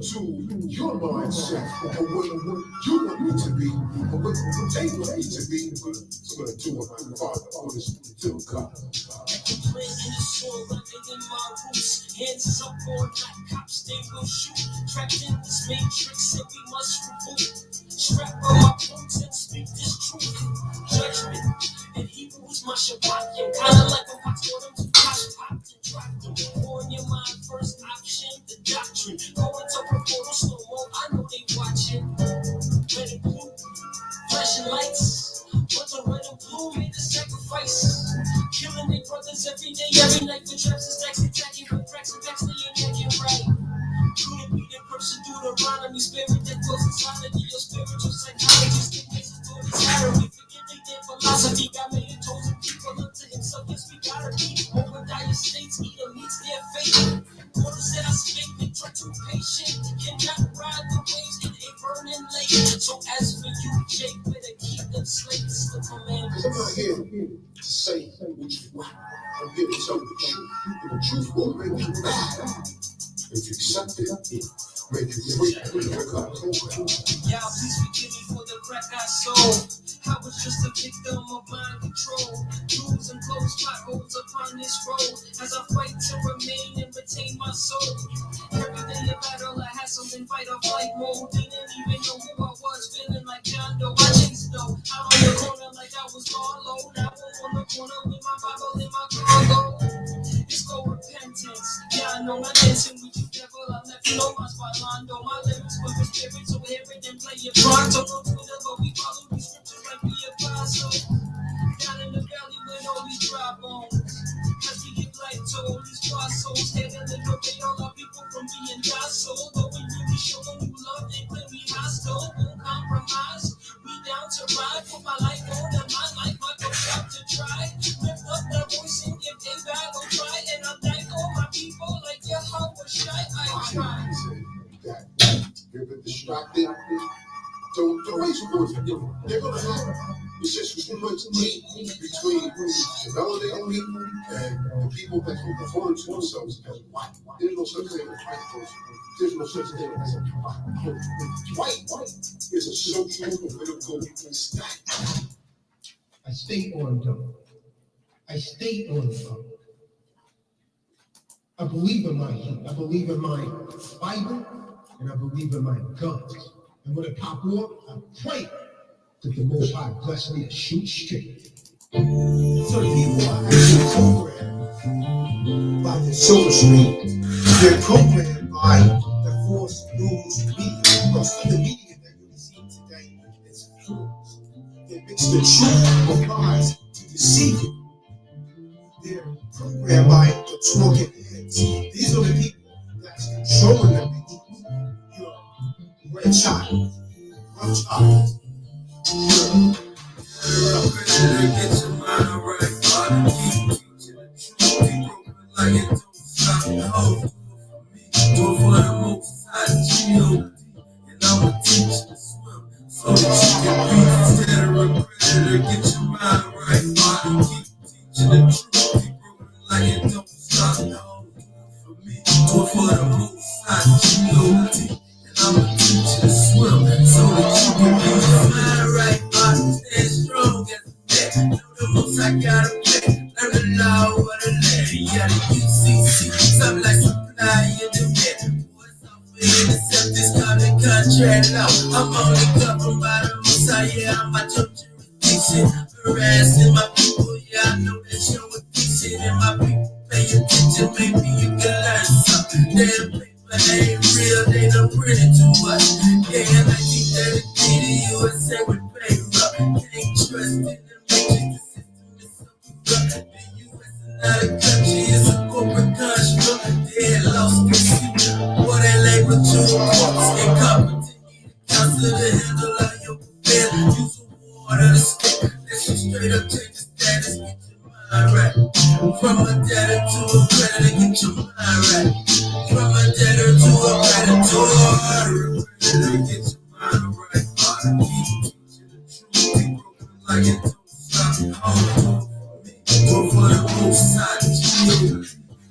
to your mindset of what you want me to be, or what they want me to be. So I'm going to do what my Father orders me to do, God. Hands up or not, cops they will shoot. Trapped in this matrix and we must reboot. Strap on my boots and speak this truth. Judgment and Hebrew is my Shabbat. Kinda like a hot water to posh, popped and dropped them. On your mind, first option, the doctrine. Go into portal slow mo, I know they watching. Red and blue, flashing lights. But the red and blue made a sacrifice. Killing their brothers every day, every night. The traps and stacks attacking with cracks and backs, they ain't acting right. Couldn't be the person through the Deuteronomy spirit that goes inside of your spiritual psychologist. It makes us do this higher. We forget they did philosophy. God made it chosen people unto himself. Yes, we gotta be over dire states. Either meets their fate. Order said I speak, they try too patient. You cannot ride the waves in a burning lake. So as for you, Jake, better keep them slates. The commandments. I'm not here to say what you want. I'm here to tell you the truth. And the truth will make you mad. If you accept it, make you free. Y'all, please forgive me for the crack I sold. I was just a victim of mind control. Rules and close potholes upon this road as I fight to remain and retain my soul. Every day a battle, I had something fight or flight mode. Didn't even know who I was, feeling like John Doe. I chased though, out on the corner like I was Marlowe. Now I'm on the corner with my Bible in my cargo. It's called repentance. Yeah, I know my dancing with you, devil. I left you know my spot, Londo. My lyrics were the spirit, so hear it and play it. Pronto on Twitter, but we follow these scriptures like we apostle. Down in the valley with all these dry bones. As we give life to all these lost souls, head and liberate all our people from being docile. Though we really show them you love, they claim we hostile. Won't compromise. We down to ride, put my life on and my life, my go out to try. Lift up that voice and give a battle try. And I thank all my people like your heart was shy. I try. You're a bit distracted. Don't raise your voice. They're going to have it's just too much hate between the validating people and the people that can refer to themselves as white. There's no such thing as white person. There's no such thing as a white. White is a social political stack. I stay on them. I stay on them. I believe in my heat. I believe in my Bible, and I believe in my guns. And when it pop off, I pray that the Most High bless me to shoot straight. So the people are actually programmed by the silver screen. They're programmed by the false news media. Most of the media that you see today is false. They mix the truth with lies to deceive you. They're programmed by the talking heads. These are the people that's controlling the people. You're a red child, rough child. Get your mind right, body, keep teaching the truth, keep broken like it don't stop. Oh, do it for the most high G.O.D. And I'ma teach you to swim so that you can be instead of a predator. Get your mind right, body, keep teaching the truth, keep broken like it don't stop. Oh, do it for me, do it for the most high G.O.D. And I'ma teach you to swim so that you can be your mind right, body, stand strong as know the most I gotta play. Learn the law of the land. Yeah, the UCC. Something like supply in the bed. Boys off for intercept this common contract law. I'm only governed by the most I, yeah, I'm my jurisdiction. Harassing my people, yeah, I know that you're addiction. And my people pay attention, maybe you can learn something. Damn paper ain't real, they done printed too much. Yeah, in 1933, the USA would pay rough. Can't trust it. The U.S. is not a country, it's a corporate construct. They had lost receipt, or they label to a corpse. Incompetent, need a counselor to handle all your affairs. Use a water to stick, let's just straight up change the status. Get your mind right. From a debtor to a predator, get your mind right. From a debtor to a predator, get your mind right. Keep teaching the truth, keep broken like it don't stop. Do it for the most high G.O.D.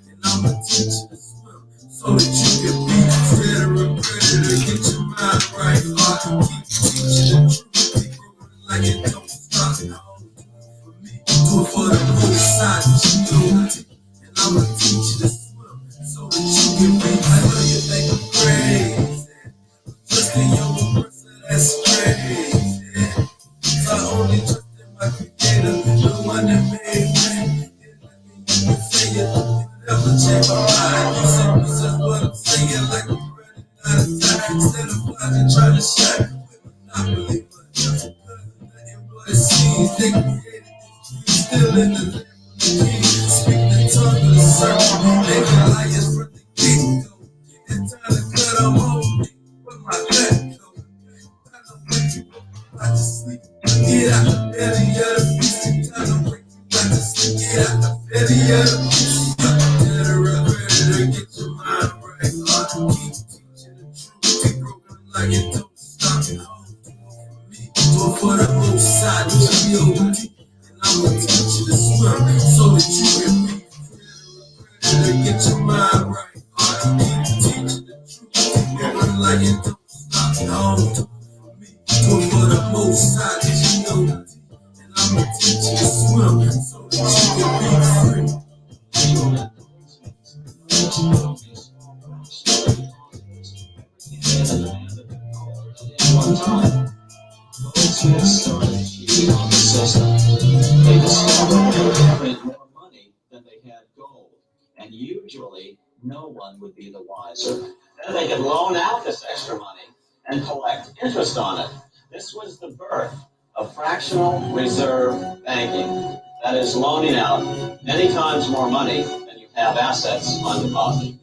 And I'ma teach you to swim so that you can be instead of a predator. side of G-O-D. And I'ma teach you to swim so that you can be. I know you think I'm crazy. Just in your oppressor, that's crazy. I only trust in my creator, the one that made me. You say it, you never change my mind. You say this is what I'm saying, like I'm running out of time. Instead of blinding, trying to shine with monopoly money. Cause nothing what it seems, they created this still in the land of the king. Speak the tongue of the serpent, they got liars from the get-go. It's time to cut them off, with my gut go. I know when you about to sleep, get out the belly of the beast. It's time to wake you about to sleep, get out the belly of the beast. Better get your mind right. Keep teaching the truth, keep broken like it don't stop. Do it for the most side, G-O-D. And I'ma teach you to swim so that you can be free. Better get your mind right. Keep teaching the truth, keep broken like it don't stop. Do it for the most side, G-O-D. And I'ma teach you to swim so that you can be free. One time, goldsmiths started cheating on the system. They discovered they printed more money than they had gold, and usually no one would be the wiser. Then they could loan out this extra money and collect interest on it. This was the birth of fractional reserve banking. That is, loaning out many times more money than you have assets on deposit.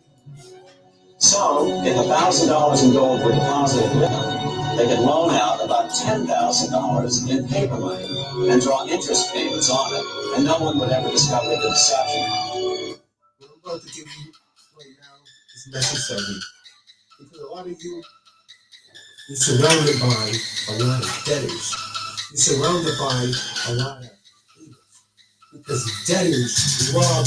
So, if $1,000 in gold were deposited with them, they could loan out about $10,000 in paper money and draw interest payments on it, and no one would ever discover the deception. What I'm about to give you right now is necessary because a lot of you, you're surrounded by a lot of debtors. You're surrounded by a lot of haters because debtors rob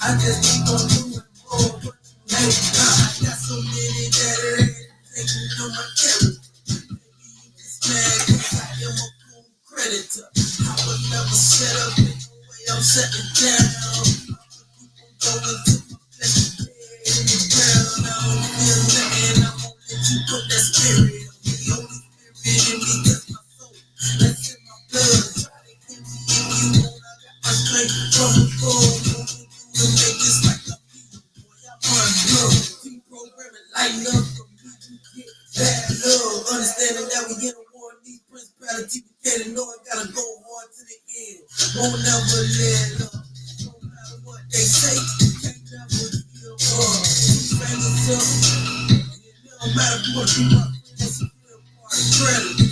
I just keep on doing more. I got so many debtors taking on my character. Mad cause I am a full creditor. I would never set up in the way I'm setting down. Going to my flesh in the ground. I don't feel nothing. I won't let you put that spirit on me. Holy Spirit in me, that's my soul. That's in my blood. Try to give me if you want. I got my strength from the gold. You make this like a beat. Boy, I run good. Team programming, lighten up for me. You get bad love. Understanding that we in a war. These principalities, we can't know I gotta go hard to the end. Won't never let up. No matter what they say, can't never give up. Two fingers up. It don't matter what you my friends, still part of credit.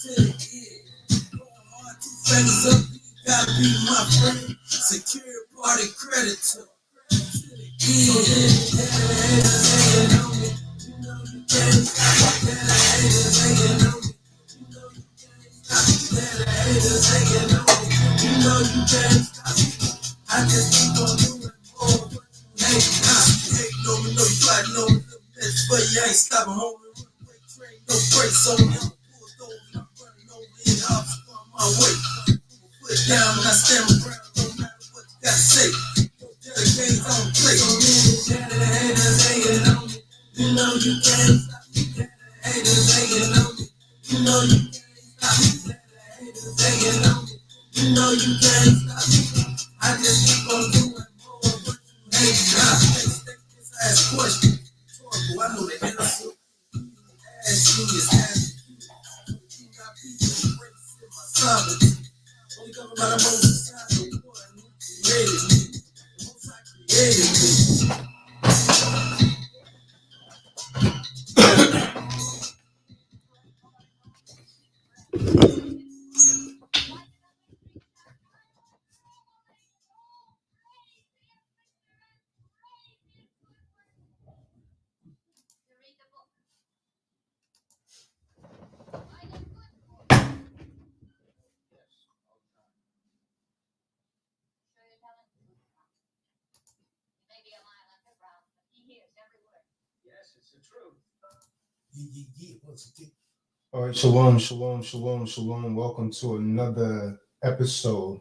To the end. Going hard, two fingers up. You gotta be my friend. Secure party creditor. I just keep on doing more. Hey, no, we know you got no best, but you ain't stopping home. Train, no brakes on me. I'm pulled over, I'm running over in hops on my way. Put down when I stand my ground, no matter what you gotta say. Games on play. So many haters hating on me. You know you can't stop me. Haters hating on me. You know you can't stop me. Haters hating on me. You know you can't stop me. I just keep on doing more. Hey, ask questions. I know the answer. Ask you is ask you. You got people race in my sovereignty. Only talking about a most society. One who created me. The most I created me. All right, shalom, shalom, shalom, shalom. Welcome to another episode.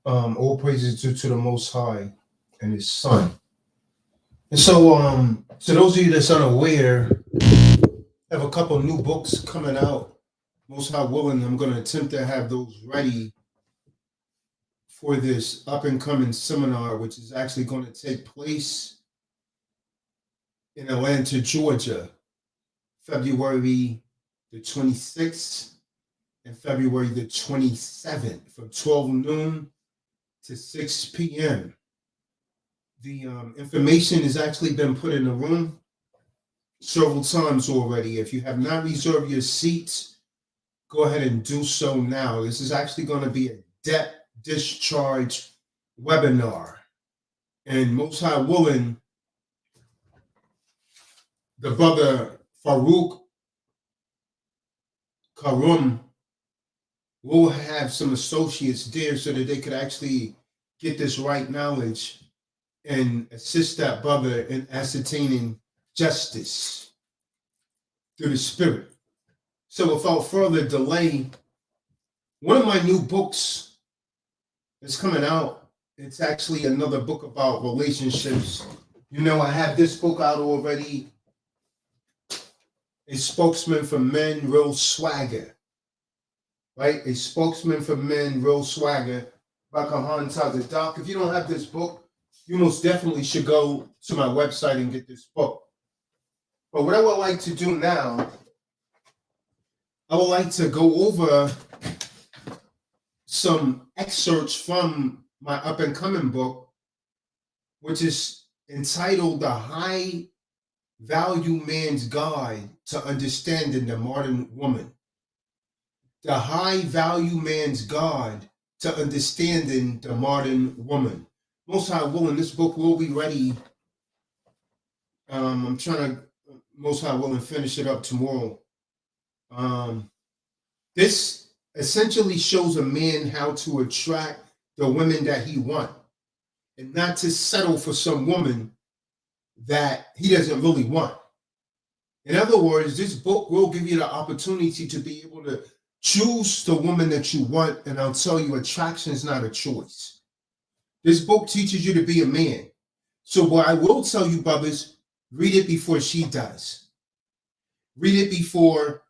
All praises due to the Most High and His Son. And so, to those of you that's unaware, I have a couple new books coming out. Most High willing, I'm going to attempt to have those ready for this up-and-coming seminar, which is actually going to take place in Atlanta, Georgia, February the 26th and February the 27th from 12 noon to 6 p.m. The information has actually been put in the room several times already. If you have not reserved your seats, go ahead and do so now. This is actually going to be a debt discharge webinar. And most high willing, the brother Farouk Karum will have some associates there so that they could actually get this right knowledge and assist that brother in ascertaining justice through the spirit. So without further delay, one of my new books is coming out. It's actually another book about relationships. You know, I have this book out already. A Spokesman for Men, Real Swagger. Right? A Spokesman for Men, Real Swagger by Tazadaq. If you don't have this book, you most definitely should go to my website and get this book. But what I would like to do now, I would like to go over some excerpts from my up-and-coming book, which is entitled The High Value Man's Guide to Understanding the Modern Woman. The High Value Man's Guide to Understanding the Modern Woman. Most High willing, this book will be ready. I'm trying to, most High willing, finish it up tomorrow. This essentially shows a man how to attract the women that he wants and not to settle for some woman that he doesn't really want. In other words, this book will give you the opportunity to be able to choose the woman that you want, and I'll tell you, attraction is not a choice. This book teaches you to be a man. So what I will tell you, brothers, read it before she does. Read it before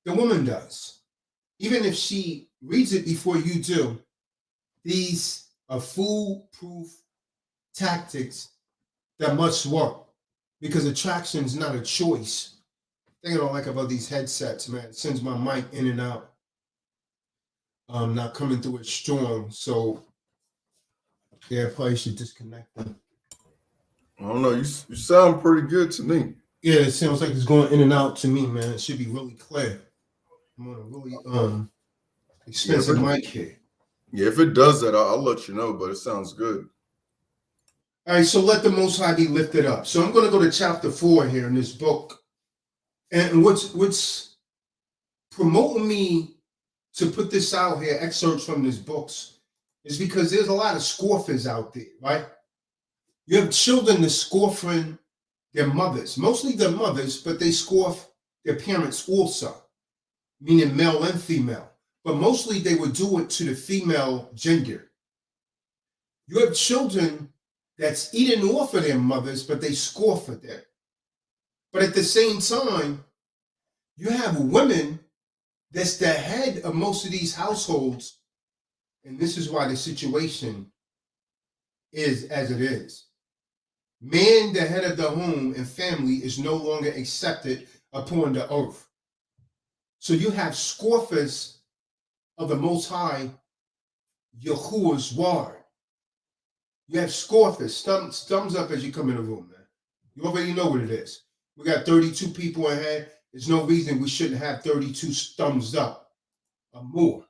the woman does. Even if she reads it before you do, these are foolproof tactics that must work, because attraction is not a choice. The thing I don't like about these headsets, man, it sends my mic in and out. Not coming through it strong. So, yeah, I probably should disconnect them. I don't know. You sound pretty good to me. Yeah, it sounds like it's going in and out to me, man. It should be really clear. I'm on a really expensive mic here. Yeah, if it does that, I'll let you know, but it sounds good. All right, so let the Most High be lifted up. So I'm going to go to chapter 4 here in this book. And what's promoting me to put this out here, excerpts from this books, is because there's a lot of scoffers out there, right? You have children that scoffing their mothers, mostly their mothers, but they scoff their parents also, meaning male and female. But mostly they would do it to the female gender. You have children that's eating off of their mothers, but they scoff at them. But at the same time, you have women that's the head of most of these households, and this is why the situation is as it is. Man, the head of the home and family, is no longer accepted upon the earth. So you have scoffers of the Most High, Yahuwah's word. You have scoffers. Thumbs up as you come in the room, man. You already know what it is. We got 32 people in here. There's no reason we shouldn't have 32 thumbs up or more.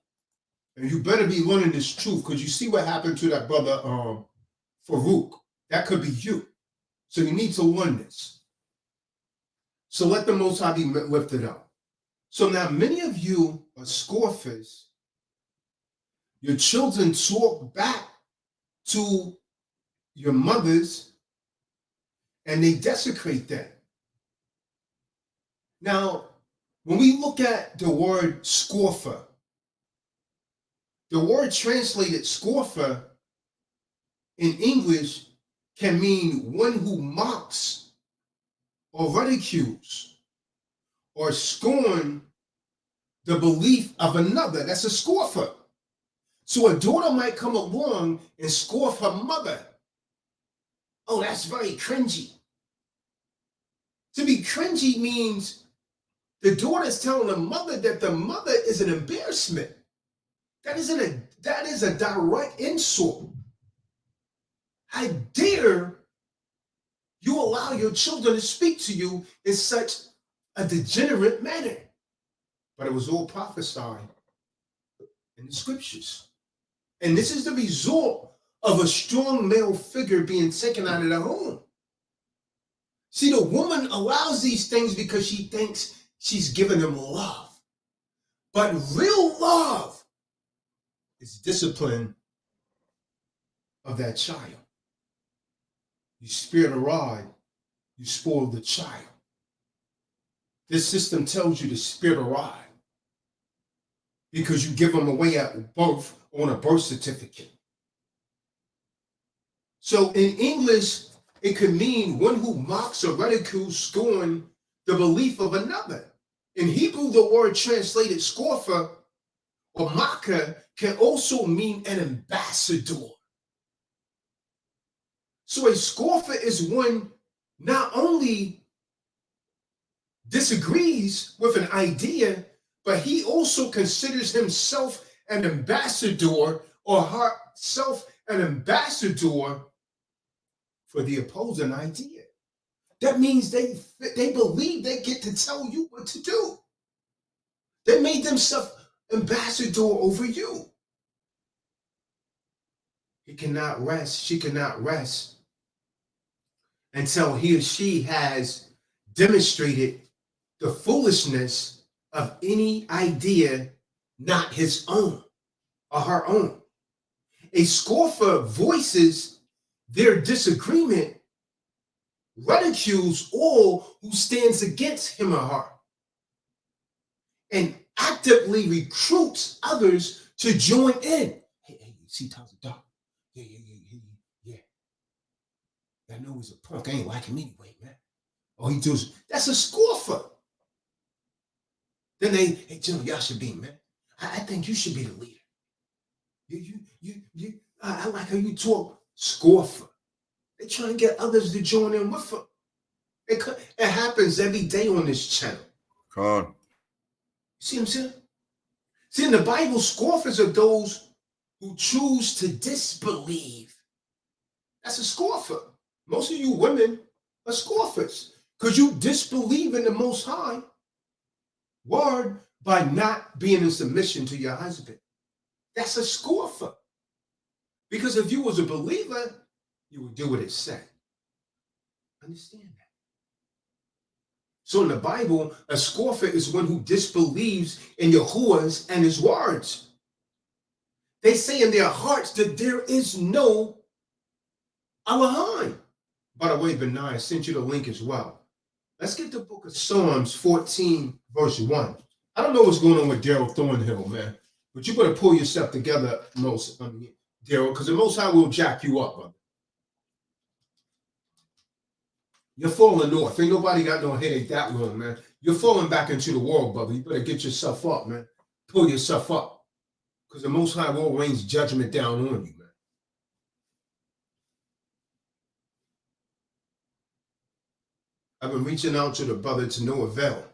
And you better be learning this truth, because you see what happened to that brother Farouk. That could be you. So you need to learn this. So let the Most High be lifted up. So now many of you are scoffers. Your children talk back to your mothers and they desecrate them. Now, when we look at the word scoffer, the word translated scoffer in English can mean one who mocks or ridicules or scorn the belief of another. That's a scoffer. So a daughter might come along and scoff her mother. Oh, that's very cringy. To be cringy means the daughter is telling the mother that the mother is an embarrassment. That is a direct insult. How dare you allow your children to speak to you in such a degenerate manner? But it was all prophesied in the scriptures. And this is the result of a strong male figure being taken out of the home. See, the woman allows these things because she thinks she's giving them love. But real love is discipline of that child. You spare the rod, you spoil the child. This system tells you to spare the rod because you give them away at birth on a birth certificate. So in English, it could mean one who mocks or ridicules, scorn the belief of another. In Hebrew, the word translated scoffer or mocker can also mean an ambassador. So a scoffer is one not only disagrees with an idea, but he also considers himself an ambassador or herself an ambassador for the opposing idea. That means they believe they get to tell you what to do. They made themselves ambassador over you. He cannot rest, she cannot rest until he or she has demonstrated the foolishness of any idea not his own or her own. A scoffer voices their disagreement, ridicules all who stands against him or her, and actively recruits others to join in. Hey, you see Tazadaq? Yeah. I know he's a punk. I ain't like him anyway, man. All he does, that's a scoffer. Then hey, Jim, y'all should be, man. I think you should be the leader. I like how you talk. Scoffer. They try and get others to join in with them. It happens every day on this channel. Come on. See what I'm saying? See, in the Bible, scoffers are those who choose to disbelieve. That's a scoffer. Most of you women are scoffers because you disbelieve in the Most High word by not being in submission to your husband. That's a scoffer. Because if you was a believer, you would do what it said. Understand that. So in the Bible, a scoffer is one who disbelieves in Yahuwah's and his words. They say in their hearts that there is no Elohim. By the way, Benai, I sent you the link as well. Let's get the book of Psalms 14, verse 1. I don't know what's going on with Daryl Thornhill, man, but you better pull yourself together, Daryl, because the Most High will jack you up, brother. You're falling north. Ain't nobody got no headache that long, man. You're falling back into the world, brother. You better get yourself up, man. Pull yourself up. Because the Most High will rain judgment down on you, man. I've been reaching out to the brother to no avail.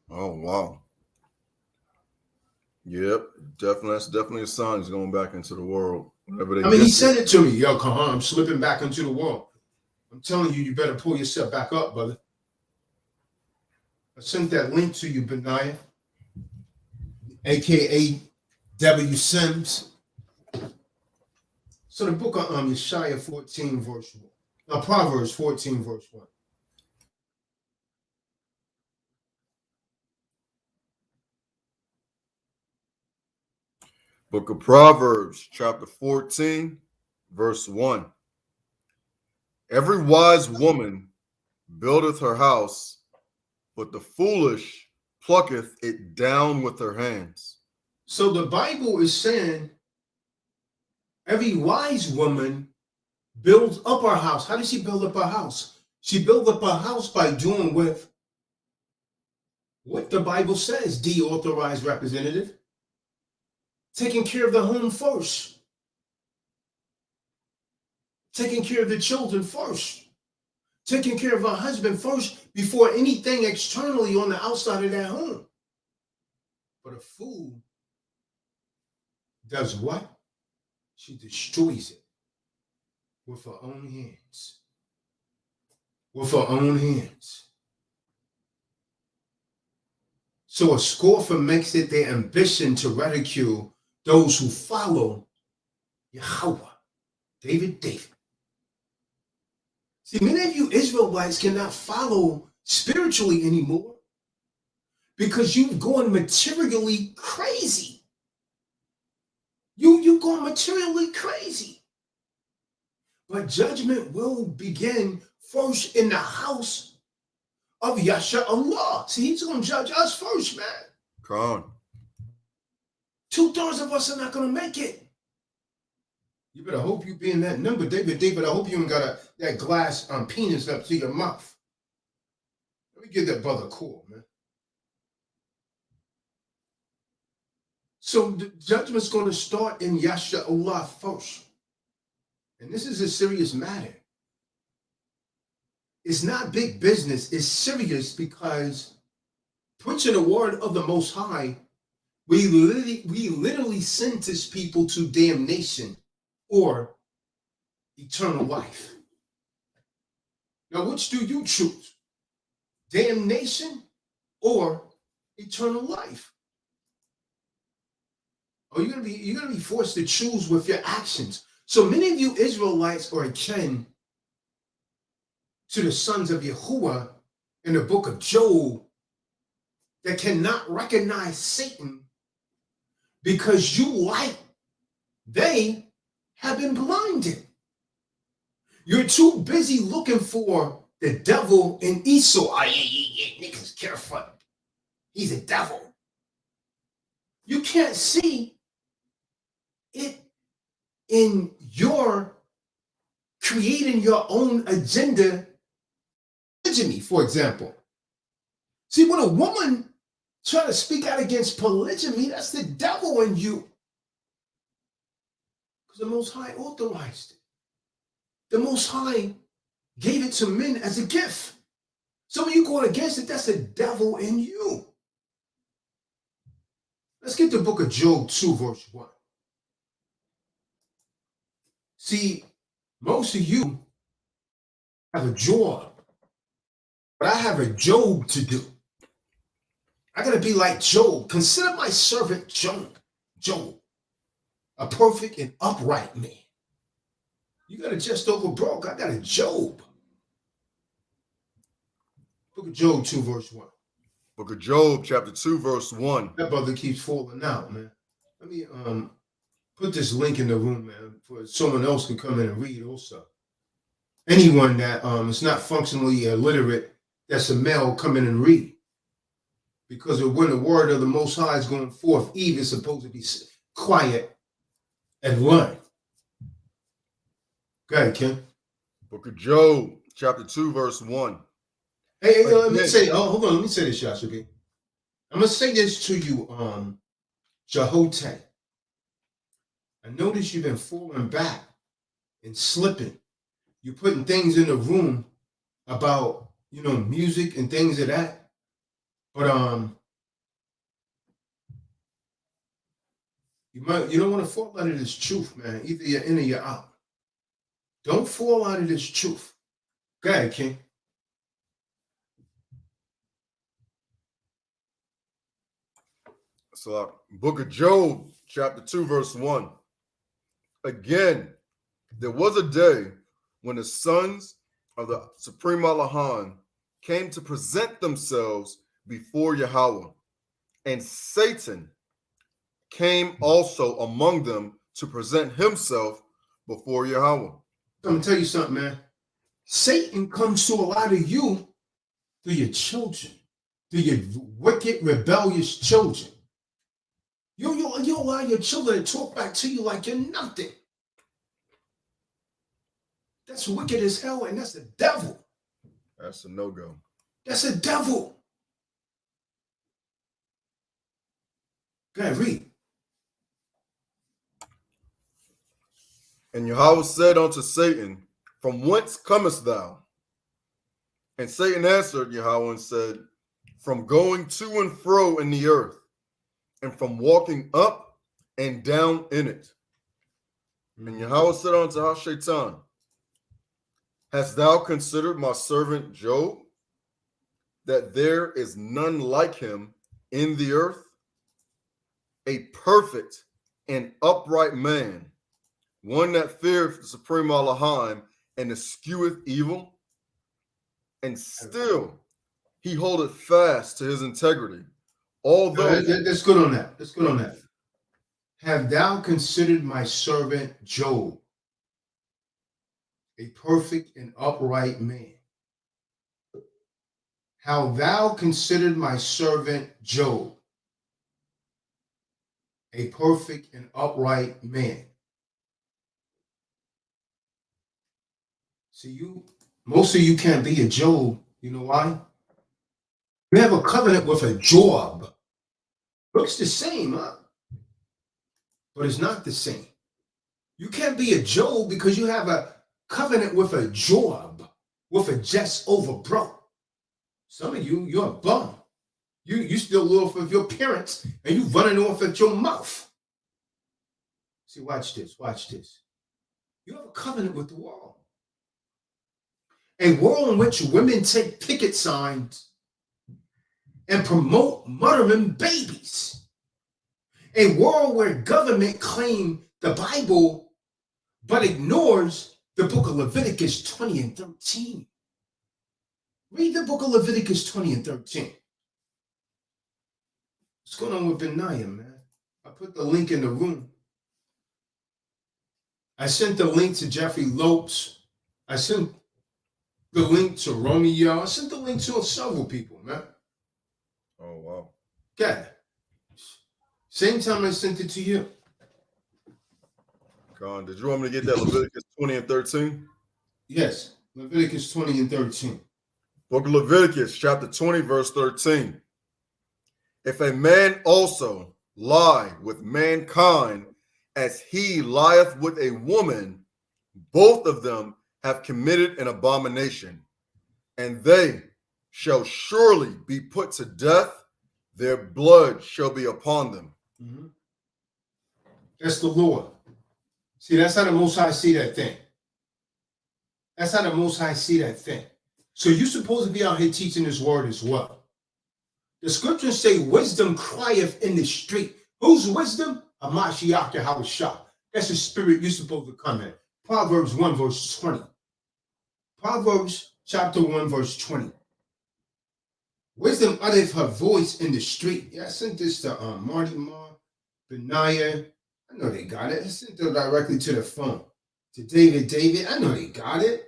Oh, wow. Yep, definitely. That's definitely a sign he's going back into the world. He said it to me. Yo, Kahan, I'm slipping back into the world. I'm telling you, you better pull yourself back up, brother. I sent that link to you, Benaiah, a.k.a. W. Sims. So the book of Yeshaya 14, verse 1. Proverbs 14, verse 1. Book of Proverbs, chapter 14, verse 1. Every wise woman buildeth her house but the foolish plucketh it down with her hands. So the Bible is saying every wise woman builds up her house. How does she build up her house? She builds up her house by doing with what the Bible says, deauthorized representative. Taking care of the home first. Taking care of the children first. Taking care of her husband first before anything externally on the outside of that home. But a fool does what? She destroys it with her own hands. With her own hands. So a scoffer makes it their ambition to ridicule those who follow Yahweh. David. See, many of you Israelites cannot follow spiritually anymore because you've gone materially crazy. You've gone materially crazy. But judgment will begin first in the house of Yasha Allah. See, he's going to judge us first, man. Come on. 2/3 of us are not going to make it. You better hope you be in that number, David. I hope you ain't got that glass penis up to your mouth. Let me give that brother a call, man. So the judgment's going to start in Yasha Allah first. And this is a serious matter. It's not big business. It's serious because preaching the word of the Most High, we literally sentence people to damnation or eternal life. Now, which do you choose? Damnation or eternal life? Or you're gonna be forced to choose with your actions. So many of you Israelites are akin to the sons of Yahuwah in the book of Job that cannot recognize Satan because they have been blinded. You're too busy looking for the devil in Esau. Niggas careful. He's a devil. You can't see it in your creating your own agenda. Polygamy, for example. See, when a woman try to speak out against polygamy, that's the devil in you. Because the Most High authorized it. The Most High gave it to men as a gift. So when you going against it, that's the devil in you. Let's get the book of Job 2, verse 1. See, most of you have a job, but I have a Job to do. I got to be like Job. Consider my servant Job, a perfect and upright man. You got a just over broke. I got a Job. Book of Job 2, verse 1. Book of Job, chapter 2, verse 1. That brother keeps falling out, man. Let me put this link in the room, man, for someone else can come in and read also. Anyone that is not functionally illiterate, that's a male, come in and read. Because when the word of the Most High is going forth, Eve is supposed to be quiet and learn. Go ahead, Kim. Book of Job, chapter 2, verse 1. Hey, let me say, hold on, let me say this, Yashabi. I'm going to say this to you, Jehote. I notice you've been falling back and slipping. You're putting things in the room about, music and things of that. But you don't want to fall out of this truth, man. Either you're in or you're out. Don't fall out of this truth. Go ahead, King. So, book of Job, chapter 2, verse 1. Again, there was a day when the sons of the Supreme Allahan came to present themselves before Yahweh, and Satan came also among them to present himself before Yahweh. I'm going to tell you something, man. Satan comes to a lot of you through your children. to your wicked, rebellious children. You allow your children to talk back to you like you're nothing. That's wicked as hell, and that's the devil. That's a no-go. That's a devil. Go ahead, read. And Yahweh said unto Satan, From whence comest thou? And Satan answered Yahweh and said, From going to and fro in the earth, and from walking up and down in it. And Yahweh said unto Shaitan, Hast thou considered my servant Job, that there is none like him in the earth, a perfect and upright man, one that feareth the supreme Elohim and escheweth evil? And still he holdeth fast to his integrity, although... That's good on that. That's good on that. Have thou considered my servant Job, a perfect and upright man? How thou considered my servant Job, a perfect and upright man. See, most of you can't be a Job. You know why? You have a covenant with a Job. Looks the same, huh? But it's not the same. You can't be a Job because you have a covenant with a Job, with a just over bro. Some of you, you're a bum. You still live off of your parents and you running off at your mouth. See, watch this, watch this. You have a covenant with the world. A world in which women take picket signs and promote murdering babies. A world where government claims the Bible but ignores the book of Leviticus 20 and 13. Read the book of Leviticus 20 and 13. What's going on with Benaiah, man? I put the link in the room. I sent the link to Jeffrey Lopes. I sent the link to Romeo. I sent the link to several people, man. Oh, wow. Okay. Same time I sent it to you. Con, did you want me to get that Leviticus 20 and 13? Yes, Leviticus 20 and 13. Book of Leviticus, chapter 20, verse 13. If a man also lie with mankind as he lieth with a woman, both of them have committed an abomination, and they shall surely be put to death. Their blood shall be upon them. Mm-hmm. That's the Lord. See, that's how the Most High see that thing. That's how the Most High see that thing. So you're supposed to be out here teaching this word as well. The scriptures say wisdom crieth in the street. Whose wisdom? A Mashiach Yahushua. That's the spirit you're supposed to come in. Proverbs 1 verse 20. Proverbs chapter 1 verse 20. Wisdom uttereth her voice in the street. Yeah, I sent this to Marty Ma, Benaiah. I know they got it. I sent it directly to the phone. To David. I know they got it.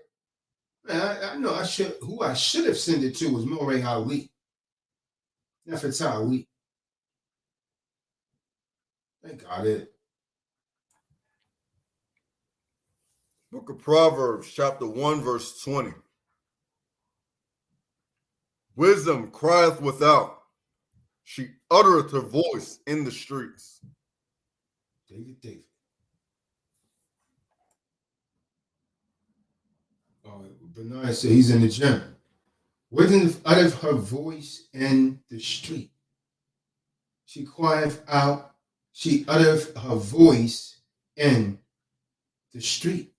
Man, I know who I should have sent it to was Moreh Ali. Nefertah Ali. They got it. Book of Proverbs, chapter 1, verse 20. Wisdom crieth without. She uttereth her voice in the streets. David. Oh, Benaiah said he's in the gym. Wisdom uttereth her voice in the street. She crieth out. She uttereth her voice in the street.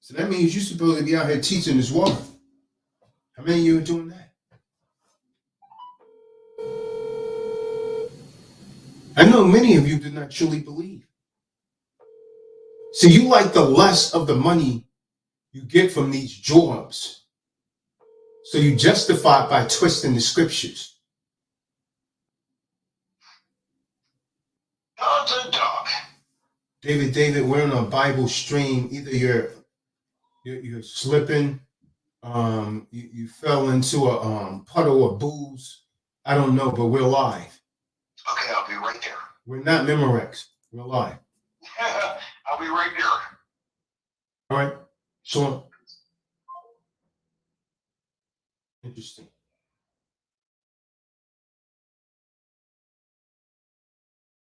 So that means you're supposed to be out here teaching this woman. How many of you are doing that? I know many of you do not truly believe. See, you like the lust of the money you get from these jobs. So you justify it by twisting the scriptures. Tazadaq. David, we're on a Bible stream. Either you're slipping You fell into a puddle of booze. I don't know, but we're live. Okay, I'll be right there. We're not Memorex. We're live. I'll be right there. All right. So interesting.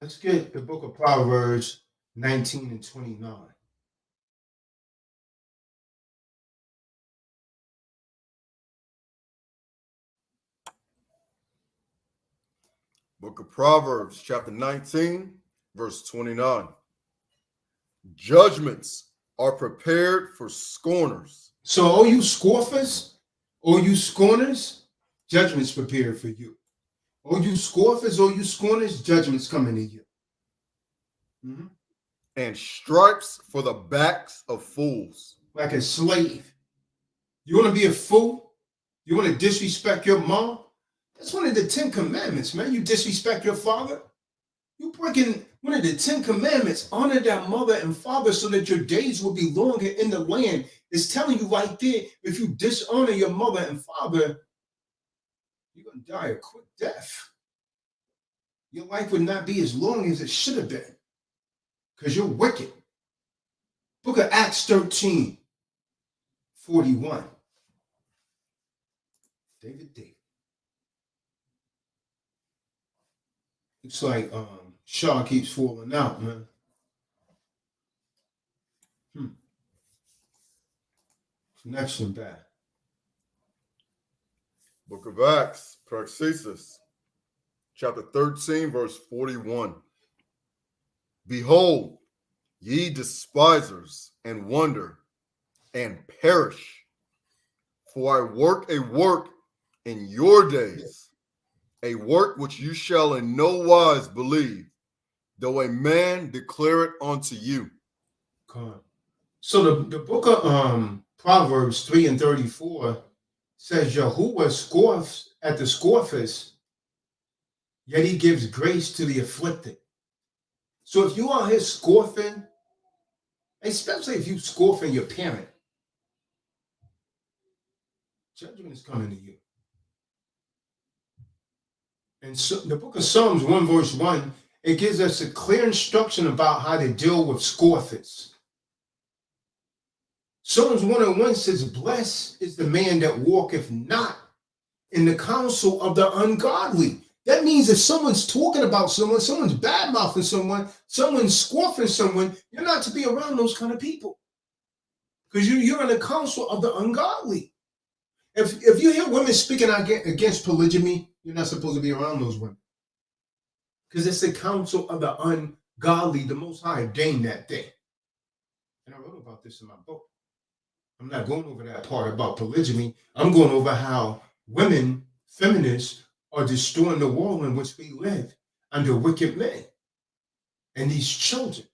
Let's get the book of Proverbs 19 and 29. Book of Proverbs, chapter 19, verse 29. Judgments are prepared for scorners. So, all you scoffers, all you scorners, judgment's prepared for you. All you scoffers, all you scorners, judgment's coming to you. Mm-hmm. And stripes for the backs of fools. Like a slave. You want to be a fool? You want to disrespect your mom? That's one of the 10 commandments, man. You disrespect your father? You breaking one of the 10 commandments. Honor thy mother and father so that your days will be longer in the land. It's telling you right there, if you dishonor your mother and father, you're going to die a quick death. Your life would not be as long as it should have been because you're wicked. Book of Acts 13, 41. David. It's like Shaw keeps falling out, man. Connection bad. Book of Acts, Praxesis, chapter 13, verse 41. Behold, ye despisers, and wonder, and perish. For I work a work in your days, a work which you shall in no wise believe, though a man declare it unto you. So the book of Proverbs 3 and 34 says Yahuwah scoffs at the scoffers, yet he gives grace to the afflicted. So if you are here scoffing, especially if you scoffing your parent, judgment is coming to you. And so the book of Psalms 1 verse 1, it gives us a clear instruction about how to deal with scoffers. Psalms 101 says, blessed is the man that walketh not in the counsel of the ungodly. That means if someone's talking about someone, someone's bad-mouthing someone, someone's scoffing someone, you're not to be around those kind of people. Because you're in the counsel of the ungodly. If you hear women speaking against polygamy, you're not supposed to be around those women. Because it's the counsel of the ungodly. The Most High ordained that thing. And I wrote about this in my book. I'm not going over that part about polygamy. I'm going over how women, feminists, are destroying the world in which we live under wicked men. And these children,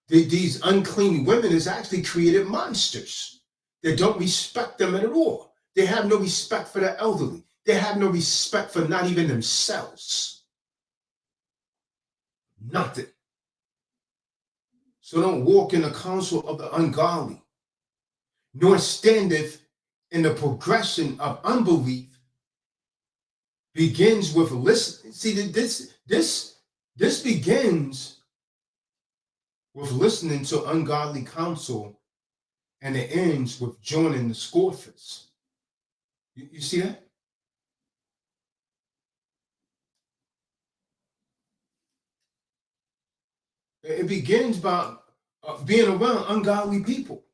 these unclean women has actually created monsters that don't respect them at all. They have no respect for the elderly. They have no respect for not even themselves. Nothing. So don't walk in the counsel of the ungodly, nor standeth in the progression of unbelief. Begins with listening. See, this begins with listening to ungodly counsel, and it ends with joining the scoffers. You see that? It begins by being around ungodly people,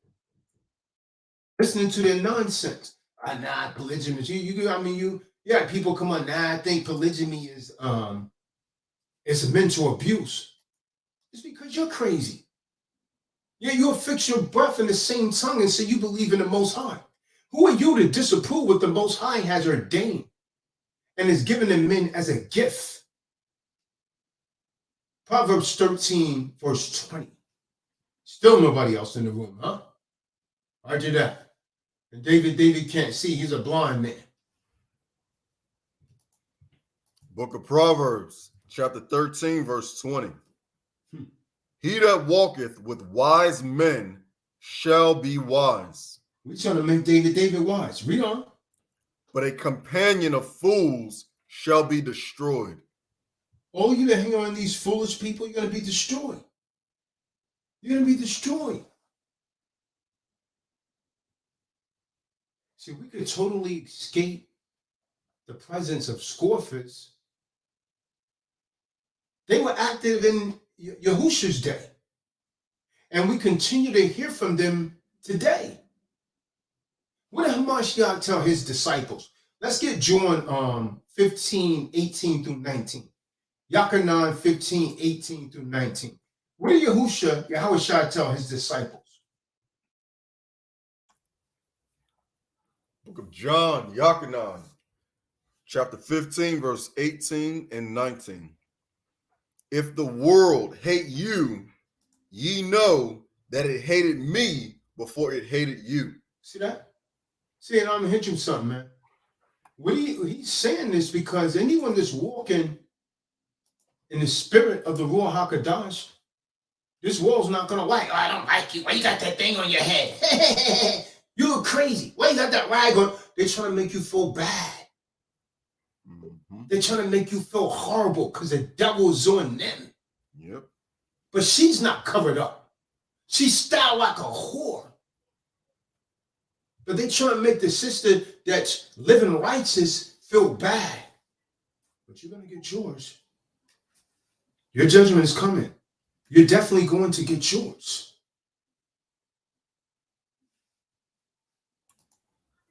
listening to their nonsense. Nah, polygamy. You got people come on. Nah, I think polygamy is mental abuse. It's because you're crazy. Yeah, you'll fix your breath in the same tongue and say you believe in the Most High. Who are you to disapprove what the Most High has ordained and is given to men as a gift? Proverbs 13, verse 20. Still nobody else in the room, huh? I did that. And David can't see. He's a blind man. Book of Proverbs, chapter 13, verse 20. He that walketh with wise men shall be wise, We're trying to make David wise. Read on. But a companion of fools shall be destroyed. All you that hang around these foolish people, you're going to be destroyed. You're going to be destroyed. See, we could totally escape the presence of scoffers. They were active in Yahushua's day. And we continue to hear from them today. What did Hamashiach tell his disciples? Let's get John 15, 18 through 19. Yachanan 15, 18 through 19. What did Yahushua tell his disciples? Book of John, Yachanan, chapter 15, verse 18 and 19. If the world hate you, ye know that it hated me before it hated you. See that? See, and I'm gonna hit you something, man. He's saying this because anyone that's walking in the spirit of the Ruach HaKodesh, this world's not gonna like. Oh, I don't like you. Why you got that thing on your head? You look crazy. Why you got that rag on? They're trying to make you feel bad. They're trying to make you feel horrible because the devil's on them. Yep. But she's not covered up. She's styled like a whore. But they're trying to make the sister that's living righteous feel bad. But you're going to get yours. Your judgment is coming. You're definitely going to get yours.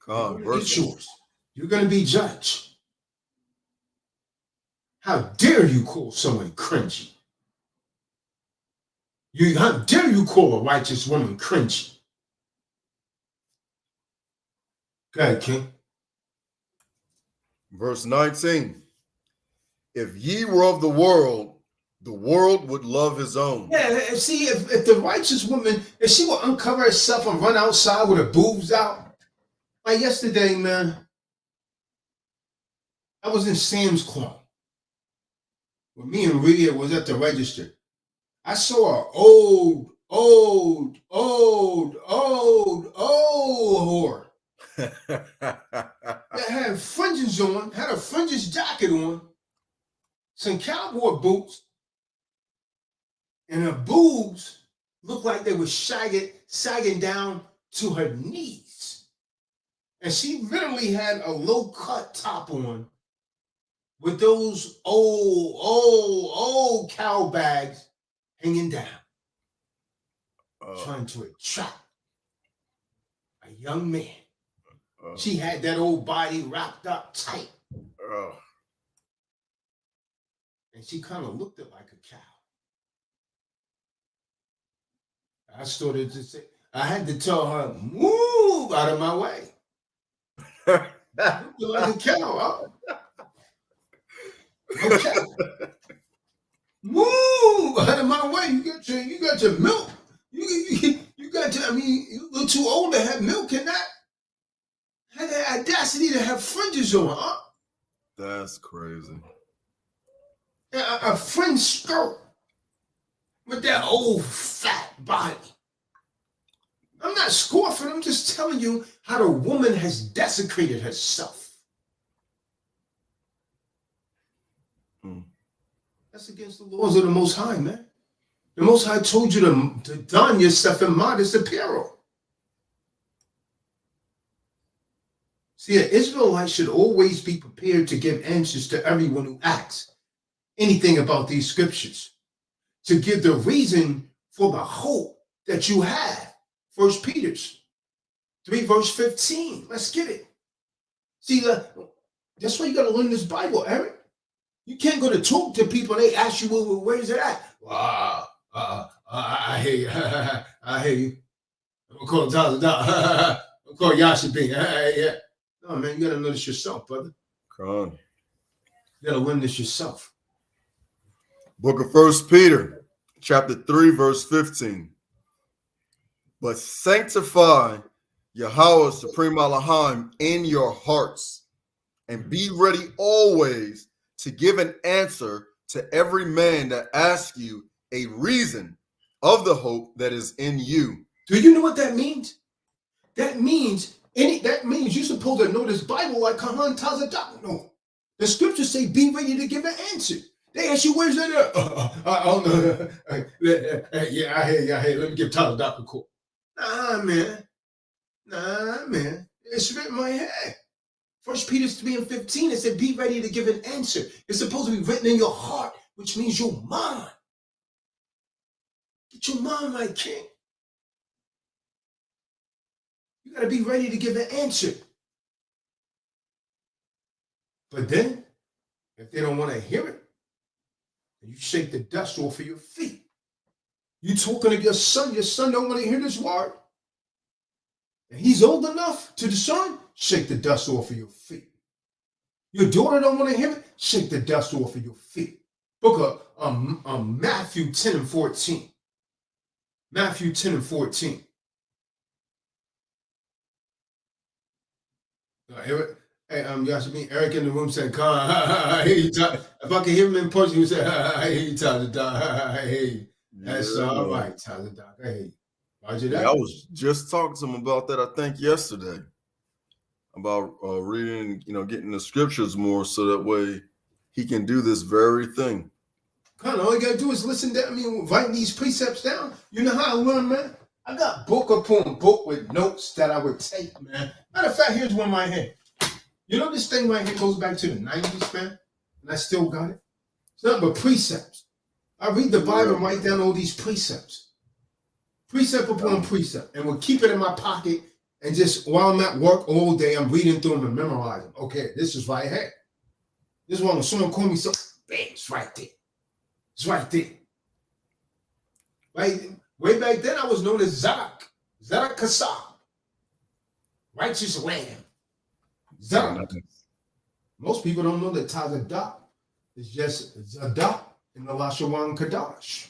God, You're get yours. You're going to be judged. How dare you call someone cringy? How dare you call a righteous woman cringy? Go ahead, King. Verse 19. If ye were of the world would love his own. Yeah, see, if the righteous woman, if she would uncover herself and run outside with her boobs out, like yesterday, man, I was in Sam's Club. When me and Rhea was at the register, I saw an old whore that had fringes on, had a fringes jacket on, some cowboy boots, and her boobs looked like they were sagging down to her knees. And she literally had a low-cut top on with those old cow bags hanging down, trying to attract a young man. She had that old body wrapped up tight. And she kind of looked it like a cow. I started to say, I had to tell her, move out of my way. Looked like a cow, huh? Okay. Move out of my way. You got your milk. You got your, I mean, you're a little too old to have milk in that. Had the audacity to have fringes on, huh? That's crazy. A fringe skirt with that old fat body. I'm not scoffing, I'm just telling you how the woman has desecrated herself. That's against the laws of the Most High, man. The Most High told you to don yourself in modest apparel. See, an Israelite should always be prepared to give answers to everyone who asks anything about these scriptures, to give the reason for the hope that you have. 1 Peter 3, verse 15. Let's get it. See, that's why you got to learn this Bible, Eric. You can't go to talk to people and they ask you, well, where is it at? Wow, I hear you. I hear you. I'm going to call Tazadaq. I'm going to call Yashabin. Yeah. No, man, you got to know this yourself, brother. Come on. You got to learn this yourself. Book of 1 Peter, chapter 3, verse 15. But sanctify Yahweh Supreme Elohim in your hearts, and be ready always to give an answer to every man that asks you a reason of the hope that is in you. Do you know what that means? That means you're supposed to know this Bible like Kahan Tazadaq. No. The scriptures say be ready to give an answer. They ask you, where's that? I don't know. Yeah, I hear you. Let me give Tazadaq a call. Nah, man. It's written right here. 1 Peter 3:15, it said, be ready to give an answer. It's supposed to be written in your heart, which means your mind. Get your mind right, king. You got to be ready to give an answer. But then, if they don't want to hear it, you shake the dust off of your feet. You talking to your son don't want to hear this word. And he's old enough to discern, shake the dust off of your feet. Your daughter don't want to hear it, shake the dust off of your feet. Book of Matthew 10:14. Matthew 10:14. Eric, hey, y'all should meet Eric in the room saying, "Con, I hear you." If I can hear him in person, he would say, "I hear you, Tazadaq. I hear you." That's all right, Tazadaq. I hear you. Roger that. Yeah, I was just talking to him about that, I think, yesterday. About reading, getting the scriptures more so that way he can do this very thing. Con, all you gotta do is listen to write these precepts down. You know how I learn, man? I got book upon book with notes that I would take, man. Matter of fact, here's one right here. You know this thing right here goes back to the 90s, man? And I still got it. It's nothing but precepts. I read the Bible and write down all these precepts. Precept upon precept. And we'll keep it in my pocket. And just while I'm at work all day, I'm reading through them and memorizing. Okay, this is right here. This one, when someone called me, so bam, it's right there. It's right there. Right? Way back then, I was known as Zadok Kassab. Righteous Lamb. Zadok. Most people don't know that Tazadaq is just Zadok in the Lashawan Kadash.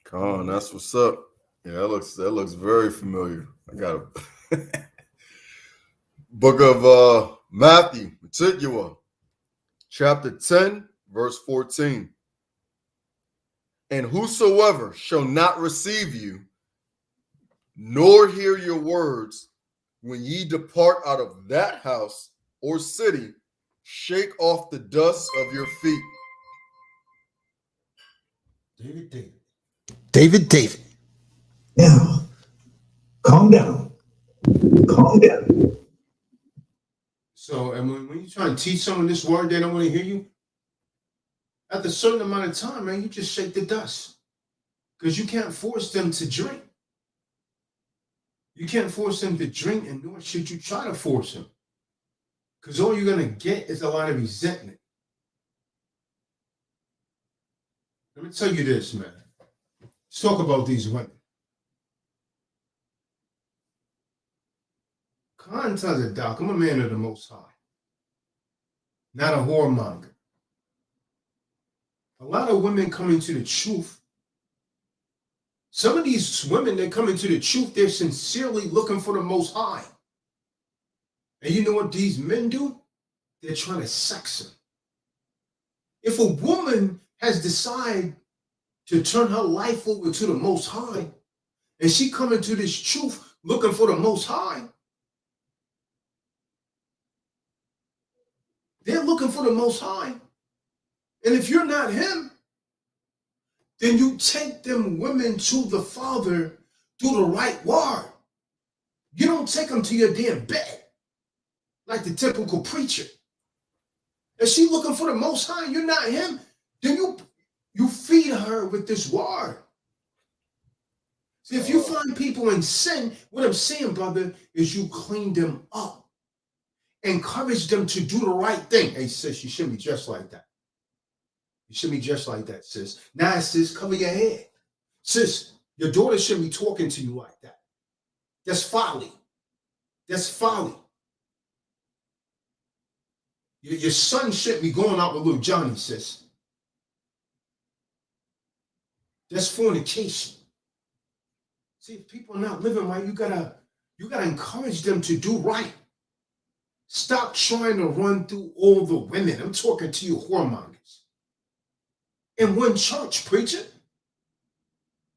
Con, that's what's up. Yeah, that looks very familiar. I got it. Book of Matthew, particular, chapter 10, verse 14. And whosoever shall not receive you, nor hear your words, when ye depart out of that house or city, shake off the dust of your feet. David. Now, calm down. Calm down. So, and when you try and teach someone this word, they don't want to hear you. After a certain amount of time, man, you just shake the dust. Because you can't force them to drink. You can't force them to drink, and nor should you try to force them. Because all you're going to get is a lot of resentment. Let me tell you this, man. Let's talk about these women. Khan Tazadaq, I'm a man of the Most High. Not a whoremonger. A lot of women coming to the truth. Some of these women that come into the truth, they're sincerely looking for the Most High. And you know what these men do? They're trying to sex them. If a woman has decided to turn her life over to the Most High, and she come into this truth looking for the Most High, they're looking for the Most High. And if you're not him, then you take them women to the Father through the right word. You don't take them to your damn bed like the typical preacher. If she's looking for the Most High, you're not him, then you feed her with this word. See, if you find people in sin, what I'm saying, brother, is you clean them up. Encourage them to do the right thing. Hey, sis, you shouldn't be dressed like that. You shouldn't be dressed like that, sis. Nah, sis, cover your head. Sis, your daughter shouldn't be talking to you like that. That's folly. That's folly. Your son shouldn't be going out with little Johnny, sis. That's fornication. See, if people are not living right, you gotta encourage them to do right. Stop trying to run through all the women. I'm talking to you whoremongers. In one church, preacher.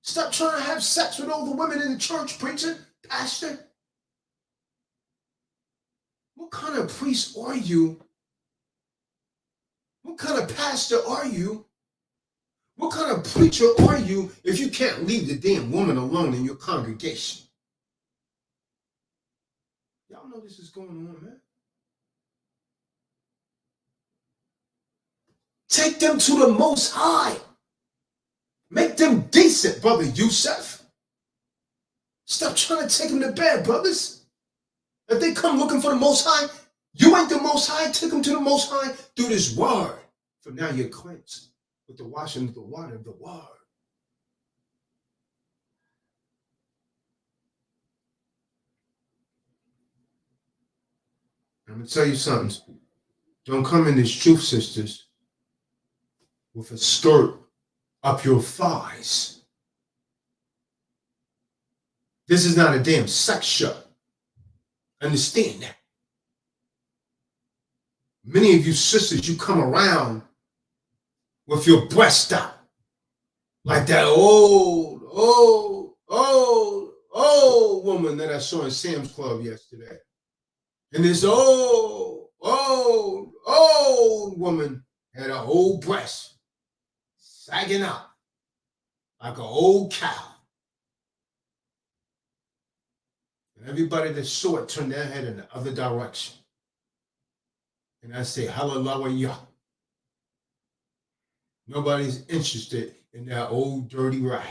Stop trying to have sex with all the women in the church, preacher, pastor. What kind of priest are you? What kind of pastor are you? What kind of preacher are you if you can't leave the damn woman alone in your congregation? Y'all know this is going on, man. Take them to the Most High. Make them decent, Brother Yusuf. Stop trying to take them to bed, brothers. If they come looking for the Most High, you ain't the Most High. Take them to the Most High through this word. For now you're cleansed with the washing of the water of the word. I'm going to tell you something. Don't come in this truth, sisters, with a skirt up your thighs. This is not a damn sex show. Understand that. Many of you sisters, you come around with your breast out. Like that old woman that I saw in Sam's Club yesterday. And this old woman had a whole breast sagging out like an old cow. And everybody that saw it turned their head in the other direction. And I say, hallelujah. Nobody's interested in that old dirty rag.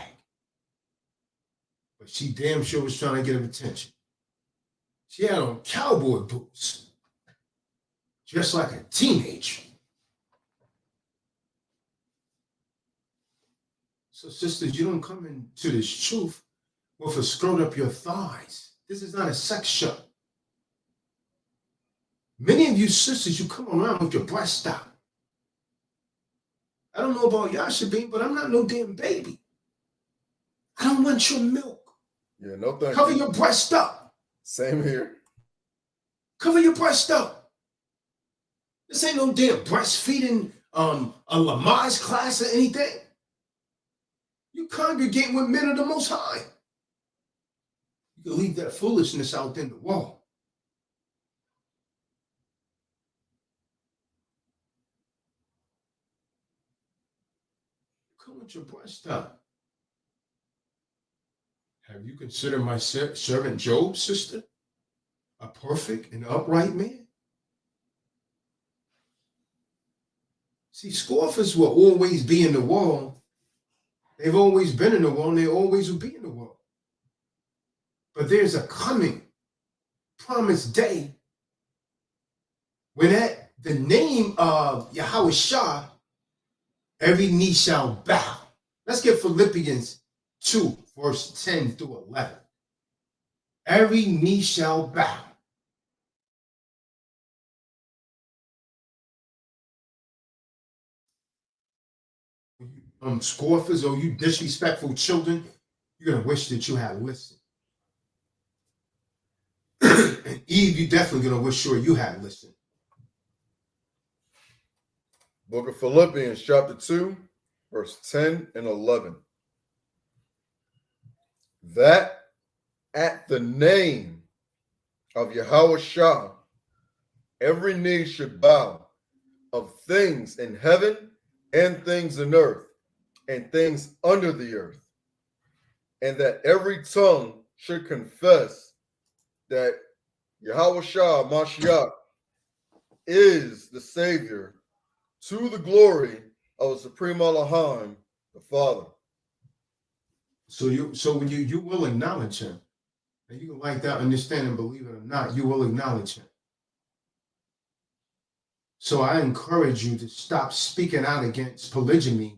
But she damn sure was trying to get him attention. She had on cowboy boots, just like a teenager. So, sisters, you don't come into this truth with a skirt up your thighs. This is not a sex show. Many of you sisters, you come around with your breast out. I don't know about Yashabin, but I'm not no damn baby. I don't want your milk. Yeah, no thank Cover you. your breast up. Same here. Cover your breast up. This ain't no damn breastfeeding a Lamaze class or anything. You congregate with men of the Most High. You can leave that foolishness out in the wall. Come with your breast up. Have you considered my servant Job, sister? A perfect and upright man? See, scoffers will always be in the world. They've always been in the world, and they always will be in the world. But there's a coming, promised day when at the name of Yahweh Shah, every knee shall bow. Let's get Philippians 2, verse 10 through 11. Every knee shall bow. Scoffers, or you disrespectful children, you're going to wish that you had listened. And Eve, you definitely going to wish sure you had listened. Book of Philippians, chapter 2, verse 10 and 11. That at the name of Yahweh Shah, every knee should bow, of things in heaven and things in earth and things under the earth, and that every tongue should confess that Yahweh Shah Mashiach is the Savior, to the glory of the Supreme Elohim, the Father. So when you will acknowledge him, and you can like that, understand and believe it or not, you will acknowledge him. So I encourage you to stop speaking out against polygamy,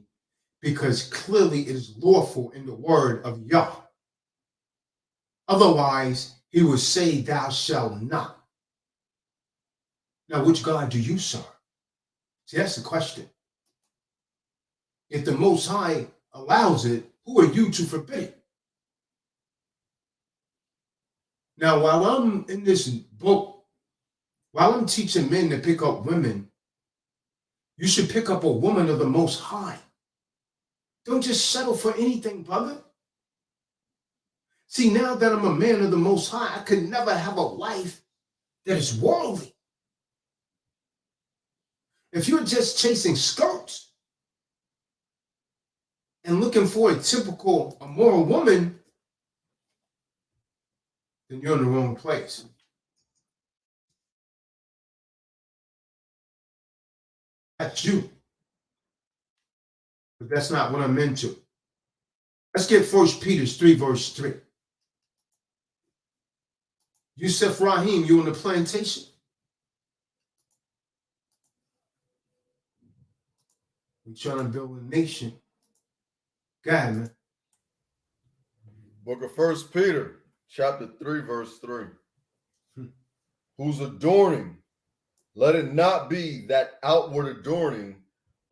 because clearly it is lawful in the word of Yah. Otherwise, he would say, thou shalt not. Now, which God do you serve? See, that's the question. If the Most High allows it, who are you to forbid it? Now, while I'm in this book, while I'm teaching men to pick up women, you should pick up a woman of the Most High. Don't just settle for anything, brother. See, now that I'm a man of the Most High, I could never have a wife that is worldly. If you're just chasing skirts and looking for a typical immoral woman, then you're in the wrong place. That's you. But that's not what I'm into. Let's get 1 Peter 3, verse 3. Yusuf Rahim, you on the plantation? We're trying to build a nation. God, man. Book of 1 Peter, chapter 3, verse 3. Whose adorning, let it not be that outward adorning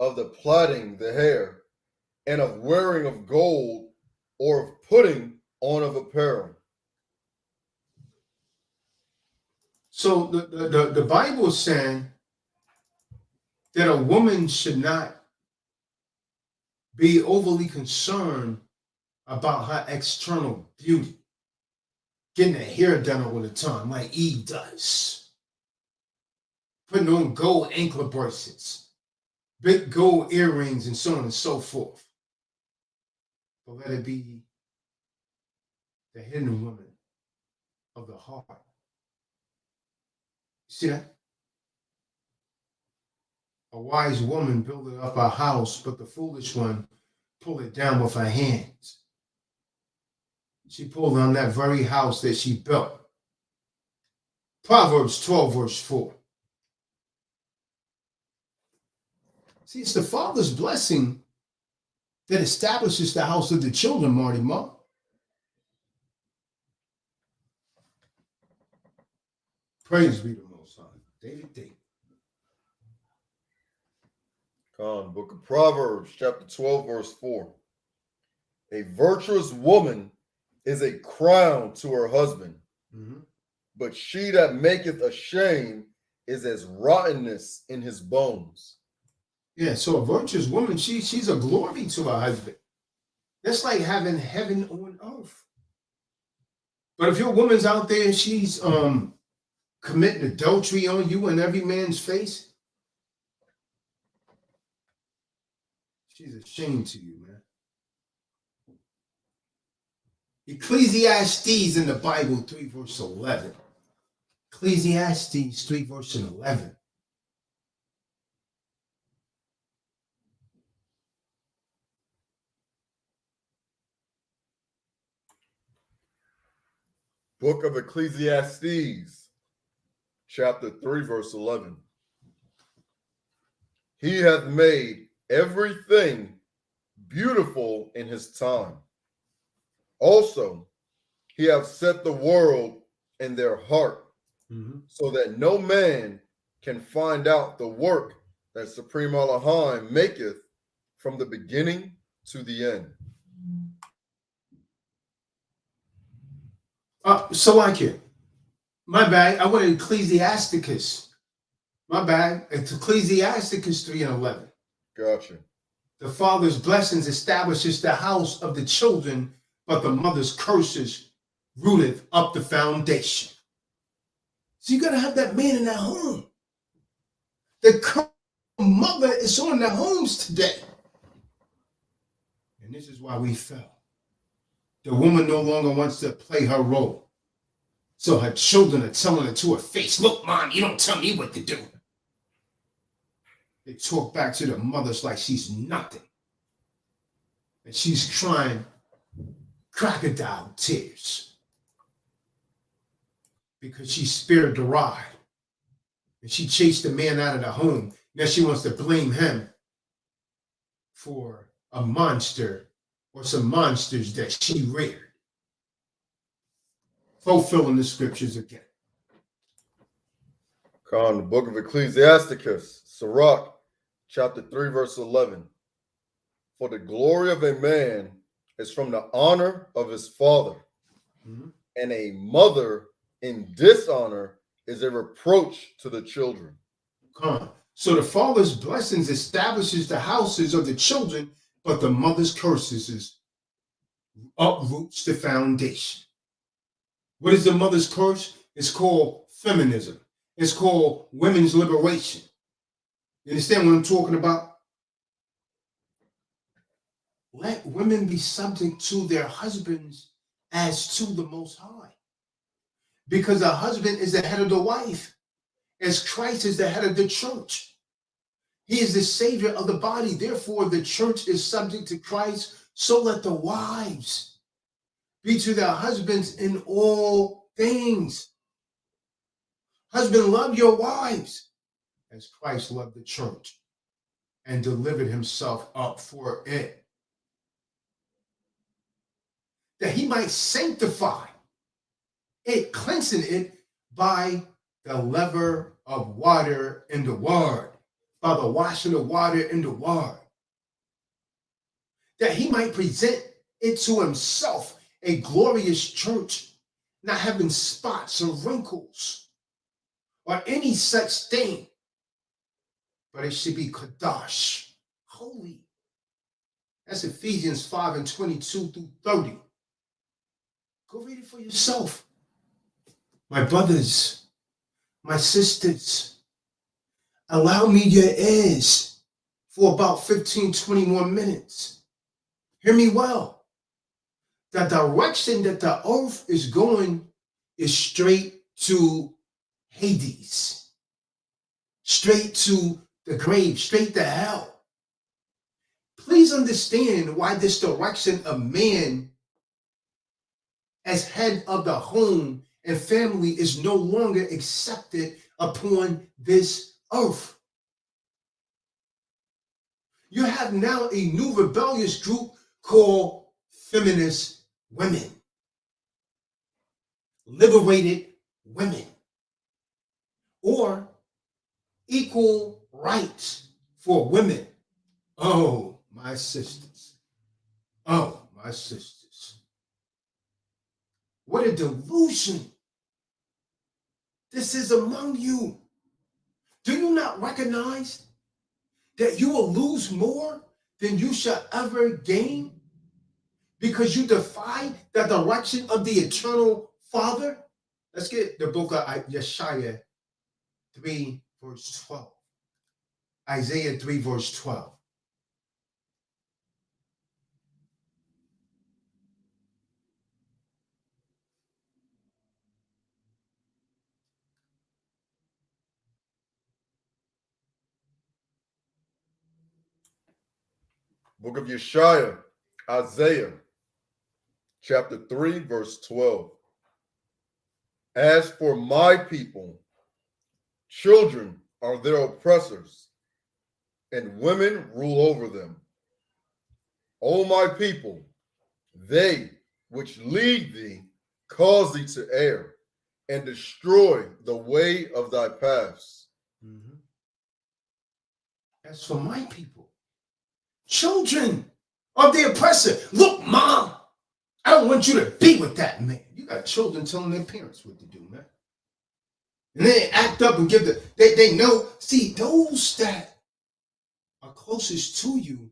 of the plaiting the hair, and of wearing of gold, or of putting on of apparel. So the Bible is saying that a woman should not be overly concerned about her external beauty, getting her hair done all the time like Eve does, putting on gold anklet bracelets, big gold earrings, and so on and so forth. But let it be the hidden woman of the heart. See that? A wise woman buildeth up her house, but the foolish one pull it down with her hands. She pulled on that very house that she built. Proverbs 12, verse 4. See, it's the father's blessing that establishes the house of the children, Marty Mark. Praise be the Most High. David D. Book of Proverbs, chapter 12, verse 4. A virtuous woman is a crown to her husband, but she that maketh a shame is as rottenness in his bones. Yeah, so a virtuous woman, she's a glory to her husband. That's like having heaven on earth. But if your woman's out there and she's committing adultery on you in every man's face, she's a shame to you, man. Ecclesiastes in the Bible, 3 verse 11. Ecclesiastes 3 verse 11. Book of Ecclesiastes, chapter 3, verse 11. He hath made everything beautiful in his time. Also, he hath set the world in their heart, so that no man can find out the work that Supreme Elohim maketh from the beginning to the end. So like it. My bad. I went to Ecclesiasticus. My bad. It's Ecclesiasticus 3 and 11. Gotcha. The father's blessings establishes the house of the children, but the mother's curses rooteth up the foundation. So you got to have that man in that home. The mother is on their homes today. And this is why we fell. The woman no longer wants to play her role. So her children are telling her to her face, look, Mom, you don't tell me what to do. They talk back to the mothers like she's nothing. And she's crying crocodile tears because she spared the rod. And she chased the man out of the home. Now she wants to blame him for a monster or some monsters that she reared. Fulfilling the scriptures again. The book of Ecclesiasticus, Sirach, chapter 3, verse 11. For the glory of a man is from the honor of his father, and a mother in dishonor is a reproach to the children. So the father's blessings establishes the houses of the children, but the mother's curses is uproots the foundation. What is the mother's curse? It's called feminism. It's called women's liberation. You understand what I'm talking about? Let women be subject to their husbands as to the Most High. Because a husband is the head of the wife, as Christ is the head of the church. He is the savior of the body. Therefore, the church is subject to Christ. So let the wives be to their husbands in all things. Husband, love your wives as Christ loved the church and delivered himself up for it, that he might sanctify it, cleansing it by the laver of water in the word, by the washing of water in the word, that he might present it to himself a glorious church, not having spots or wrinkles or any such thing, but it should be kadosh, holy. That's Ephesians 5:22 through 30. Go read it for yourself. My brothers, my sisters, allow me your ears for about 15-20 more minutes. Hear me well. The direction that the earth is going is straight to Hades, straight to the grave, straight to hell. Please understand why this direction of man as head of the home and family is no longer accepted upon this earth. You have now a new rebellious group called feminist women, liberated women, or equal rights for women. Oh, my sisters. Oh, my sisters. What a delusion this is among you. Do you not recognize that you will lose more than you shall ever gain because you defy the direction of the eternal Father? Let's get the book of Yeshaya 3 verse 12. Isaiah 3 verse 12. Book of Yeshaya, Isaiah, chapter 3, verse 12. As for my people, children are their oppressors, and women rule over them. O my people, they which lead thee cause thee to err, and destroy the way of thy paths. Mm-hmm. As for my people, children of the oppressor. Look, mom, I don't want you to be with that man. You got children telling their parents what to do, man. And they act up and give they know. See, those that are closest to you,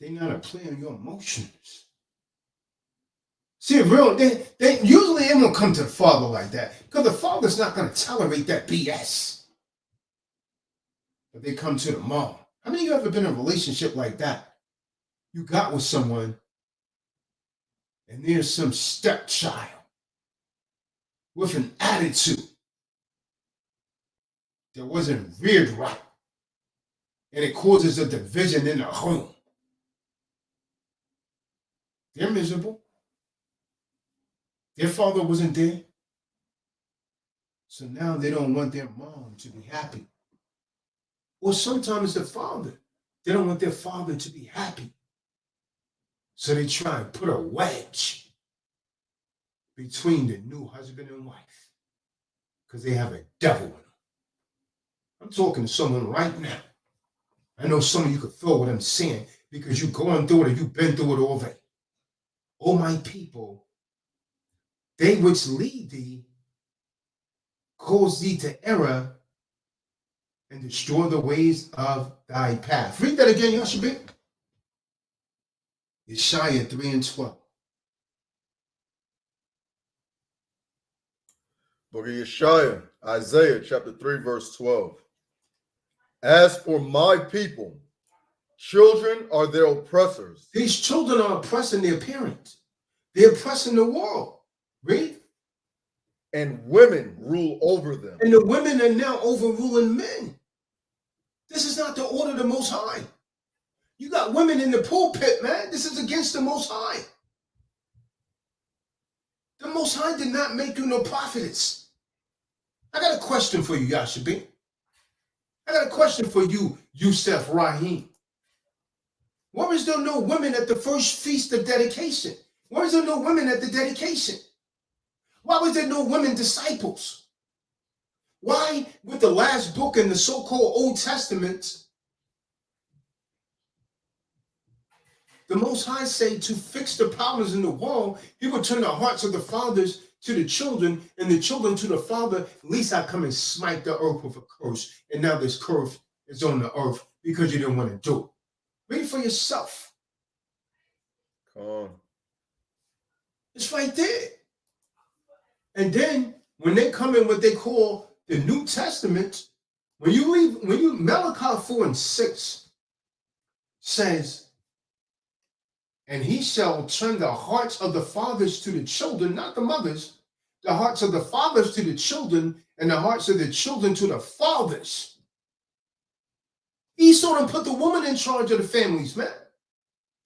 they know how to play on your emotions. See, they usually they won't come to the father like that because the father's not going to tolerate that BS. But they come to the mom. How many of you ever been in a relationship like that? You got with someone, and there's some stepchild with an attitude that wasn't reared right, and it causes a division in the home. They're miserable. Their father wasn't there. So now they don't want their mom to be happy. Or sometimes the father, they don't want their father to be happy. So they try and put a wedge between the new husband and wife because they have a devil in them. I'm talking to someone right now. I know some of you could feel what I'm saying because you're going through it or you've been through it already. Oh, my people, they which lead thee cause thee to error and destroy the ways of thy path. Read that again, Yashabit. Yeshaya 3 and 12. Book of Yeshaya, Isaiah chapter 3, verse 12. As for my people, children are their oppressors. These children are oppressing their parents. They're oppressing the world. Read. And women rule over them. And the women are now overruling men. This is not the order of the Most High. You got women in the pulpit, man. This is against the Most High. The Most High did not make you no prophetess. I got a question for you, Yashabin. I got a question for you, Yusef Rahim. Why was there no women at the first feast of dedication? Why was there no women at the dedication? Why was there no women disciples? Why, with the last book in the so-called Old Testament, the Most High say to fix the problems in the wall, he would turn the hearts of the fathers to the children and the children to the father. At least I come and smite the earth with a curse. And now this curse is on the earth because you didn't want to do it. Read it for yourself. Come on. It's right there. And then when they come in what they call the New Testament, when you Malachi 4 and 6 says, and he shall turn the hearts of the fathers to the children, not the mothers, the hearts of the fathers to the children, and the hearts of the children to the fathers. Esau done put the woman in charge of the families, man.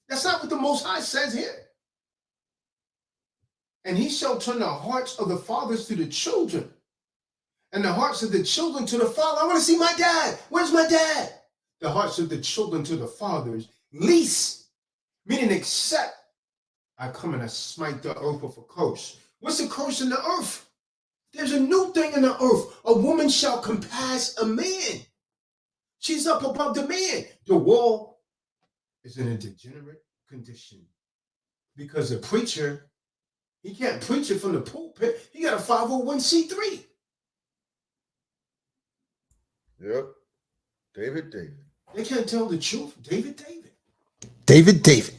That's not what the Most High says here. And he shall turn the hearts of the fathers to the children, and the hearts of the children to the father. I want to see my dad. Where's my dad? The hearts of the children to the fathers, least, meaning except I come and I smite the earth with a curse. What's the curse in the earth? There's a new thing in the earth. A woman shall compass a man. She's up above the man. The wall is in a degenerate condition because the preacher, he can't preach it from the pulpit. He got a 501c3. Yep. David. They can't tell the truth. David. David.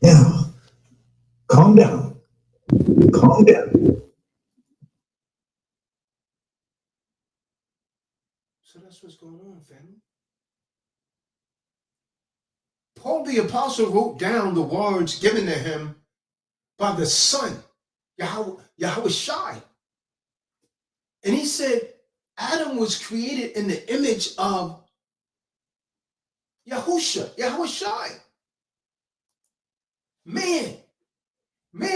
Now, calm down. Calm down. So that's what's going on, family. Paul the Apostle wrote down the words given to him by the Son, Yahweh Shai. And he said, Adam was created in the image of Yahusha, Yahweh Shai. Man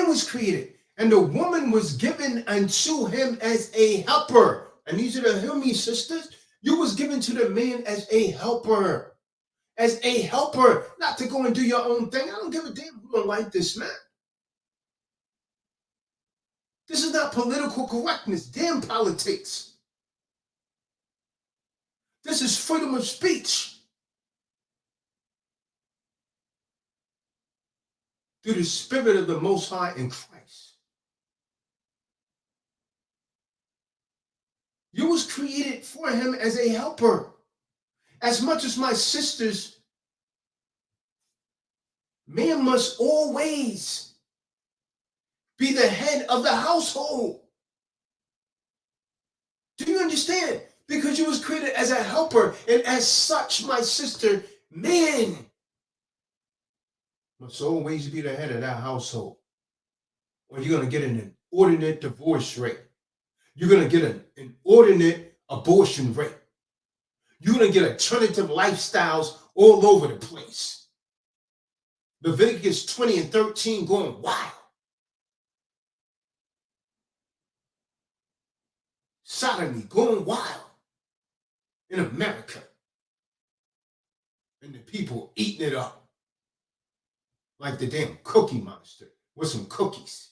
was created, and the woman was given unto him as a helper. I need you to hear me, sisters. You was given to the man as a helper. As a helper, not to go and do your own thing. I don't give a damn who don't like this, man. This is not political correctness. Damn politics. This is freedom of speech. Through the Spirit of the Most High in Christ. You was created for him as a helper. As much as my sisters, man must always be the head of the household. Do you understand? Because you was created as a helper, and as such, my sister, man must always be the head of that household. Or you're going to get an inordinate divorce rate. You're going to get an inordinate abortion rate. You're going to get alternative lifestyles all over the place. Leviticus 20 and 13 going wild. Sodomy going wild in America. And the people eating it up like the damn Cookie Monster with some cookies.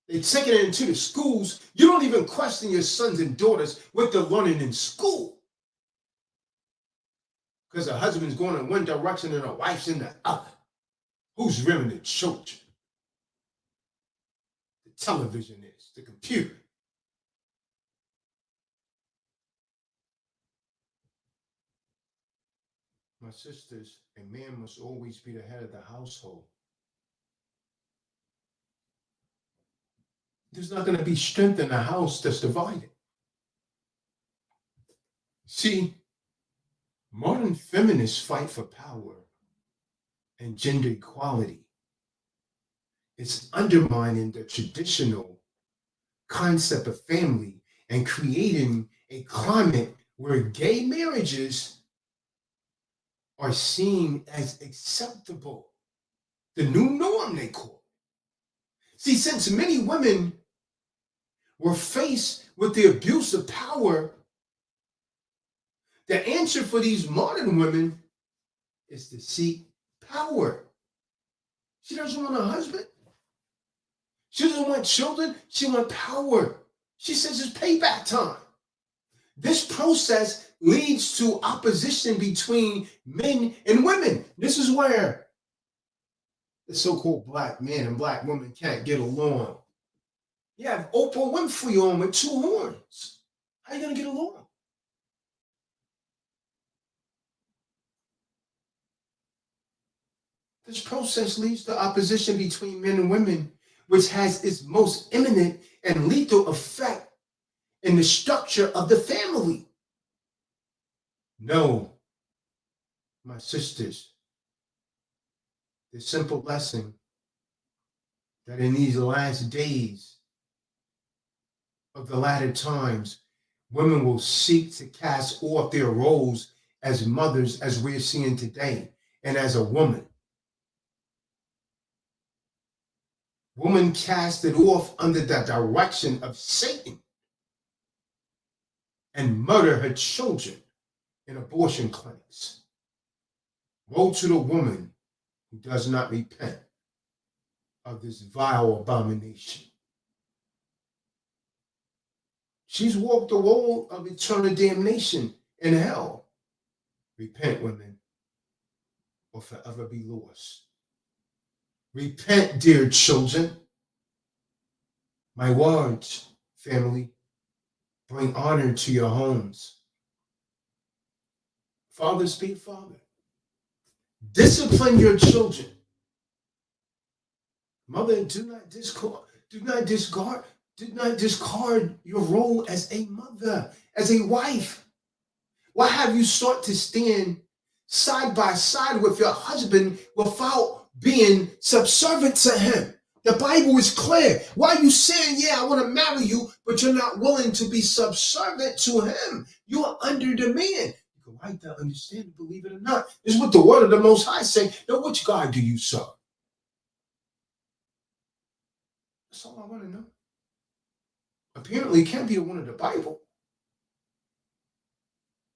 They taking it into the schools. You don't even question your sons and daughters what they're learning in school. Because the husband's going in one direction and the wife's in the other. Who's rearing the children? The television is, the computer. My sisters, a man must always be the head of the household. there's not going to be strength in a house that's divided. See, modern feminists fight for power and gender equality. It's undermining the traditional concept of family and creating a climate where gay marriages are seen as acceptable, the new norm, they call it. See, since many women were faced with the abuse of power, the answer for these modern women is to seek power. She doesn't want a husband. She doesn't want children. She wants power. She says it's payback time. This process leads to opposition between men and women. This is where the so-called black man and black woman can't get along. You have Oprah Winfrey on with two horns. How are you going to get along? This process leads to opposition between men and women, which has its most imminent and lethal effect in the structure of the family. No, my sisters, the simple lesson that in these last days of the latter times, women will seek to cast off their roles as mothers, as we're seeing today, and as a woman. Woman casted off under the direction of Satan and murder her children in abortion clinics. Woe to the woman who does not repent of this vile abomination. She's walked the road of eternal damnation in hell. Repent, women, or forever be lost. Repent, dear children. My words, family, bring honor to your homes. Fathers, be a father. Discipline your children. Mother, do not discard your role as a mother, as a wife. Why have you sought to stand side by side with your husband without being subservient to him? The Bible is clear. Why are you saying, yeah, I want to marry you, but you're not willing to be subservient to him? You are under demand. You can write that, understand it, believe it or not. This is what the word of the Most High say. Now, which God do you serve? That's all I want to know. Apparently, it can't be the one of the Bible.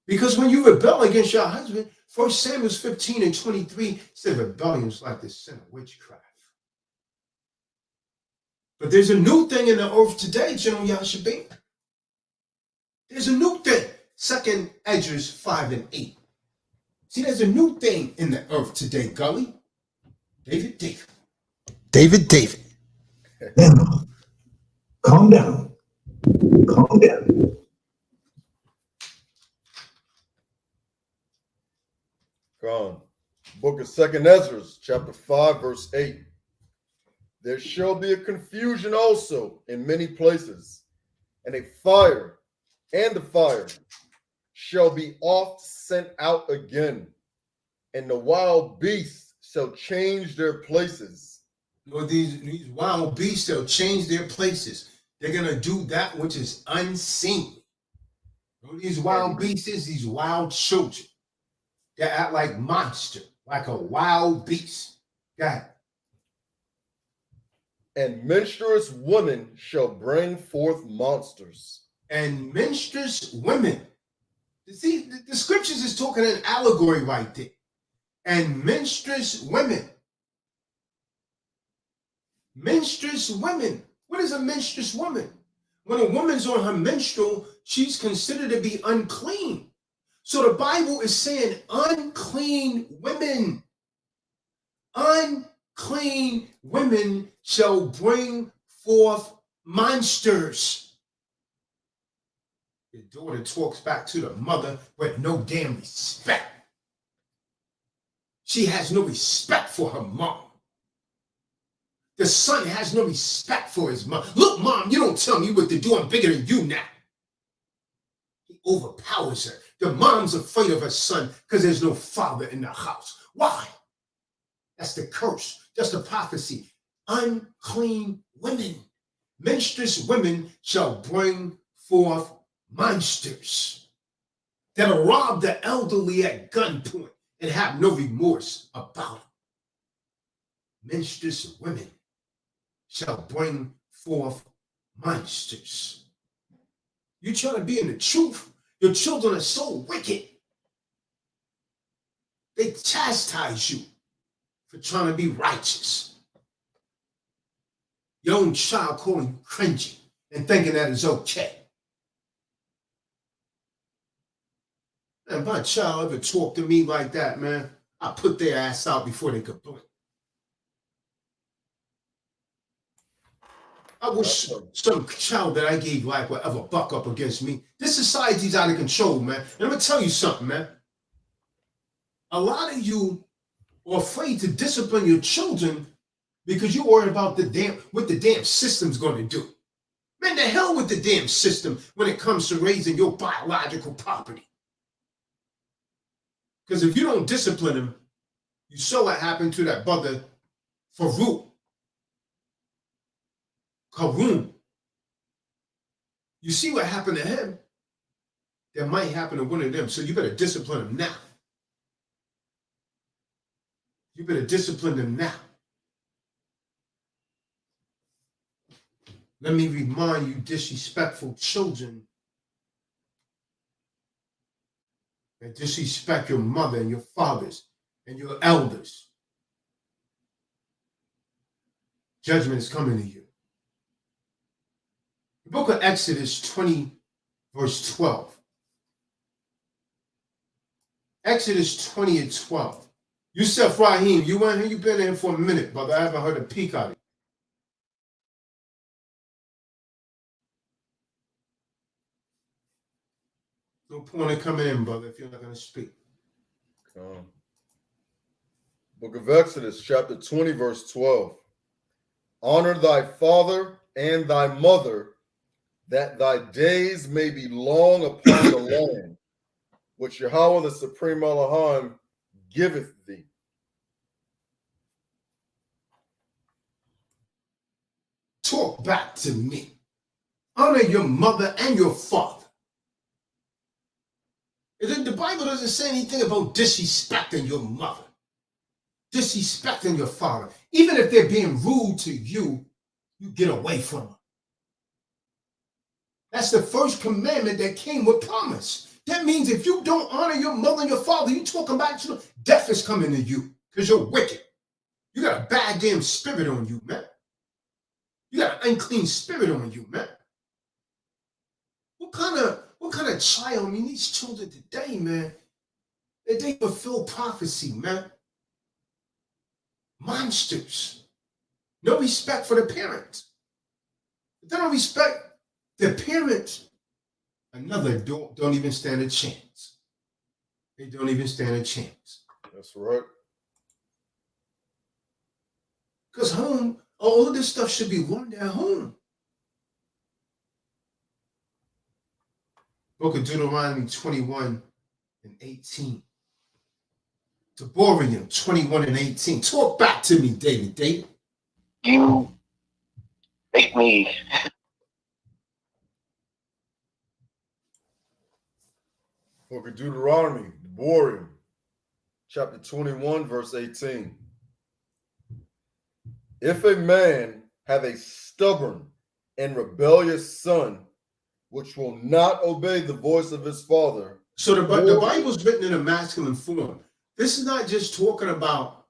Because when you rebel against your husband, 1 Samuel 15:23 said rebellion is like the sin of witchcraft. But there's a new thing in the earth today, General Yashabin. There's a new thing. 2 Esdras 5:8. See, there's a new thing in the earth today, Gully. David. Now, calm down. Calm down. Gone. Book of 2 Esdras, chapter 5, verse 8. There shall be a confusion also in many places, and the fire shall be oft sent out again, and the wild beasts shall change their places. Lord, these wild beasts shall change their places. They're going to do that which is unseen. Lord, these wild beasts, these wild children, they act like monster, like a wild beast. God. And menstruous women shall bring forth monsters. And menstruous women. See, the scriptures is talking an allegory right there. And menstruous women. Menstruous women. What is a menstruous woman? When a woman's on her menstrual, she's considered to be unclean. So the Bible is saying unclean women. Unclean women shall bring forth monsters. Your daughter talks back to the mother with no damn respect. She has no respect for her mom. The son has no respect for his mom. Look, mom, you don't tell me what to do. I'm bigger than you now. He overpowers her. The mom's afraid of her son because there's no father in the house. Why? That's the curse. That's the prophecy. Unclean women, menstruous women shall bring forth monsters that'll rob the elderly at gunpoint and have no remorse about it. Menstruous women shall bring forth monsters. You trying to be in the truth? Your children are so wicked. They chastise you for trying to be righteous. Your own child calling you cringy and thinking that is okay. And if my child ever talked to me like that, man, I put their ass out before they could blink. I wish some child that I gave life would ever buck up against me. This society's out of control, man. And I'm gonna tell you something, man. A lot of you are afraid to discipline your children because you're worried about what the damn system's gonna do. Man, the hell with the damn system when it comes to raising your biological property. Because if you don't discipline them, you saw what happened to that brother Karoon. You see what happened to him? That might happen to one of them. So you better discipline them now. You better discipline them now. Let me remind you, disrespectful children, that disrespect your mother and your fathers and your elders. Judgment is coming to you. The book of Exodus 20, verse 12. Exodus 20 and 12. Yusuf Rahim, you weren't here, you've been in for a minute, brother. I haven't heard a peek out of you. No point in coming in, brother, if you're not going to speak. Book of Exodus, chapter 20, verse 12. Honor thy father and thy mother, that thy days may be long upon the land, which Yahweh the Supreme Elohim giveth thee. Talk back to me. Honor your mother and your father. And then the Bible doesn't say anything about disrespecting your mother, disrespecting your father. Even if they're being rude to you, you get away from them. That's the first commandment that came with promise. That means if you don't honor your mother and your father, you talking back to them, death is coming to you because you're wicked. You got a bad damn spirit on you, man. You got an unclean spirit on you, man. What kind of child, I mean, these children today, man, they fulfill prophecy, man. Monsters. No respect for the parents. If they don't respect the parents, another don't even stand a chance. They don't even stand a chance. That's right. Because home, all of this stuff should be learned at home. Book of Deuteronomy 21 and 18. Deborah 21 and 18. Talk back to me, David. David. You make me. Book of Deuteronomy, Deborah, chapter 21, verse 18. If a man have a stubborn and rebellious son, which will not obey the voice of his father. So the Bible's written in a masculine form. This is not just talking about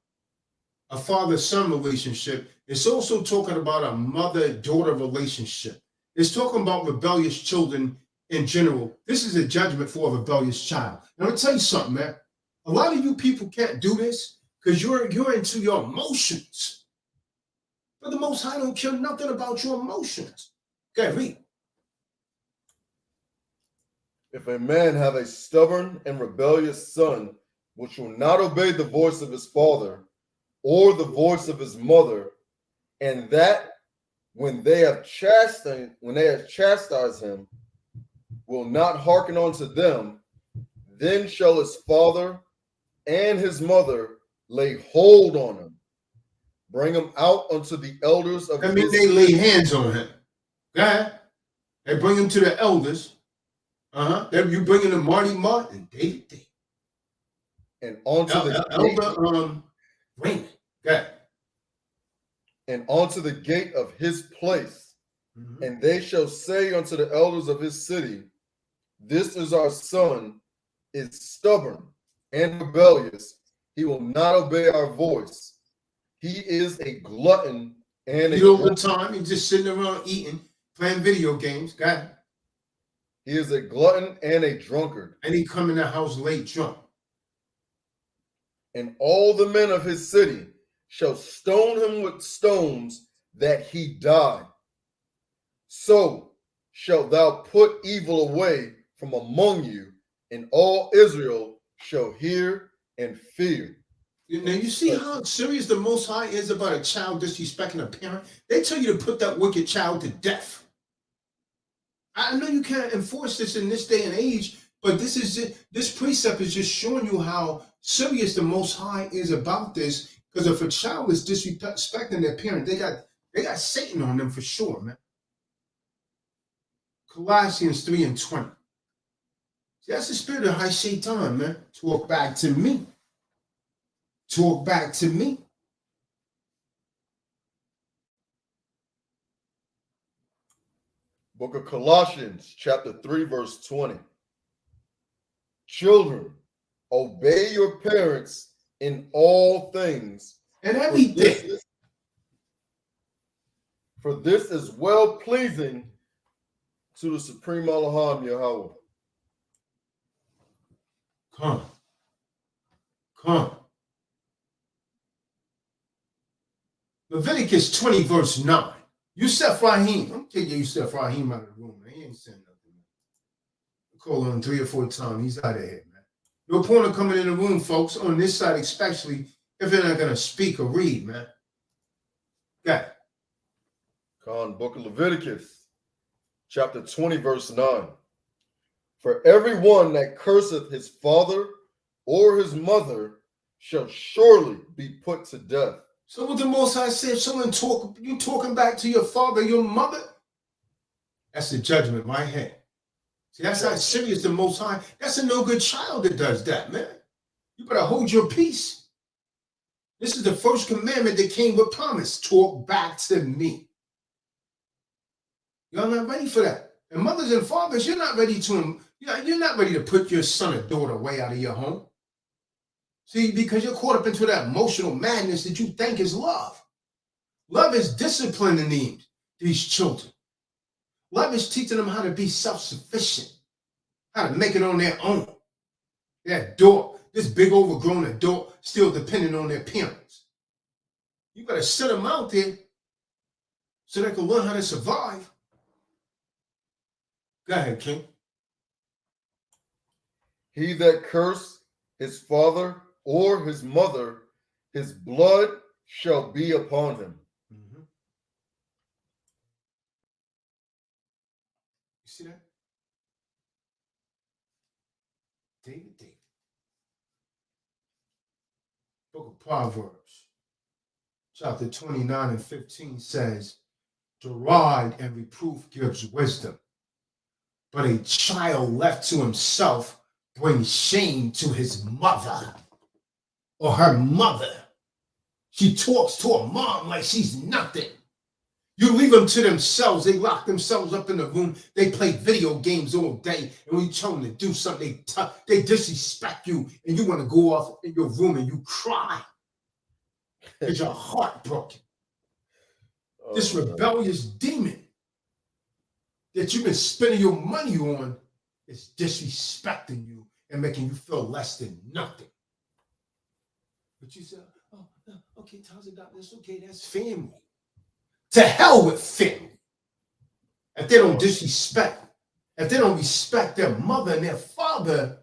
a father-son relationship. It's also talking about a mother-daughter relationship. It's talking about rebellious children in general. This is a judgment for a rebellious child. Now, I'm going to tell you something, man. A lot of you people can't do this because you're into your emotions. But the Most High don't care nothing about your emotions. Okay, read. If a man have a stubborn and rebellious son, which will not obey the voice of his father or the voice of his mother, and that when they have chastised him, will not hearken unto them, then shall his father and his mother lay hold on him, bring him out unto the elders of I mean, his they lay hands on him. Go ahead. They bring him to the elders. You bringing him Marty Martin, David David. and onto the Elder Raymond. Go ahead. and onto the gate of his place, and they shall say unto the elders of his city, this is our son, is stubborn and rebellious. He will not obey our voice. He is a glutton and He over time, he's just sitting around eating, playing video games. Go ahead. He is a glutton and a drunkard. And he come in the house late drunk. And all the men of his city shall stone him with stones that he die. So shalt thou put evil away from among you, and all Israel shall hear and fear. Now you see how serious the Most High is about a child disrespecting a parent? They tell you to put that wicked child to death. I know you can't enforce this in this day and age, but this precept is just showing you how serious the Most High is about this. Because if a child is disrespecting their parent, they got Satan on them for sure, man. Colossians 3:20. See, that's the spirit of high Satan, man. Talk back to me. Talk back to me. Book of Colossians, chapter 3, verse 20. Children, obey your parents in all things. And everything. For this is well pleasing to the Supreme Elohim Yahweh. Come. Leviticus 20, verse 9. Yusef Rahim. I'm taking Yusef Rahim out of the room, man. He ain't saying nothing, man. I call on him 3 or 4 times. He's out of here, man. No point of coming in the room, folks, on this side, especially if they're not going to speak or read, man. Got it. Book of Leviticus, chapter 20, verse 9. For everyone that curseth his father or his mother shall surely be put to death. So what the Most High said, if someone you talking back to your father, your mother, that's the judgment right here. See, that's how serious the Most High. That's a no good child that does that, man. You better hold your peace. This is the first commandment that came with promise. Talk back to me. Y'all not ready for that. And mothers and fathers, you're not ready to put your son or daughter way out of your home. See, because you're caught up into that emotional madness that you think is love. Love is disciplining these children. Love is teaching them how to be self-sufficient, how to make it on their own. That adult, this big overgrown adult, still depending on their parents. You better set them out there so they can learn how to survive. Go ahead, King. He that cursed his father or his mother, his blood shall be upon him. You see that? David. Book of Proverbs, chapter 29 and 15 says, deride and reproof gives wisdom, but a child left to himself brings shame to his mother or her mother. She talks to her mom like she's nothing. You leave them to themselves. They lock themselves up in the room. They play video games all day. And when you tell them to do something, they disrespect you. And you want to go off in your room and you cry. Because your heart broken. This rebellious demon that you've been spending your money on is disrespecting you and making you feel less than nothing. But you say, oh, okay, Tazadaq, that's okay, that's family. To hell with family. If they don't respect their mother and their father,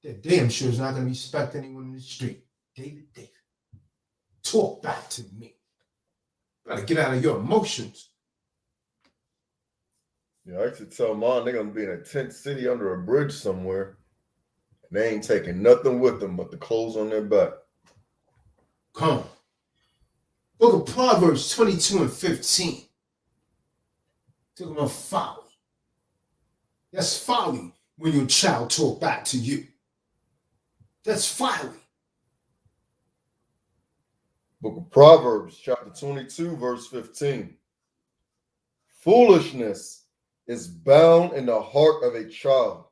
they're damn sure is not going to respect anyone in the street. David. Talk back to me. Gotta get out of your emotions. Yeah, I used to tell mom they're gonna be in a tent city under a bridge somewhere. And they ain't taking nothing with them but the clothes on their back. Come on. Book of Proverbs 22 and 15. Talking about folly. That's folly when your child talk back to you. That's folly. Book of Proverbs, chapter 22, verse 15. Foolishness is bound in the heart of a child,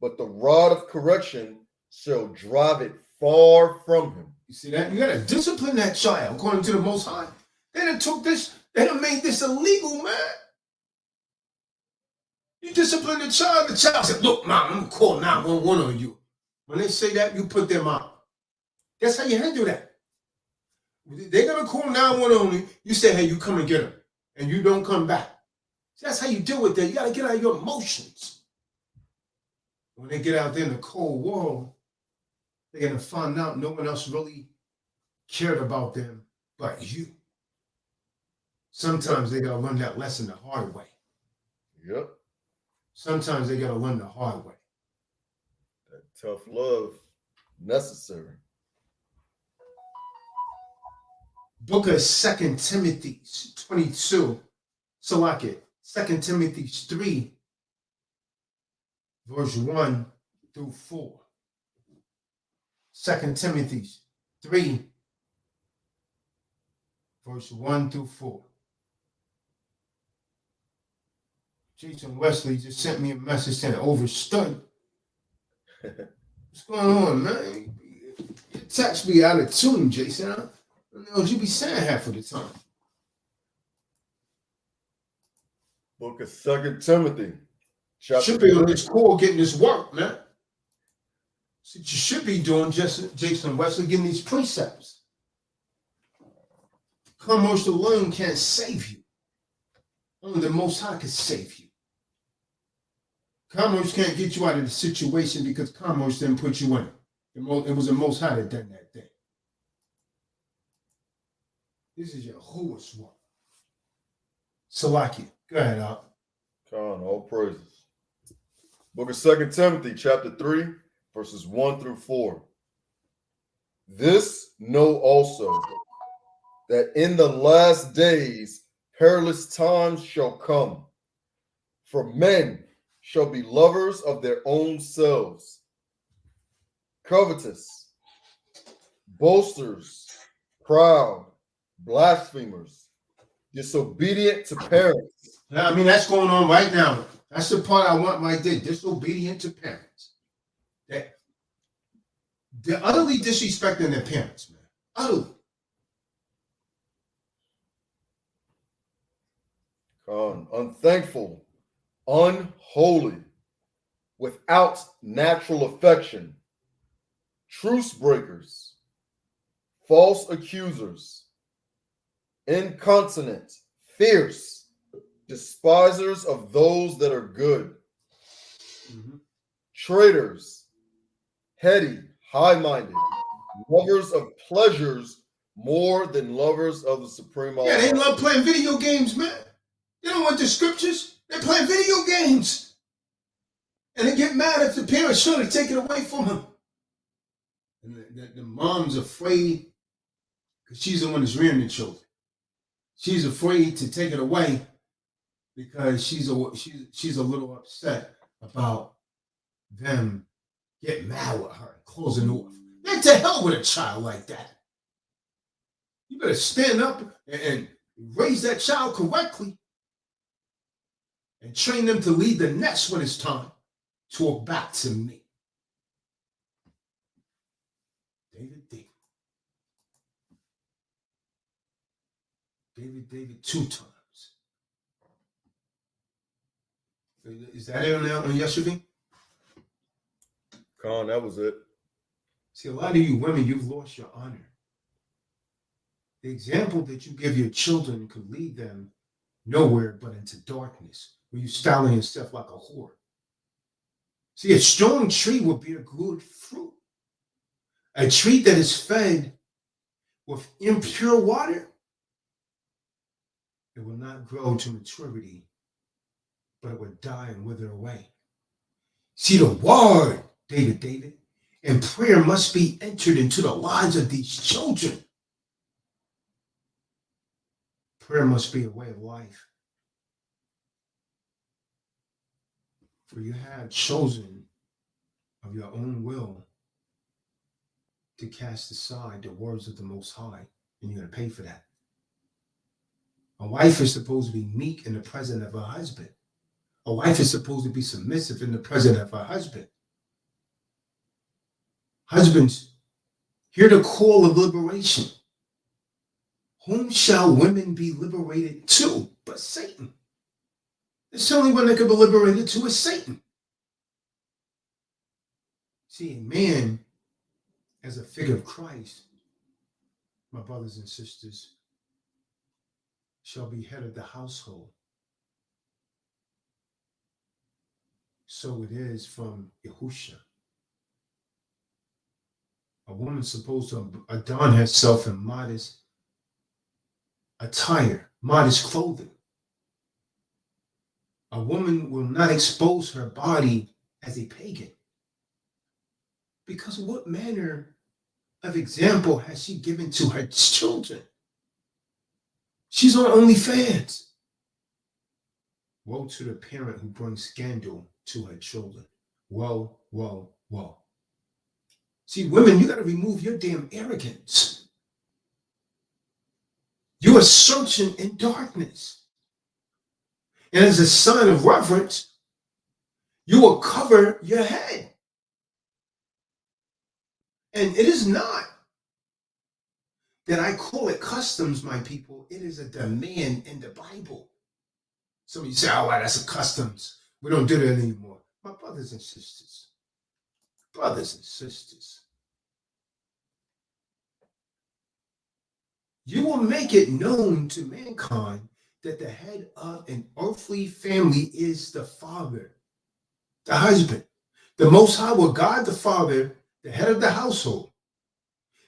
but the rod of correction shall drive it far from him. You see that? You gotta discipline that child according to the Most High. They done took this, they done made this illegal, man. You discipline the child said, look, mom, I'm gonna call 911 on you. When they say that, you put them out. That's how you handle that. They're gonna call 911 on you. You say, hey, you come and get them. And you don't come back. That's how you deal with that. You gotta get out of your emotions. When they get out there in the cold world, they're gonna find out no one else really cared about them but you. Sometimes they gotta learn that lesson the hard way. Yep. Sometimes they gotta learn the hard way. That tough love necessary. Book of 2 Timothy 22. So like it. 2 Timothy 3, verse 1 through 4. 2 Timothy 3, verse 1 through 4. Jason Wesley just sent me a message saying overstood. What's going on, man? Your text be out of tune, Jason. I don't know what you be saying half of the time. Book of 2 Timothy. Should be on this call getting this work, man. So you should be doing, Jason Wesley, getting these precepts. Commerce alone can't save you. Only the Most High can save you. Commerce can't get you out of the situation because commerce didn't put you in it. It was the Most High that done that thing. This is your whoest one. Salaki. Go ahead, Al. Con, all praises. Book of 2 Timothy, chapter 3, verses 1 through 4. This know also, that in the last days perilous times shall come. For men shall be lovers of their own selves, covetous, boasters, proud, blasphemers, disobedient to parents. I mean, that's going on right now. That's the part I want right there. Disobedient to parents. They're utterly disrespecting their parents, man. Utterly. Unthankful, unholy, without natural affection, truce breakers, false accusers, incontinent, fierce, despisers of those that are good, traitors, heady, high-minded, lovers of pleasures more than lovers of the supreme Allah. Yeah, they love playing video games, man. They don't want the scriptures. They're playing video games. And they get mad if the parents try to take it away from them. And the mom's afraid because she's the one that's rearing the children. She's afraid to take it away because she's a little upset about them getting mad with her and closing off. Man, to hell with a child like that. You better stand up and raise that child correctly and train them to lead the nest when it's time. Talk back to me. David 2 times. Is that it on yesterday? Con, that was it. See, a lot of you women, you've lost your honor. The example that you give your children could lead them nowhere but into darkness, where you styling yourself like a whore. See, a strong tree will bear good fruit. A tree that is fed with impure water It will not grow to maturity, but it will die and wither away. See the word, David, and prayer must be entered into the lives of these children. Prayer must be a way of life. For you have chosen of your own will to cast aside the words of the Most High, and you're going to pay for that. A wife is supposed to be meek in the presence of her husband. A wife is supposed to be submissive in the presence of her husband. Husbands, hear the call of liberation. Whom shall women be liberated to but Satan? It's the only one that can be liberated to is Satan. See, a man as a figure of Christ, my brothers and sisters, shall be head of the household. So it is from Yahusha. A woman's supposed to adorn herself in modest attire, modest clothing. A woman will not expose her body as a pagan. Because what manner of example has she given to her children? She's on OnlyFans. Woe to the parent who brings scandal to her children. Woe, woe, woe. See, women, you got to remove your damn arrogance. You are searching in darkness. And as a sign of reverence, you will cover your head. And it is not that I call it customs, my people. It is a demand in the Bible. Some of you say, oh, well, that's a customs. We don't do that anymore. My brothers and sisters, you will make it known to mankind that the head of an earthly family is the father, the husband. The Most High will guide the father, the head of the household.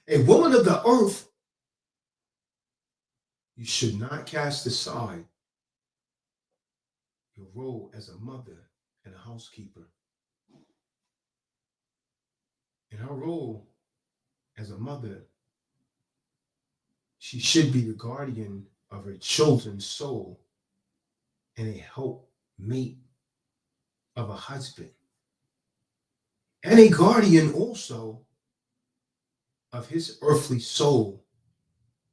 A woman of the earth, you should not cast aside your role as a mother and a housekeeper. In her role as a mother, she should be the guardian of her children's soul and a helpmate of a husband, and a guardian also of his earthly soul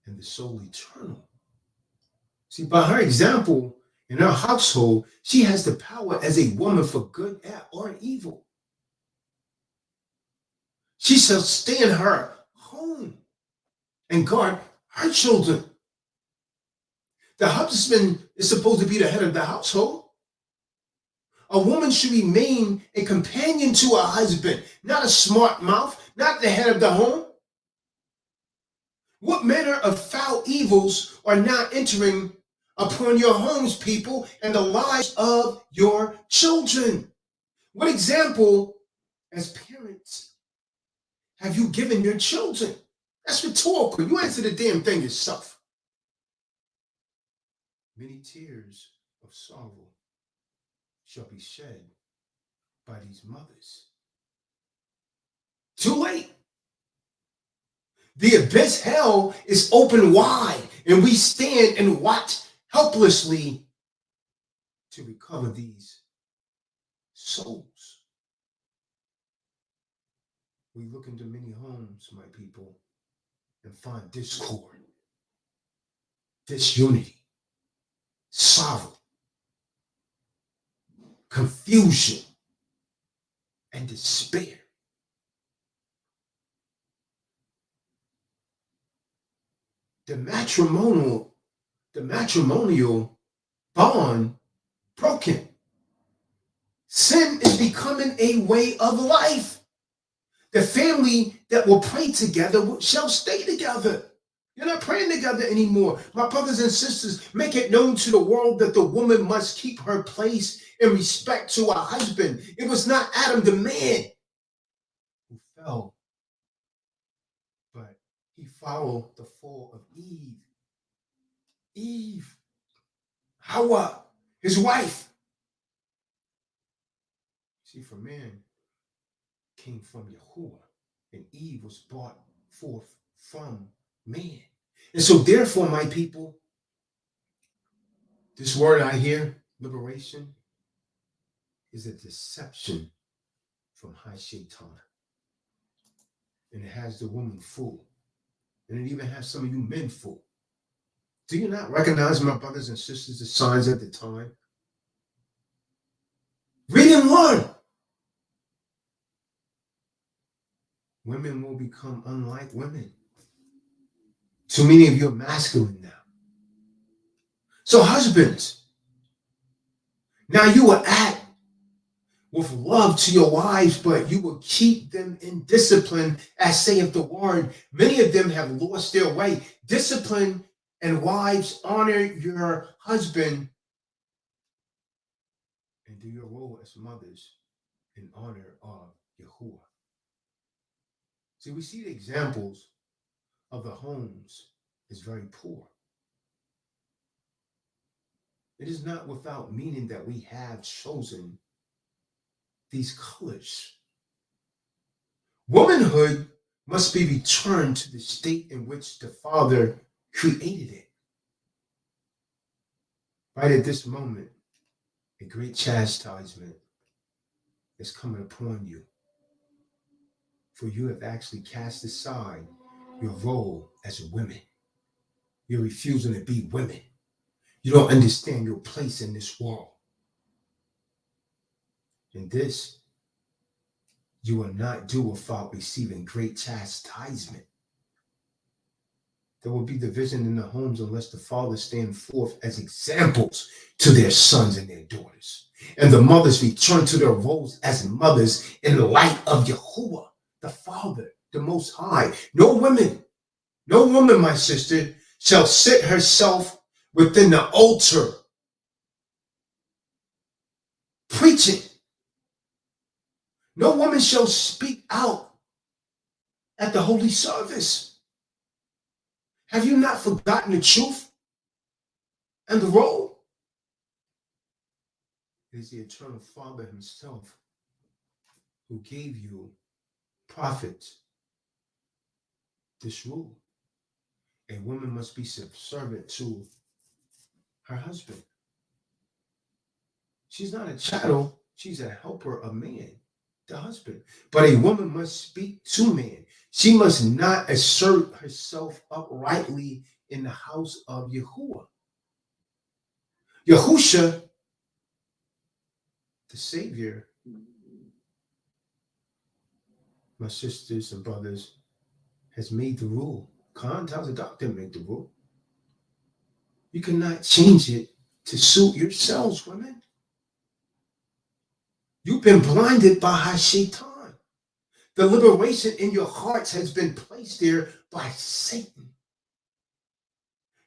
and the soul eternal. See, by her example in her household, she has the power as a woman for good or evil. She shall stay in her home and guard her children. The husband is supposed to be the head of the household. A woman should remain a companion to her husband, not a smart mouth, not the head of the home. What manner of foul evils are now entering upon your homes, people, and the lives of your children? What example as parents have you given your children? That's rhetorical. You answer the damn thing yourself. Many tears of sorrow shall be shed by these mothers. Too late. The abyss hell is open wide, and we stand and watch helplessly to recover these souls. We look into many homes, my people, and find discord, disunity, sorrow, confusion, and despair. The matrimonial bond broken. Sin is becoming a way of life. The family that will pray together shall stay together. You're not praying together anymore. My brothers and sisters, make it known to the world that the woman must keep her place in respect to her husband. It was not Adam the man who fell, but he followed the fall of Eve. Eve Hawa, his wife. See, for man came from Yahuwah, and Eve was brought forth from man. And so, therefore, my people, this word I hear, liberation, is a deception from high Shaitan. And it has the woman fooled. And it even has some of you men fooled. Do you not recognize, my brothers and sisters, the signs at the time? Read and learn. Women will become unlike women. Too many of you are masculine now. So husbands, now you will act with love to your wives, but you will keep them in discipline, as saith the word. Many of them have lost their way. Discipline, and wives, honor your husband and do your role as mothers in honor of Yahuwah. See, we see the examples of the homes is very poor. It is not without meaning that we have chosen these colors. Womanhood must be returned to the state in which the Father created it. Right at this moment, a great chastisement is coming upon you. For you have actually cast aside your role as a woman. You're refusing to be women. You don't understand your place in this world. And this you will not do without receiving great chastisement. There will be division in the homes unless the fathers stand forth as examples to their sons and their daughters. And the mothers return to their roles as mothers in the light of Yahuwah, the Father, the Most High. No woman, my sister, shall sit herself within the altar preaching. No woman shall speak out at the holy service. Have you not forgotten the truth and the role? It is the eternal Father himself who gave you, prophets, this rule. A woman must be subservient to her husband. She's not a chattel, she's a helper of man, the husband. But a woman must speak to man. She must not assert herself uprightly in the house of Yahuwah. Yahusha, the Savior, my sisters and brothers, has made the rule. Khan Tazadaq didn't make the rule. You cannot change it to suit yourselves, women. You've been blinded by Shaitan. The liberation in your hearts has been placed there by Satan.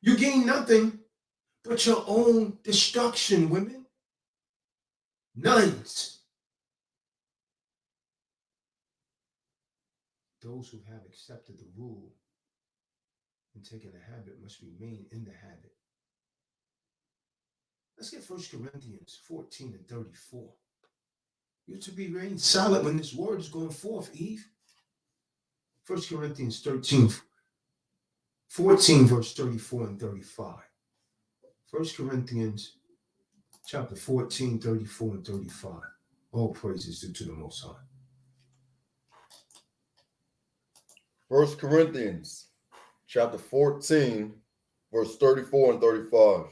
You gain nothing but your own destruction, women. Nuns. Those who have accepted the rule and taken the habit must remain in the habit. Let's get 1 Corinthians 14 and 34. You're to be remain silent when this word is going forth, Eve. 1 Corinthians 14, verse 34 and 35. 1 Corinthians chapter 14, 34 and 35. All praises due to the Most High. 1 Corinthians chapter 14, verse 34 and 35.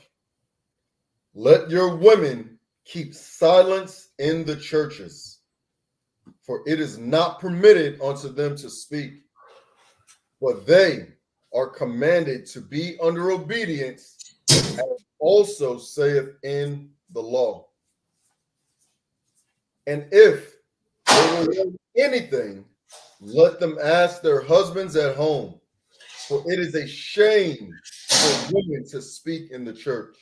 Let your women keep silence in the churches, for it is not permitted unto them to speak, but they are commanded to be under obedience, as also saith in the law. And if they will learn anything, let them ask their husbands at home, for it is a shame for women to speak in the church.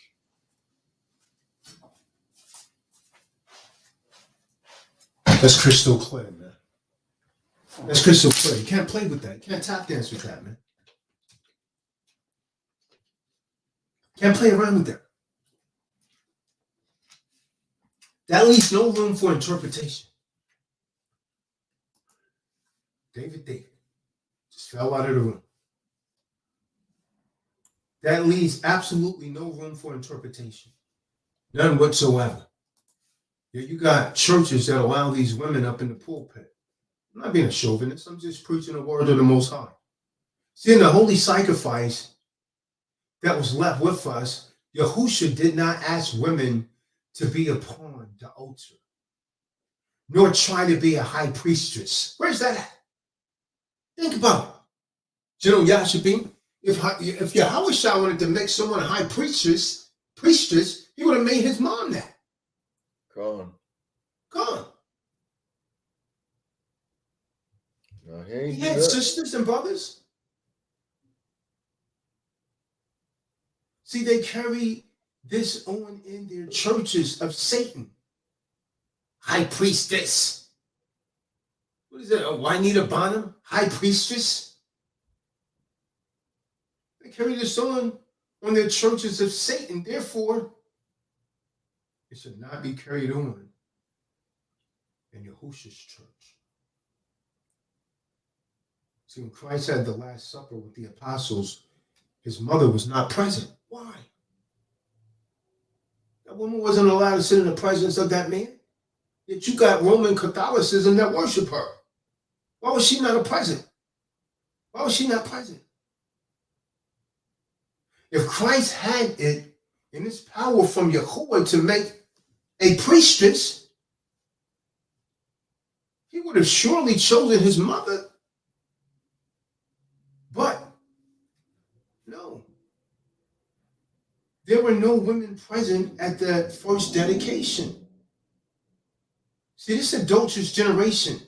That's crystal clear, man. That's crystal clear. You can't play with that. You can't tap dance with that, man. Can't play around with that. That leaves no room for interpretation. David just fell out of the room. That leaves absolutely no room for interpretation. None whatsoever. Yeah, you got churches that allow these women up in the pulpit. I'm not being a chauvinist. I'm just preaching the word of the Most High. See, in the holy sacrifice that was left with us, Yahusha did not ask women to be upon the altar, nor try to be a high priestess. Where's that at? Think about it. General Yashipin, if Yahusha wanted to make someone a high priestess, he would have made his mom that. Gone. No, He had sisters and brothers. See, they carry this on in their churches of Satan. High priestess. What is it? A Juanita Bonham? High priestess? They carry this on their churches of Satan. Therefore, it should not be carried on in Yahusha's church. See, when Christ had the Last Supper with the apostles, his mother was not present. Why? That woman wasn't allowed to sit in the presence of that man. Yet you got Roman Catholicism that worship her. Why was she not present? Why was she not present? If Christ had it in his power from Yahuwah to make a priestess, he would have surely chosen his mother. But no, there were no women present at the first dedication. See, this adulterous generation.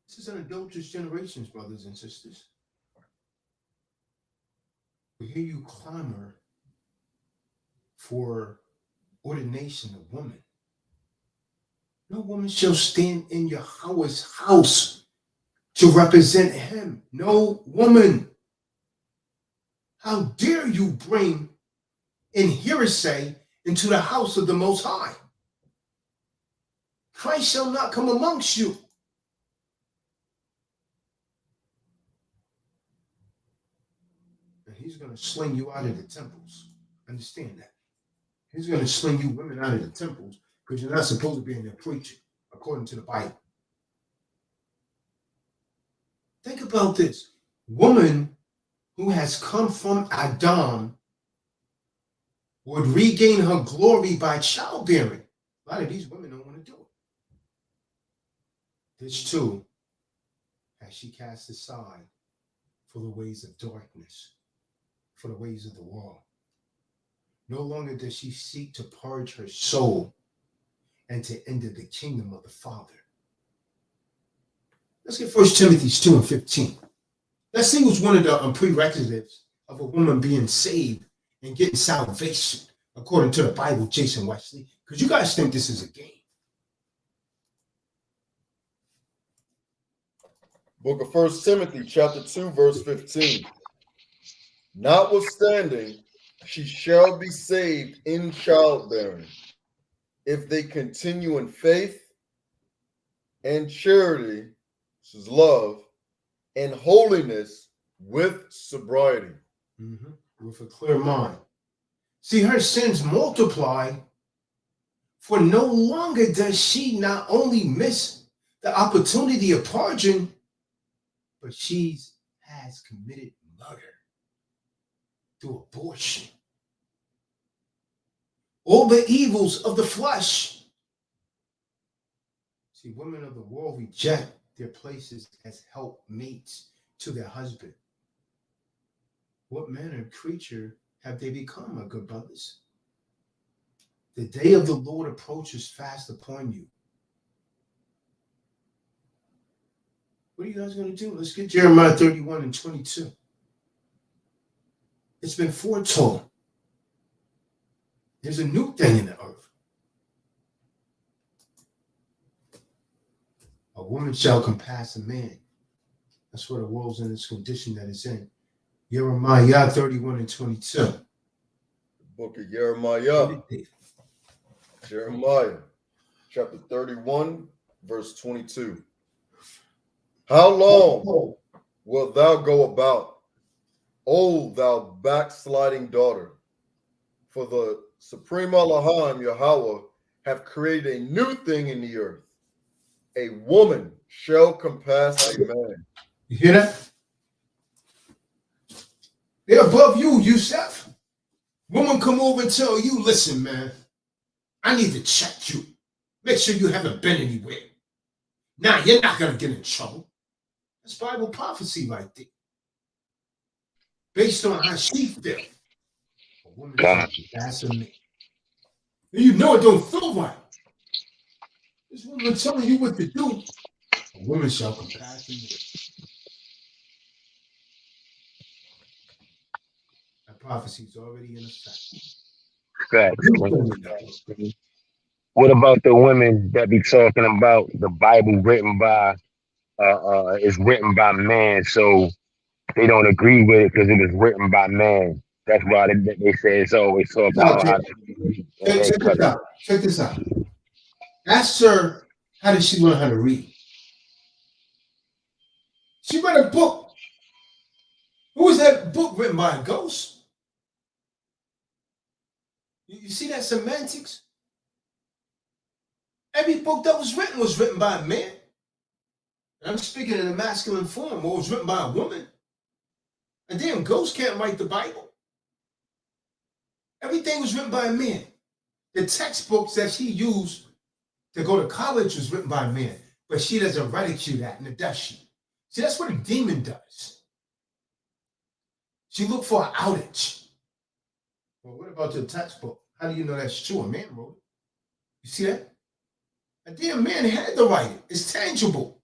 This is an adulterous generation, brothers and sisters. We hear you clamor for ordination of woman. No woman shall stand in Yahweh's house to represent him. No woman. How dare you bring in heresy into the house of the Most High? Christ shall not come amongst you. And he's going to sling you out of the temples. Understand that. He's going to sling you women out of the temples because you're not supposed to be in there preaching, according to the Bible. Think about this. Woman who has come from Adam would regain her glory by childbearing. A lot of these women don't want to do it. This too has she cast aside for the ways of darkness, for the ways of the world. No longer does she seek to purge her soul and to enter the kingdom of the Father. Let's get 1 Timothy 2:15. Let's see what's one of the prerequisites of a woman being saved and getting salvation according to the Bible, Jason Wesley, because you guys think this is a game. Book of 1 Timothy, chapter 2, verse 15. Notwithstanding, she shall be saved in childbearing, if they continue in faith and charity, this is love, and holiness with sobriety. With a clear mind. See, her sins multiply, for no longer does she not only miss the opportunity of pardon, but she has committed murder through abortion. All the evils of the flesh. See, women of the world reject their places as helpmates to their husband. What manner of creature have they become, my good brothers? The day of the Lord approaches fast upon you. What are you guys going to do? Let's get Jeremiah 31:22. It's been foretold. There's a new thing in the earth. A woman shall compass a man. That's what the world's in this condition that it's in. Jeremiah 31:22. Book of Jeremiah. Jeremiah, chapter 31, verse 22. How long wilt thou go about, O thou backsliding daughter? For the Supreme Allahim, Yahweh, have created a new thing in the earth. A woman shall compass a man. You hear that? They're above you, Yusef. Woman come over and tell you, listen, man, I need to check you. Make sure you haven't been anywhere. Now, you're not going to get in trouble. That's Bible prophecy right there. Based on how she feels. A woman is faster me. And you know it don't feel right. This woman telling you what to do. A woman shall compass me. That prophecy is already in effect. Facts. What about the women that be talking about the Bible written by is written by man, so they don't agree with it because it was written by man. That's why they say it's always talking about how Check this out. Ask her, how did she learn how to read? She read a book. Who was that book written by? A ghost? You see that semantics? Every book that was written by a man. And I'm speaking in a masculine form, or it was written by a woman. A damn ghost can't write the Bible. Everything was written by a man. The textbooks that she used to go to college was written by a man, but she doesn't ridicule that, and does she? See, that's what a demon does. She looked for an outage. Well, what about your textbook? How do you know that's true? A man wrote it. You see that? A damn man had to write it. It's tangible.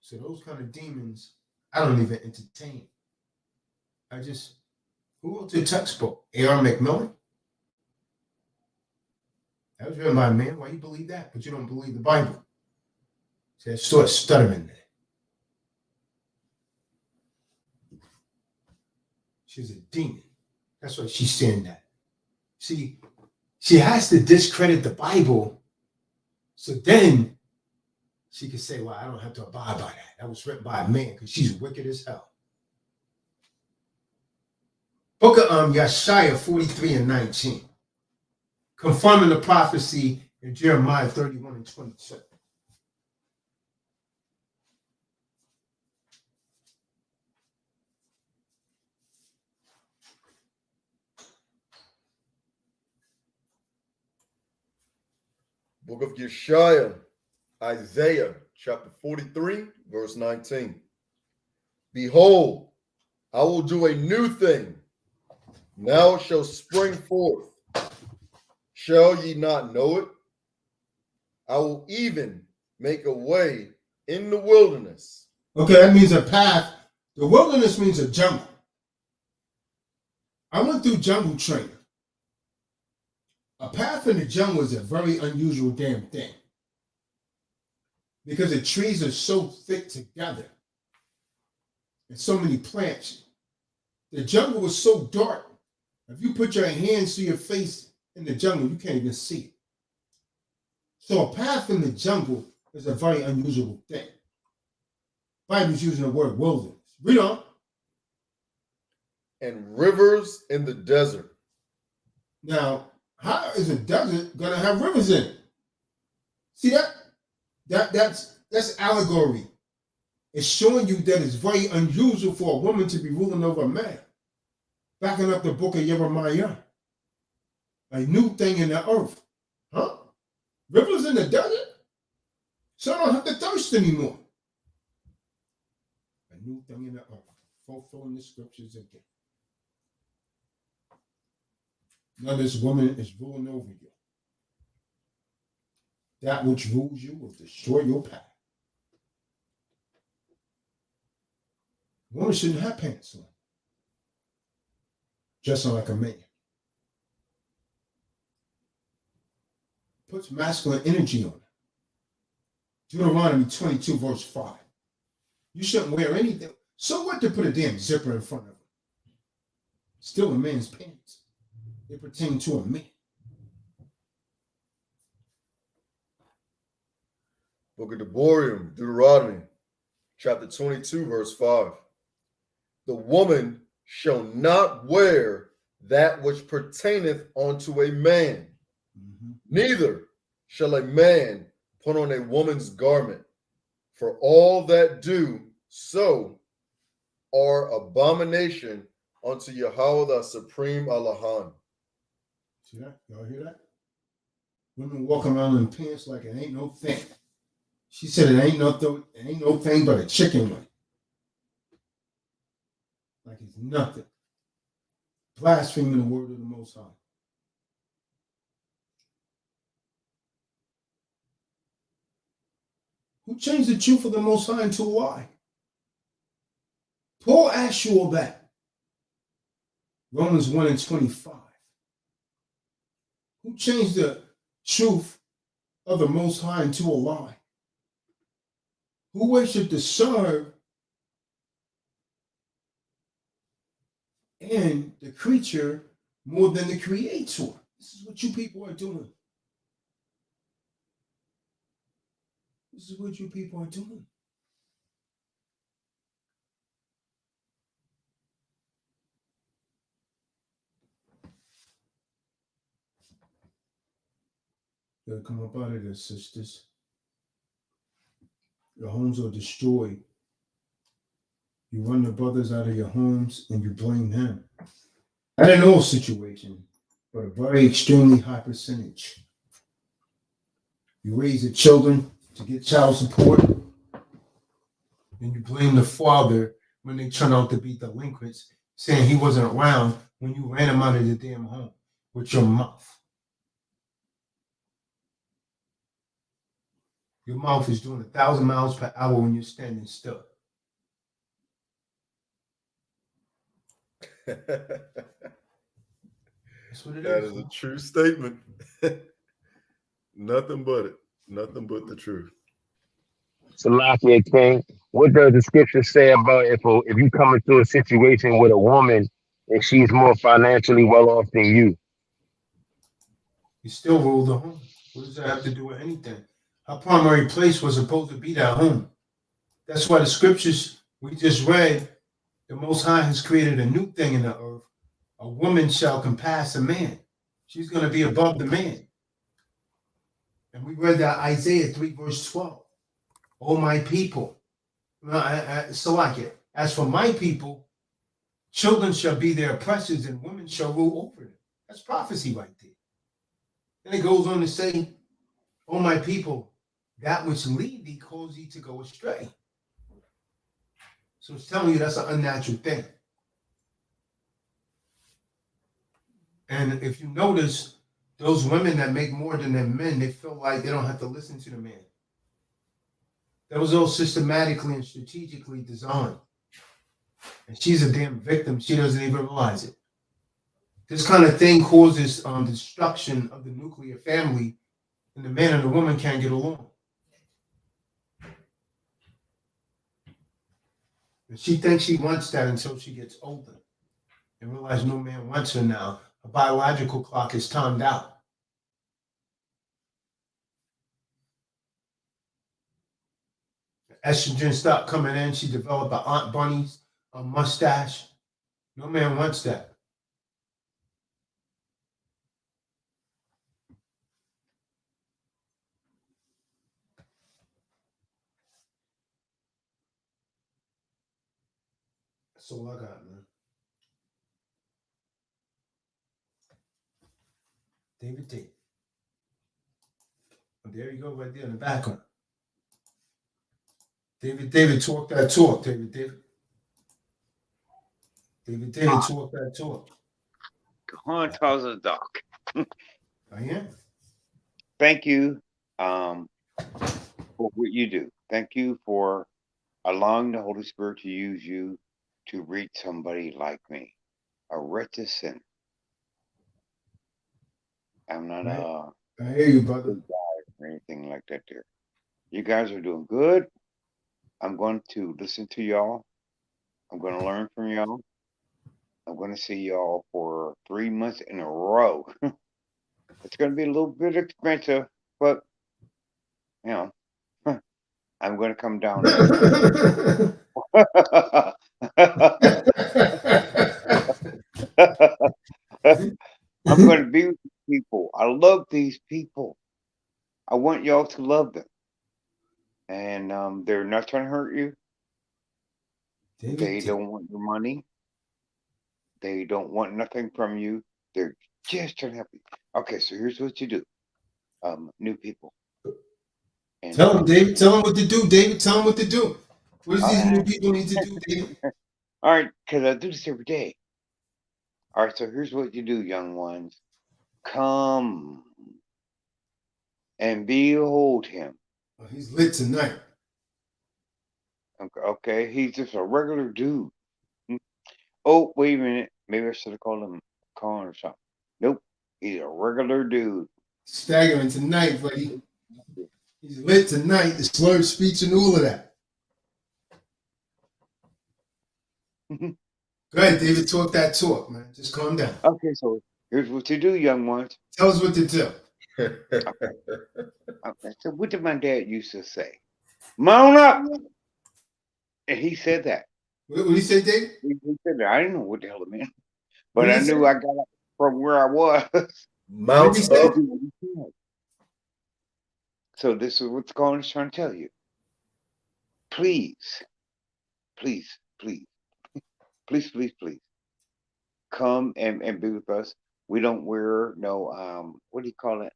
So those kind of demons, I don't even entertain. Who wrote the textbook? A.R. McMillan? That was written by a man. Why you believe that? But you don't believe the Bible. So start stuttering there. She's a demon. That's why she's saying that. See, she has to discredit the Bible, so then she can say, well, I don't have to abide by that. That was written by a man, because she's wicked as hell. Book of Yeshaya 43 and 19. Confirming the prophecy in Jeremiah 31 and 22. Book of Yeshaya, Isaiah, chapter 43, verse 19. Behold, I will do a new thing. Now it shall spring forth. Shall ye not know it? I will even make a way in the wilderness. Okay, that means a path. The wilderness means a jungle. I went through jungle training. A path in the jungle is a very unusual damn thing, because the trees are so thick together and so many plants. The jungle is so dark. If you put your hands to your face in the jungle, you can't even see it. So a path in the jungle is a very unusual thing. Bible's using the word wilderness. Read on. And rivers in the desert. Now, how is a desert going to have rivers in it? See that? That's allegory. It's showing you that it's very unusual for a woman to be ruling over a man. Backing up the book of Jeremiah. A new thing in the earth. Huh? Rivers in the desert? So I don't have to thirst anymore. A new thing in the earth. Fulfilling the scriptures again. Now this woman is ruling over you. That which rules you will destroy your path. Women shouldn't have pants on. Dressing like a man. Puts masculine energy on her. Deuteronomy 22, verse 5. You shouldn't wear anything. So what to put a damn zipper in front of her? Still a man's pants. They pertain to a man. Book of Deborim, Deuteronomy, chapter 22, verse 5. The woman shall not wear that which pertaineth unto a man, neither shall a man put on a woman's garment, for all that do so are abomination unto Yahweh the Supreme Allahan. See that? Y'all hear that? Women walk around in pants like it ain't no thing. She said it ain't no thing but a chicken wing. Like it's nothing. Blaspheming the word of the Most High. Who changed the truth of the Most High into a lie? Paul asked you all that. Romans 1 and 25. Who changed the truth of the Most High into a lie? Who worshiped the Son and the creature more than the Creator? This is what you people are doing. This is what you people are doing. You gotta come up out of this, sisters. Your homes are destroyed. You run the brothers out of your homes and you blame them. Not in all situations, but a very extremely high percentage. You raise the children to get child support, and you blame the father when they turn out to be delinquents, saying he wasn't around when you ran him out of the damn home with your mouth. Your mouth is doing 1,000 miles per hour when you're standing still. That's what it That is. is a true statement. Nothing but it. Nothing but the truth. Salakia King, what does the scripture say about if you come into a situation with a woman and she's more financially well off than you? You still rule the home. What does that have to do with anything? Our primary place was supposed to be that home. That's why the scriptures we just read, the Most High has created a new thing in the earth. A woman shall compass a man. She's going to be above the man. And we read that Isaiah 3 verse 12. Oh, my people. Salakia. As for my people, children shall be their oppressors and women shall rule over them. That's prophecy right there. Then it goes on to say, oh, my people, that which lead thee cause thee to go astray. So it's telling you that's an unnatural thing. And if you notice, those women that make more than their men, they feel like they don't have to listen to the man. That was all systematically and strategically designed. And she's a damn victim. She doesn't even realize it. This kind of thing causes destruction of the nuclear family, and the man and the woman can't get along. And she thinks she wants that until she gets older and realizes no man wants her now. Her biological clock is timed out. Estrogen stopped coming in. She developed an Aunt Bunny's a mustache. No man wants that. That's all I got, man. David T. Oh, there you go, right there in the background. David, talk that talk, David. David, talk that talk. Khan Tazadaq. I am. Thank you for what you do. Thank you for allowing the Holy Spirit to use you to reach somebody like me, a wretched sinner. I'm not I hear you, brother. good guy or anything like that there. You guys are doing good. I'm going to listen to y'all. I'm going to learn from y'all. I'm going to see y'all for 3 months in a row. It's going to be a little bit expensive, but you know, I'm going to come down there. I'm going to be with these people. I love these people. I want y'all to love them. And they're not trying to hurt you. They don't want your money. They don't want nothing from you. They're just trying to help you. Okay, so here's what you do. New people. And, Tell them, David. Tell them what to do, David. Tell them what to do. What does these new alright. people need to do, David? All right, because I do this every day. All right, so here's what you do, young ones. Come and behold him. Oh, he's lit tonight. Okay, he's just a regular dude. Oh, wait a minute. Maybe I should have called him Colin or something. Nope, he's a regular dude. Staggering tonight, buddy. He's lit tonight. The slurred speech and all of that. Go ahead, David. Talk that talk, man. Just calm down. Okay, so here's what you do, young ones. Tell us what to do. Okay, so what did my dad used to say? Mount up! And he said that. What did he say, David? He said that. I didn't know what the hell it meant. What But did I he knew say? I got it from where I was. What did he say? So this is what the Colin is trying to tell you. Please, please, please, please, please, please, come and be with us. We don't wear no what do you call it?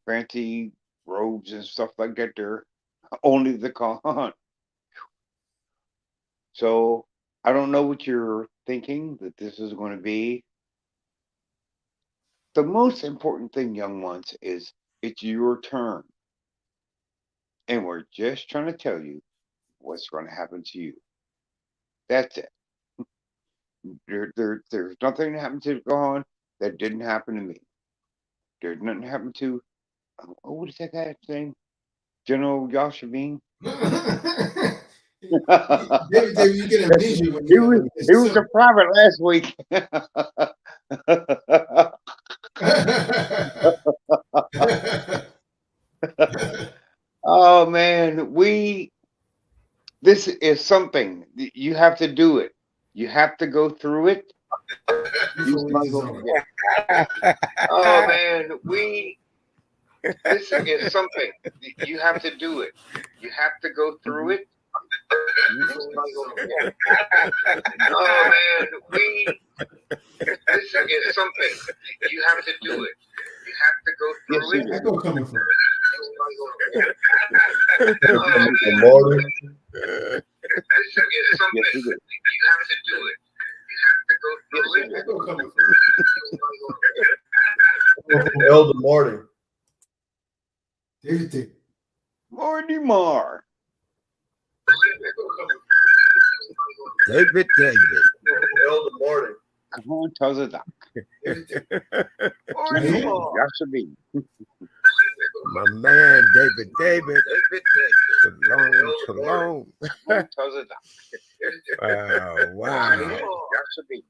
Fancy robes and stuff like that. They're only the Khan. So I don't know what you're thinking that this is going to be. The most important thing, young ones, is it's your turn. And we're just trying to tell you what's going to happen to you. That's it. There's nothing that happened to Khan that didn't happen to me. There's nothing happened to, what is that guy's name? General Yashavin? David, you get amnesia when He you was, he was a private last week. Oh man, this is something. You have to do it. You have to go through it. You smuggle. Oh man, this is something. You have to do it. You have to go through it. You smuggle. Oh man, this is something. You have to do it. You have to go through it. Where's that coming from? Marty. This is something. You have to do it. You have to go through it. Where's that coming from? Elder Marty. David. Marty Marr. David. Elder Marty. Come on, Tazadaq. Marty Marr. Yashavin. My man, David. Shalom. Tazadaq. Wow. Yashavin.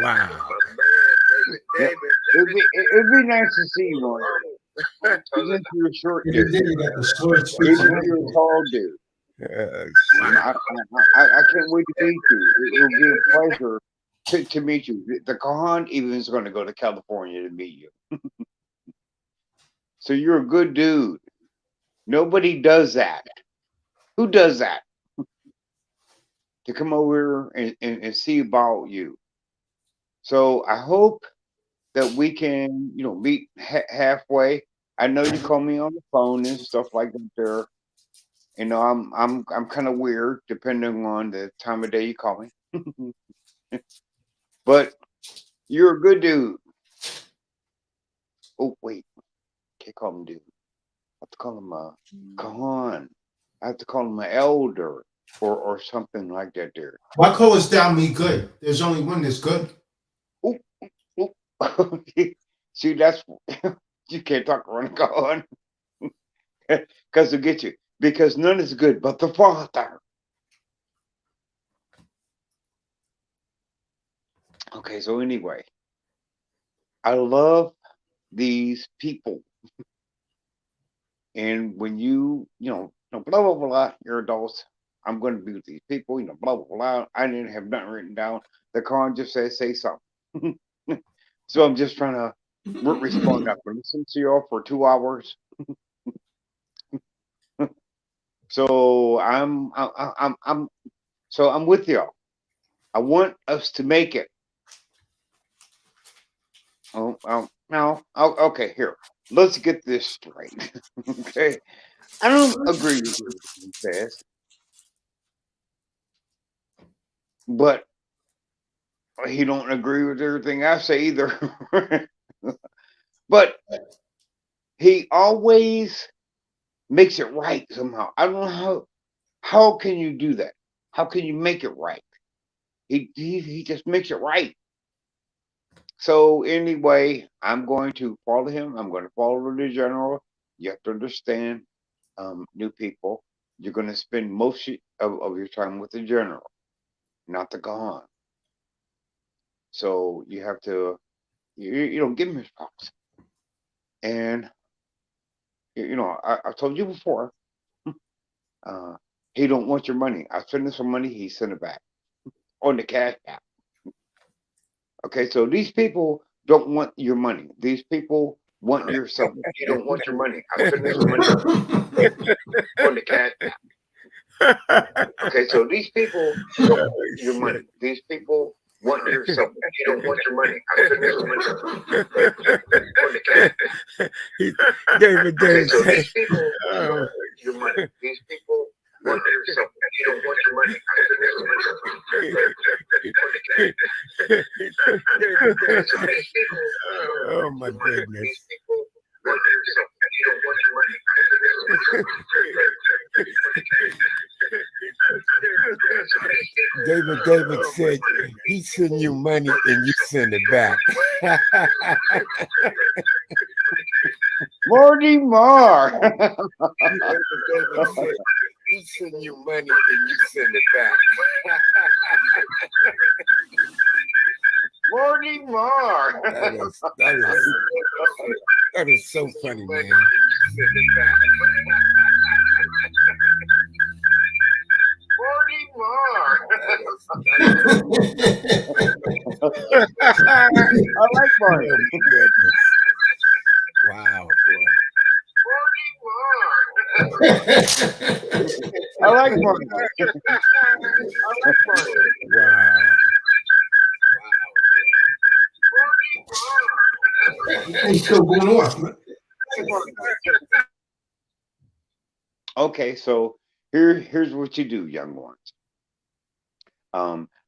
Wow. It'd be nice to see you, Marty. Even if you're a short dude. David got the slurred speech. Even if you're a tall dude. I can't wait to meet you. It'll be a pleasure to meet you. The Khan even is going to go to California to meet you. So you're a good dude. Nobody does that. Who does that? To come over and see about you. So I hope that we can, meet halfway. I know you call me on the phone and stuff like that there. I'm kind of weird depending on the time of day you call me. But you're a good dude. Oh wait, can't call him dude. I have to call him Khan. I have to call him an elder or something like that there. Why call us down me good? There's only one that's good. Ooh. See, that's you can't talk around Khan. Because they'll get you. Because none is good but the Father. Okay, so anyway, I love these people. And when blah, blah, blah, you're adults. I'm going to be with these people, blah, blah, blah. I didn't have nothing written down. The Quran just says, say something. So I'm just trying to respond. I've been listening to y'all for 2 hours. So I'm with y'all. I want us to make it. Okay, here. Let's get this straight. Okay. I don't agree with what he says, but he don't agree with everything I say either. But he always makes it right somehow. I don't know how can you do that? How can you make it right? He just makes it right. So anyway, I'm going to follow him. I'm going to follow the general. You have to understand, new people. You're going to spend most of your time with the general, not the Gahan. So you have to, give him his props. And I told you before, he don't want your money. I send him some money, he send it back on the cash app. Okay, so these people don't want your money. These people want your something. You don't want your money. I send him some money on the cash app. Okay, so these people don't want your money. These people want your something. You don't want your money. I send him some money on the cash app. David, Okay, so these people don't want your money. These people want your something. You don't want your money. I send him some money on the cash app. Okay, so these people oh my goodness. These people want your something. You don't want your money. I send him some money on the cash app. David said he send you money and you send it back. Marty Marr. David said he send you money and you send it back. Marty Marr. That is so funny, man. Marty Marr. I like Marty. Oh, goodness. Wow, boy. I like Marty. Wow. He's still going off, man. Okay, so here's what you do, young ones.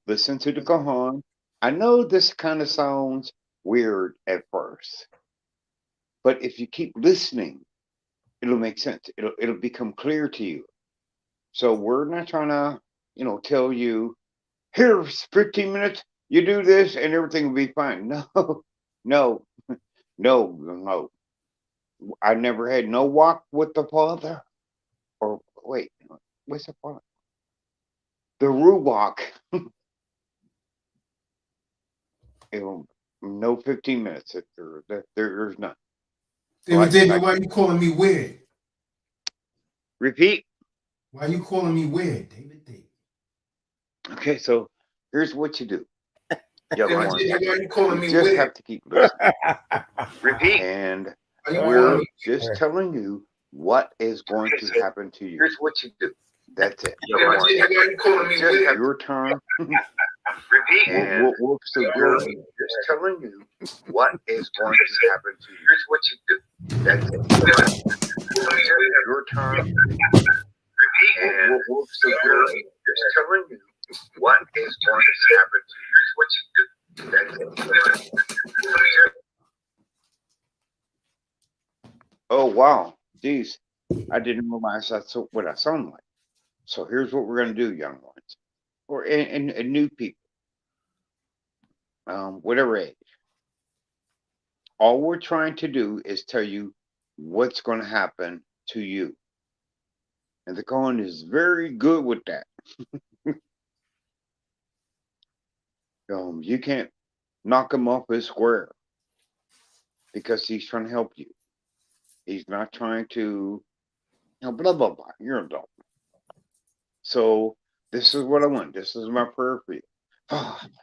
Listen to the Quran. I know this kind of sounds weird at first, but if you keep listening, it'll make sense. It'll become clear to you. So we're not trying to, tell you, here's 15 minutes, you do this and everything will be fine. No, no. I never had no walk with the Father. Or wait, what's the Father? The Ruach. No 15 minutes. There's none. David, why are you calling me weird? Repeat. Why are you calling me weird, David? Okay, so here's what you do. Why are you calling me just weird? have to keep listening. Repeat. And we're just telling you what is going to happen to you. Here's what you do. That's it. Why are you calling me Just weird? your turn. Repeat. And we'll just telling you what is going to happen to you. Here's what you do. That's it. Your turn. Repeat. And we'll just telling you what is going to happen to you. Here's what you do. That's it. Oh wow, geez, I didn't realize that's what I sound like. So here's what we're going to do, young ones, and new people, whatever age. All we're trying to do is tell you what's going to happen to you, and the Quran is very good with that. You can't knock him off his square because he's trying to help you. He's not trying to, blah, blah, blah. You're an adult. So this is what I want. This is my prayer for you. Father,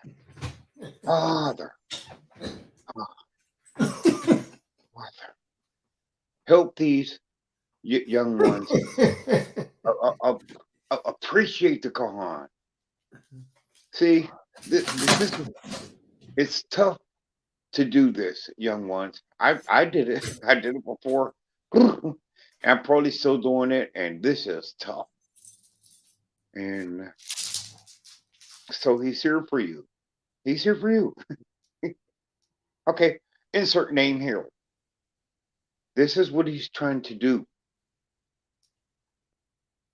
Father, Father, help these young ones appreciate the Quran. See, it's tough to do this, young ones. I did it. I did it before. I'm probably still doing it, and this is tough. And so he's here for you. He's here for you. Okay, insert name here. This is what he's trying to do.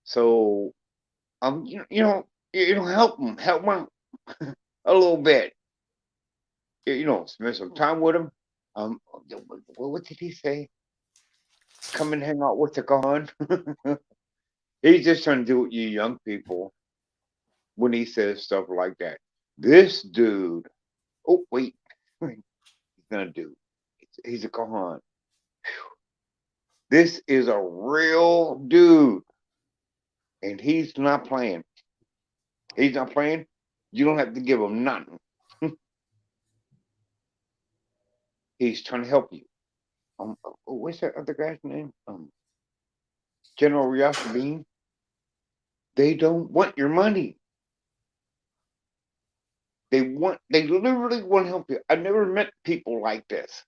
So, help him a little bit. Spend some time with him. What did he say? Come and hang out with the Khan. He's just trying to do with you young people when he says stuff like that. This dude, oh wait, he's gonna do. He's a Khan. This is a real dude, and he's not playing. He's not playing. You don't have to give him nothing. He's trying to help you. What's that other guy's name? General Riyasabin. They don't want your money. They literally want to help you. I never met people like this.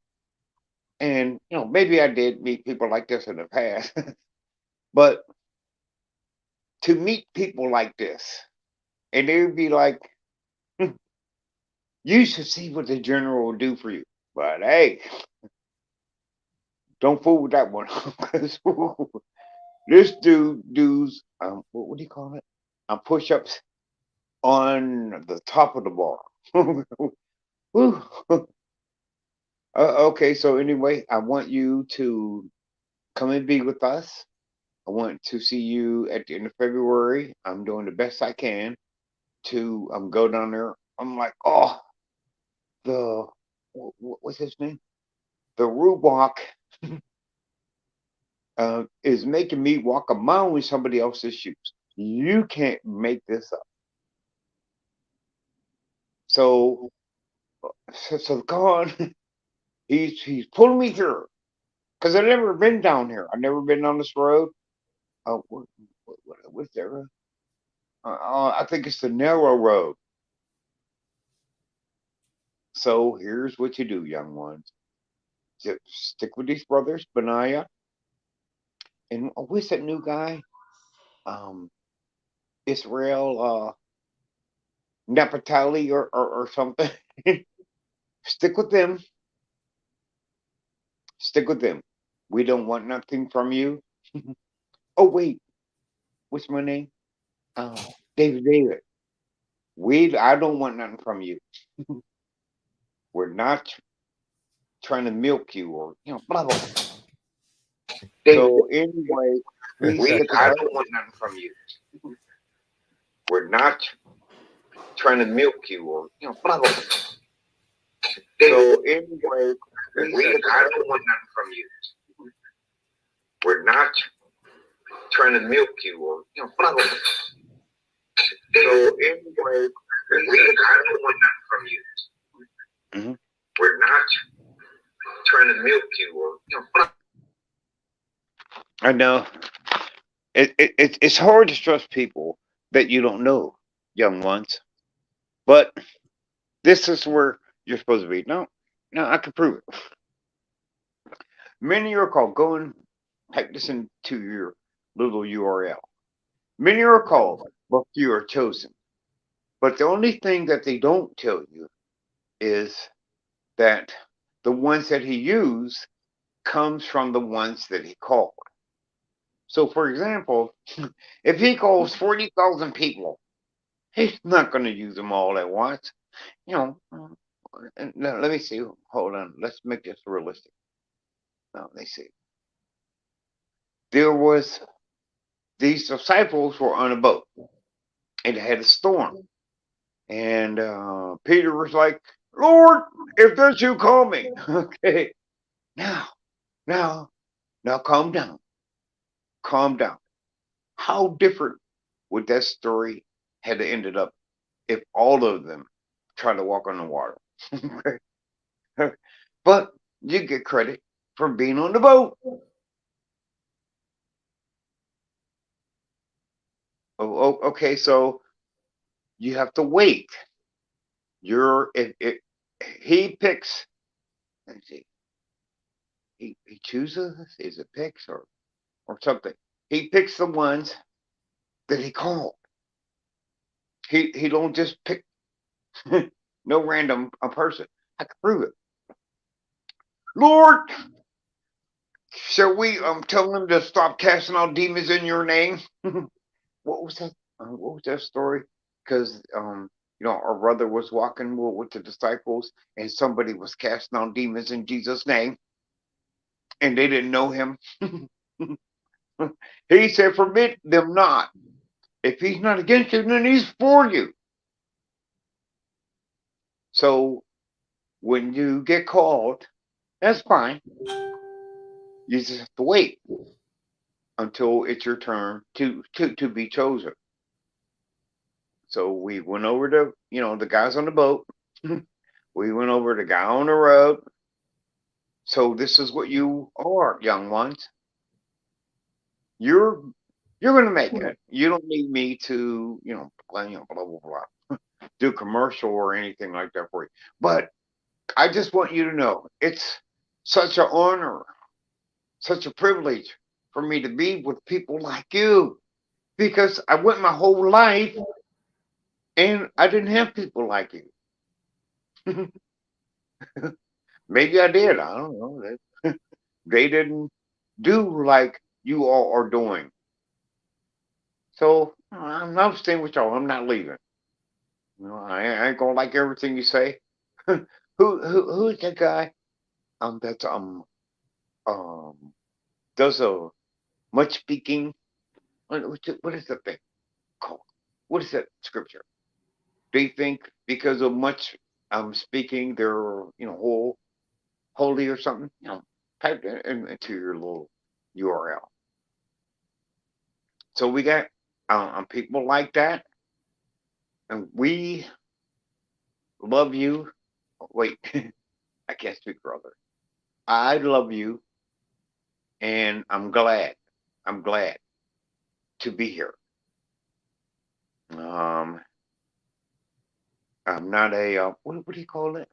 And, maybe I did meet people like this in the past. But to meet people like this, and they would be like, you should see what the general will do for you. But hey, don't fool with that one. This dude's, what do you call it? Push-ups on the top of the bar. Okay, so anyway, I want you to come and be with us. I want to see you at the end of February. I'm doing the best I can to go down there. I'm like, what's his name? The Rubach is making me walk a mile in somebody else's shoes. You can't make this up. So come on. He's pulling me here because I've never been down here. I've never been on this road. What's there? I think it's the narrow road. So here's what you do, young ones. Just stick with these brothers, Benaiah. And what's that new guy? Israel Naphtali or something. Stick with them. Stick with them. We don't want nothing from you. Oh wait, what's my name? David. I don't want nothing from you. We're not trying to milk you or blah blah. So anyway, I don't want nothing from you. We're not trying to milk you or blah blah. So anyway, I don't want nothing from you. We're not trying to milk you or blah blah. So anyway, I don't want nothing from you. Mm-hmm. We're not trying to milk you or blah. I know it's hard to trust people that you don't know, young ones. But this is where you're supposed to be. No, I can prove it. Many are called. Go and type this into your little URL. Many are called, but few are chosen. But the only thing that they don't tell you is that the ones that he used comes from the ones that he called. So, for example, if he calls 40,000 people, he's not going to use them all at once. Let me see. Hold on. Let's make this realistic. Now, let me see. These disciples were on a boat. It had a storm. And Peter was like, Lord, if that's you, call me. Okay. Now, now, now calm down. Calm down. How different would that story had ended up if all of them tried to walk on the water? But you get credit for being on the boat. Okay, so you have to wait. If he picks, let's see, he chooses, is it picks or something? He picks the ones that he called. He don't just pick no random person. I can prove it. Lord, shall we tell him to stop casting out demons in your name? What was that? What was that story? Because our brother was walking with the disciples, and somebody was casting out demons in Jesus' name, and they didn't know him. He said, "Forbid them not. If he's not against you, then he's for you." So when you get called, that's fine. You just have to wait until it's your turn to be chosen. So we went over to the guys on the boat. We went over to the guy on the road. So this is what you are, young ones. You're going to make it. You don't need me to blah blah blah do commercial or anything like that for you. But I just want you to know it's such an honor, such a privilege for me to be with people like you, because I went my whole life and I didn't have people like you. Maybe I did. I don't know. They didn't do like you all are doing. So I'm not staying with y'all. I'm not leaving. I ain't gonna like everything you say. Who's that guy? That's does a much speaking. What is that thing called? What is that scripture? They think because of much speaking, they're whole holy or something. Type it into your little URL. So we got people like that, and we love you. Wait, I can't speak for others. I love you, and I'm glad. I'm glad to be here. I'm not a what do you call it?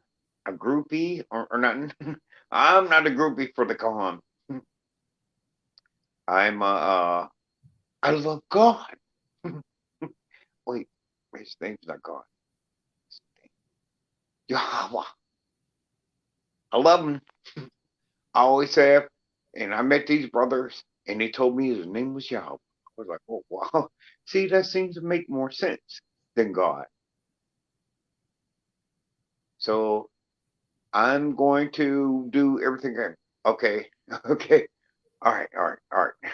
A groupie or nothing. I'm not a groupie for the con. I'm I love God. Wait, his name's not God. Yahweh. I love him. I always have. And I met these brothers, and they told me his name was Yahweh. I was like, oh wow. See, that seems to make more sense than God. So I'm going to do everything I can. Okay. Okay. All right. All right. All right.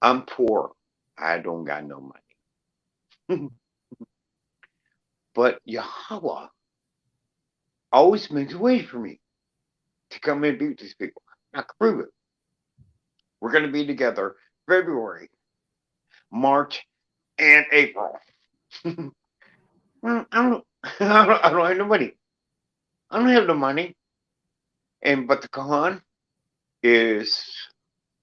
I'm poor. I don't got no money. But Yahweh always makes a way for me to come and be with these people. I can prove it. We're going to be together February, March, and April. I don't have no money. I don't have no money. But the Kahan is,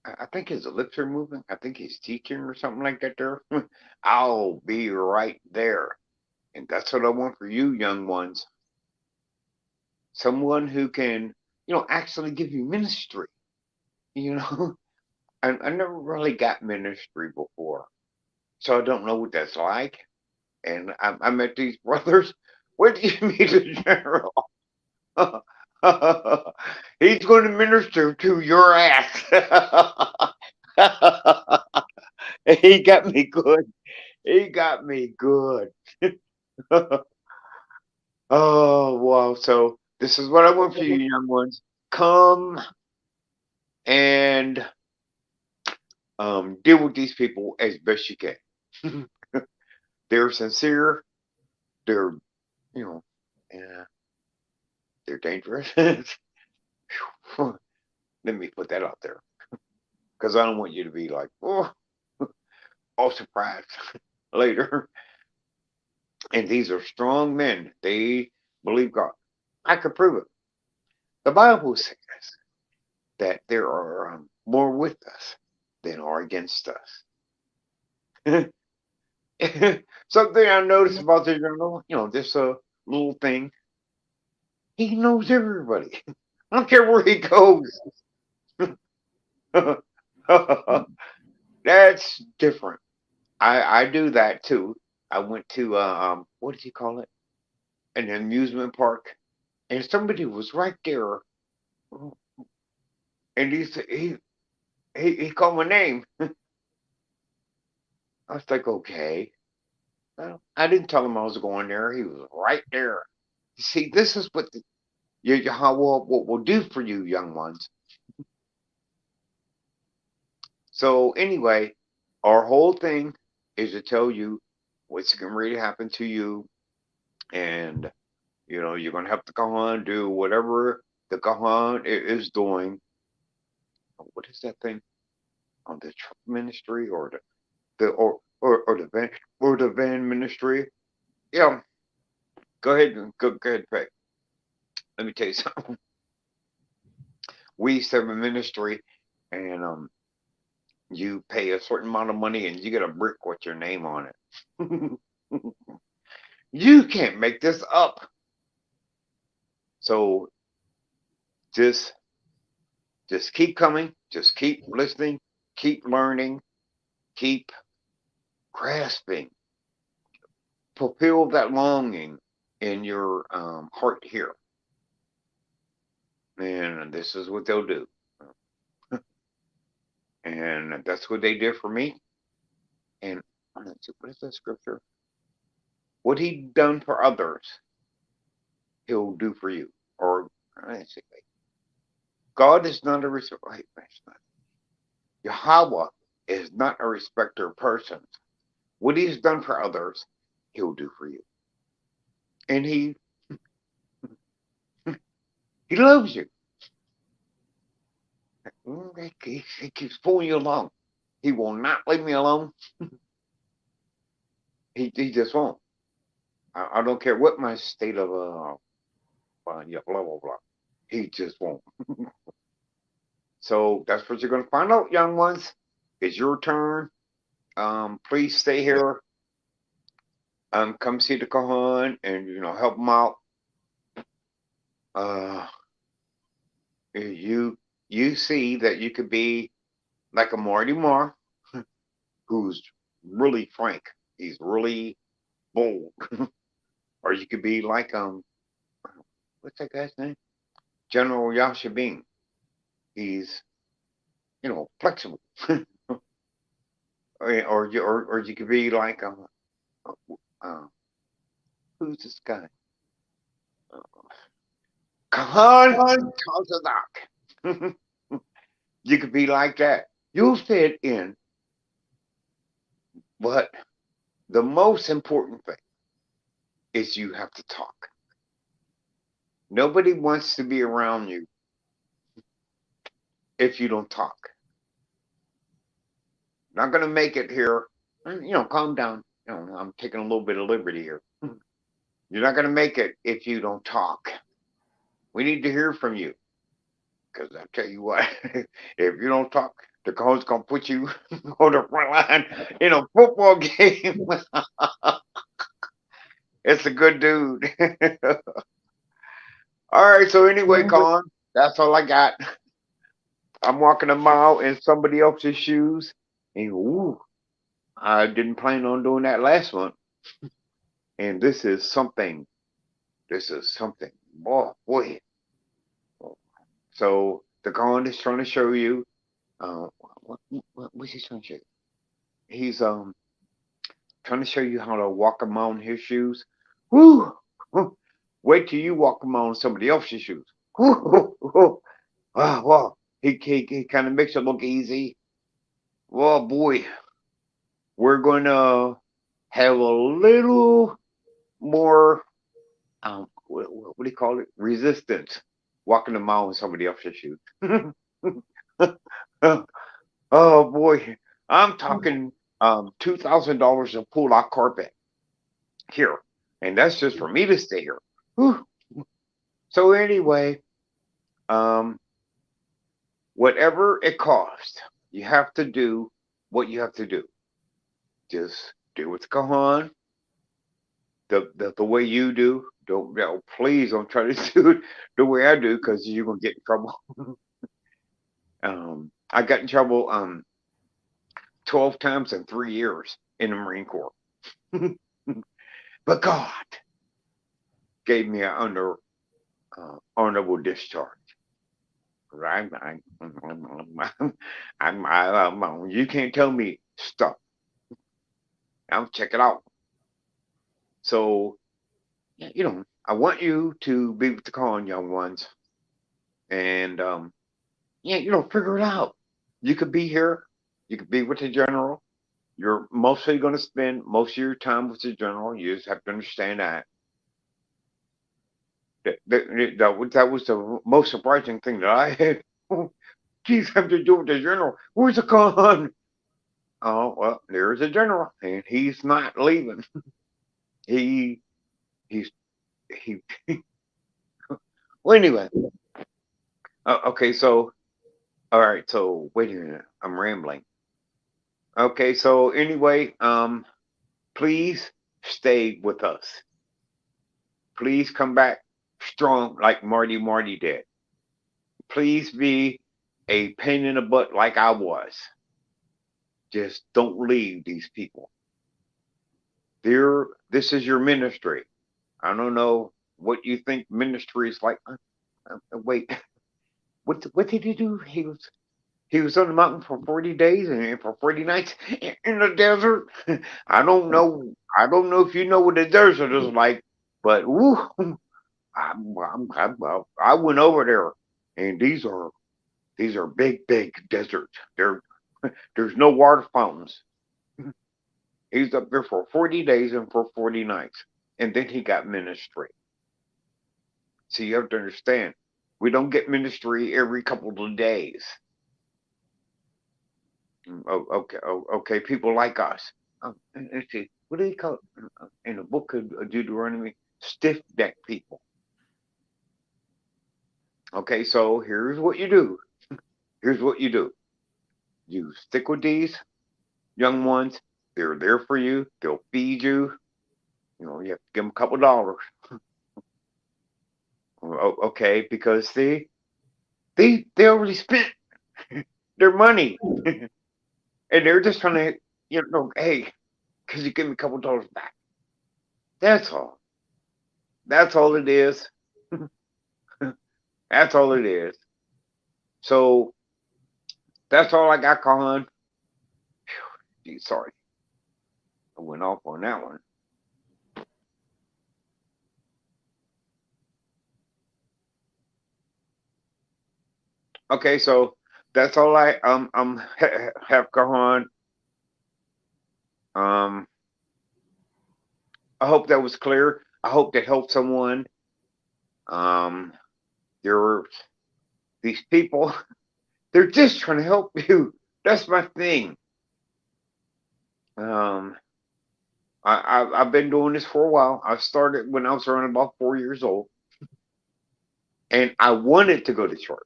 I think his lips are moving. I think he's teaching or something like that there. I'll be right there. And that's what I want for you, young ones. Someone who can, actually give you ministry. I never really got ministry before, so I don't know what that's like. And I met these brothers. What do you mean, the general? He's going to minister to your ass. He got me good. He got me good. Oh, wow. So this is what I want for you, young ones. Come and deal with these people as best you can. They're sincere. They're, yeah. They're dangerous. Let me put that out there, because I don't want you to be like, oh, all surprised later. And these are strong men. They believe God. I could prove it. The Bible says that there are more with us than are against us. Something I noticed about the journal, this little thing. He knows everybody. I don't care where he goes. That's different. I do that too. I went to what did you call it? An amusement park, and somebody was right there, and he called my name. I was like, okay. Well, I didn't tell him I was going there. He was right there. You see, this is what what will do for you, young ones. So anyway, our whole thing is to tell you what's going to really happen to you, and you're going to have to go on do whatever the Kahan is doing. What is that thing on the Trump ministry or the van ministry? Yeah, go ahead, Craig. Let me tell you something. We serve a ministry, and you pay a certain amount of money, and you get a brick with your name on it. You can't make this up. So just keep coming, just keep listening, keep learning, keep grasping, fulfill that longing in your heart here. And this is what they'll do. And that's what they did for me. And what is that scripture? What he done for others, he'll do for you. Or let's see, God is not a respecter. Yahweh is not a respecter of persons. What he's done for others, he'll do for you. And he loves you. He keeps pulling you along. He will not leave me alone. He just won't. I don't care what my state of blah blah blah. He just won't. So that's what you're going to find out, young ones. It's your turn. Please stay here. Come see the Kahan and help them out. You see that you could be like a Marty Marr, who's really frank. He's really bold. Or you could be like what's that guy's name? General Yashabin. He's flexible. or you could be like who's this guy? Khan Tazadaq. You could be like that. You'll fit in. But the most important thing is you have to talk. Nobody wants to be around you if you don't talk. Not going to make it here. Calm down. I'm taking a little bit of liberty here. You're not going to make it if you don't talk. We need to hear from you. Because I tell you what, if you don't talk, the coach's going to put you on the front line in a football game. It's a good dude. All right, so anyway, Colin, that's all I got. I'm walking a mile in somebody else's shoes. And ooh, I didn't plan on doing that last one. And this is something. Boy. So the Colin is trying to show you. What's he trying to show you? He's trying to show you how to walk him on his shoes. Woo! Wait till you walk him on somebody else's shoes. Wow. He kind of makes it look easy. Well, boy, we're going to have a little more what do you call it? Resistance. Walking a mile in somebody else's shoes. Oh boy, I'm talking $2,000 to pull out carpet here, and that's just for me to stay here. Whew. So anyway, whatever it costs, you have to do what you have to do. Just do what's going on. The way you do. Don't, please don't try to do it the way I do, because you're gonna get in trouble. I got in trouble 12 times in 3 years in the Marine Corps. But God gave me an honorable discharge. You can't tell me stuff. I'll check it out. So, I want you to be with the calling, young ones, and figure it out. You could be here. You could be with the general. You're mostly going to spend most of your time with the general. You just have to understand that. That was the most surprising thing that I had. Geez, I have to do with the general. Where's the con? Oh, well, there's the general, and he's not leaving. He's well, anyway. Okay, so all right, so wait a minute, I'm rambling. Okay, so anyway, please stay with us. Please come back strong like Marty did. Please be a pain in the butt like I was. Just don't leave these people. This is your ministry. I don't know what you think ministry is like. Wait, what did he do? He was on the mountain for 40 days and for 40 nights in the desert. I don't know if you know what the desert is like, but woo, I went over there, and these are big deserts. There's no water fountains. He's up there for 40 days and for 40 nights, and then he got ministry. So you have to understand, we don't get ministry every couple of days. Okay, people like us. Let's see, what do they call it in the book of Deuteronomy? Stiff neck people. Okay, so here's what you do. You stick with these young ones. They're there for you. They'll feed you. You have to give them a couple dollars. Okay, because they already spent their money, and they're just trying to, hey, could you give me a couple dollars back? That's all. That's all it is. That's all it is. So that's all I got, Colin. Gee, sorry, I went off on that one. Okay, so that's all I have gone. I hope that was clear. I hope that helped someone. There were these people. They're just trying to help you. That's my thing. I've been doing this for a while. I started when I was around about 4 years old, and I wanted to go to church.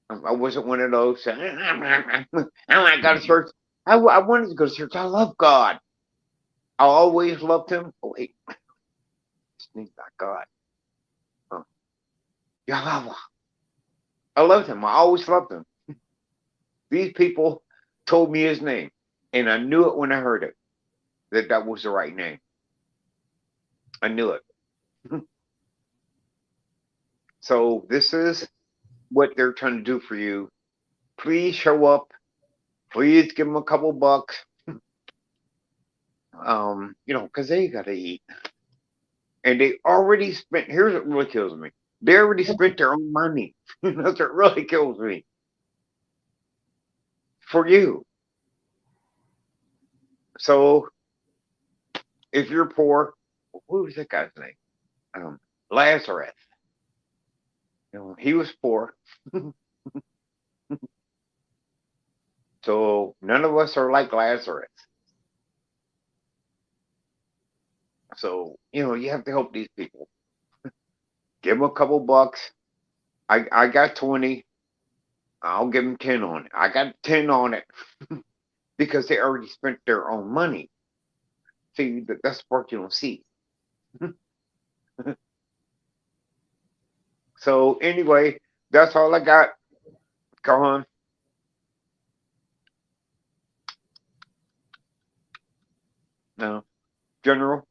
I wasn't one of those. I got to church. I wanted to go to church. I love God. I always loved Him. Oh wait, it's not God. Yahweh. I loved Him. I always loved Him. These people told me His name, and I knew it when I heard it, that was the right name. I knew it. So this is what they're trying to do for you. Please show up. Please give them a couple bucks. Because they gotta eat. And they already spent, here's what really kills me. They already spent their own money. That's what really kills me. For you. So if you're poor, what was that guy's name? Lazarus. He was poor. So none of us are like Lazarus. So, you have to help these people. Give them a couple bucks. I got 20. I'll give them 10 on it. I got 10 on it because they already spent their own money. See, that's the part you don't see. So anyway, that's all I got. Come on. No. General.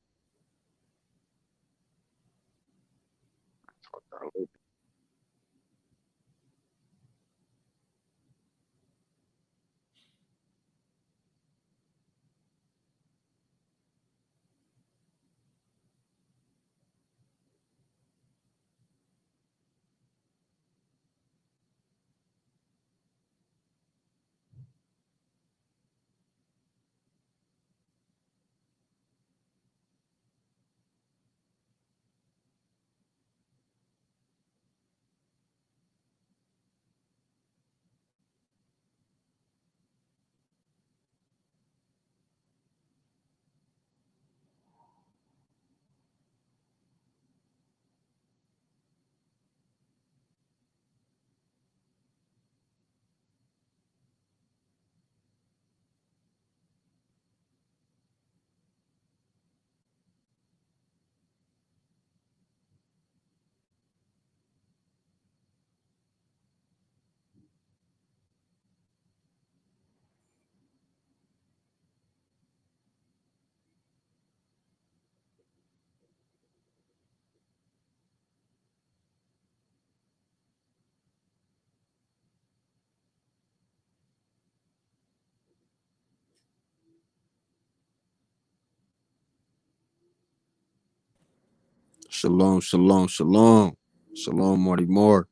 Shalom, shalom, shalom. Shalom, Marty Moore.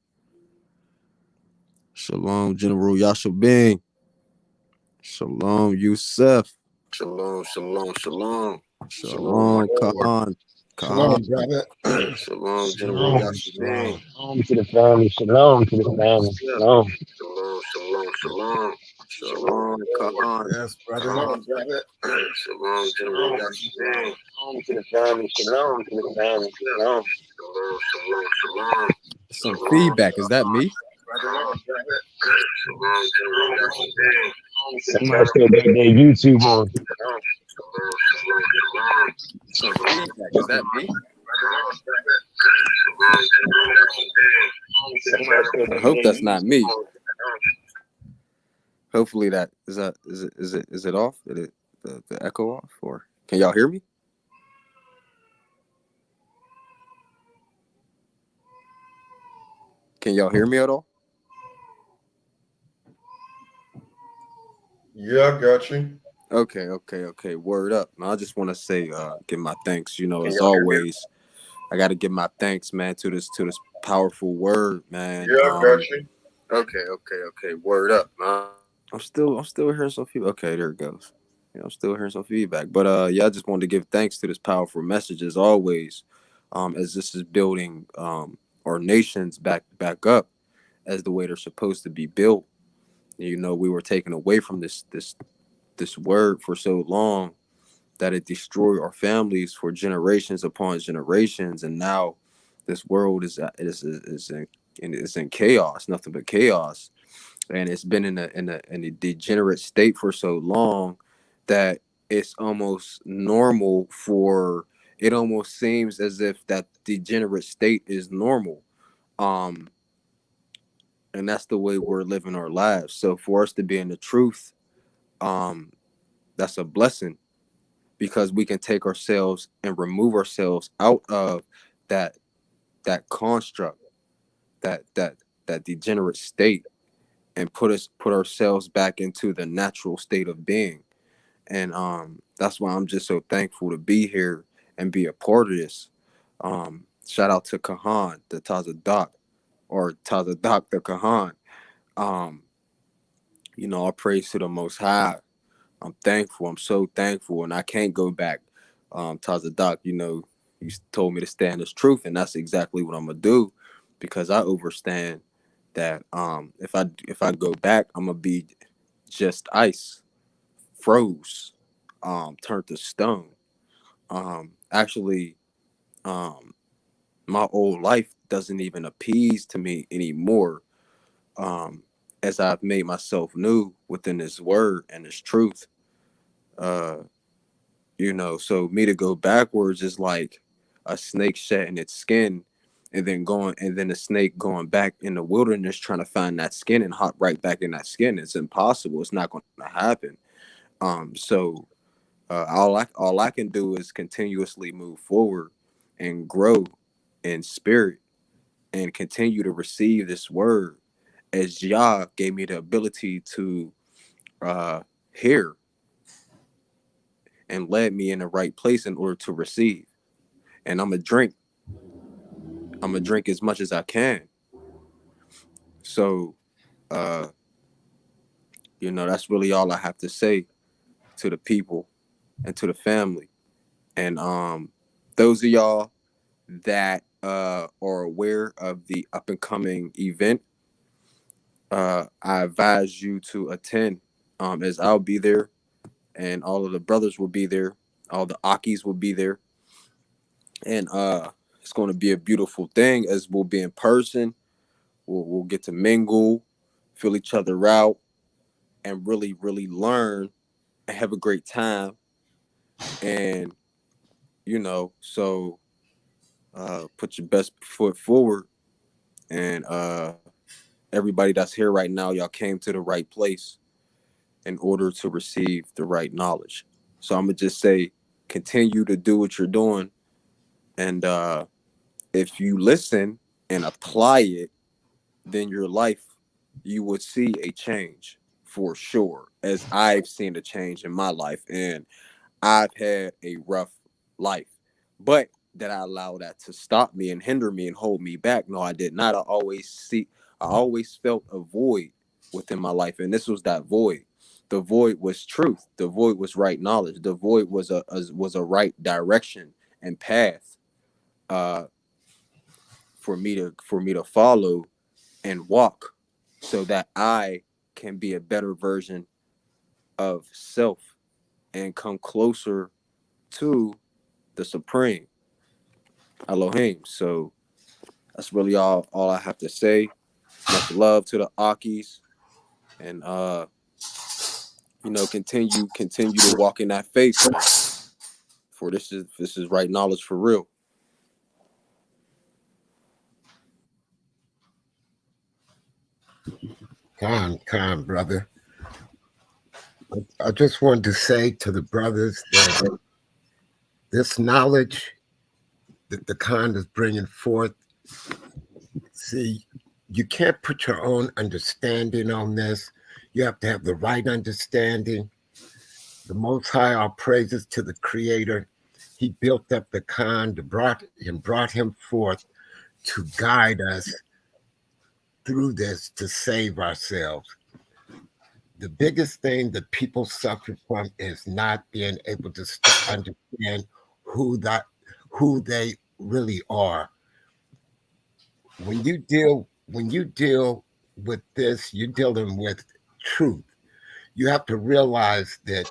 Shalom, General Yashabing. Shalom, Yusef. Shalom, shalom, shalom. Shalom, Khan. Shalom, Khan. brother. Shalom, General Shalom, Yashiming. shalom to the family. Shalom to the family. Shalom. Shalom, shalom, shalom. Shalom, Shalom, Khan. yes, brother. Shalom, General Yashiming. Shalom to the family. Shalom to the family. Shalom. Shalom, shalom, shalom. Some feedback. Is that me? Shalom, General Yashiming. Somebody still got their YouTube on. Shalom, shalom, shalom. Some feedback. Is that me? Shalom, General Yashiming. I hope that's not me. Hopefully that is it off? Did it the echo off? Or can y'all hear me? Can y'all hear me at all? Yeah, I got you. Okay. Word up. I just want to say, give my thanks. As always, I got to give my thanks, man, to this powerful word, man. Yeah, I got you. Okay. Word up, man. I'm still hearing some feedback. Okay, there it goes. Yeah, I'm still hearing some feedback. But I just wanted to give thanks to this powerful message as always. As this is building our nations back up as the way they're supposed to be built. We were taken away from this word for so long that it destroyed our families for generations upon generations, and now this world is in chaos, nothing but chaos, and it's been in a degenerate state for so long that it's almost normal for it almost seems as if that degenerate state is normal, um and that's the way we're living our lives. So for us to be in the truth, um that's a blessing, because we can take ourselves and remove ourselves out of that construct, that degenerate state, and put ourselves back into the natural state of being. And that's why I'm just so thankful to be here and be a part of this. Shout out to Kahan, the Tazadaq, or Tazadaq the Kahan. Um, all praise to the Most High. I'm thankful. I'm so thankful, and I can't go back. Tazadaq, You told me to stand this truth, and that's exactly what I'm gonna do, because I understand that if I go back, I'm gonna be just ice, froze, turned to stone. Actually, um, my old life doesn't even appease to me anymore. Um, as I've made myself new within this word and this truth. Uh, so me to go backwards is like a snake shedding its skin and then the snake going back in the wilderness trying to find that skin and hop right back in that skin. It's impossible. It's not going to happen. All I can do is continuously move forward and grow in spirit and continue to receive this word as Yah gave me the ability to uh hear and led me in the right place in order to receive. And I'm gonna drink as much as I can. So, uh, that's really all I have to say to the people and to the family. And those of y'all that are aware of the up and coming event, I advise you to attend. As I'll be there, and all of the brothers will be there, all the Akis will be there, and it's going to be a beautiful thing as we'll be in person. We'll get to mingle, feel each other out, and really, really learn and have a great time. And, so put your best foot forward. And everybody that's here right now, y'all came to the right place in order to receive the right knowledge. So I'm going to just say, continue to do what you're doing. And if you listen and apply it, then your life, you would see a change for sure, as I've seen a change in my life. And I've had a rough life, but did I allow that to stop me and hinder me and hold me back? No, I did not. I always felt a void within my life, and this was that void. The void was truth. The void was right knowledge. The void was a right direction and path uh, for me to follow and walk, so that I can be a better version of self and come closer to the Supreme Elohim. So that's really all I have to say. Much love to the Akis, and continue to walk in that faith, man. For this is right knowledge for real. Con, brother. I just wanted to say to the brothers that this knowledge that the Khan is bringing forth, see, you can't put your own understanding on this. You have to have the right understanding. The Most High, our praises to the Creator. He built up the Khan, brought him forth to guide us through this to save ourselves. The biggest thing that people suffer from is not being able to understand who they really are. When you deal with this, you're dealing with truth. You have to realize that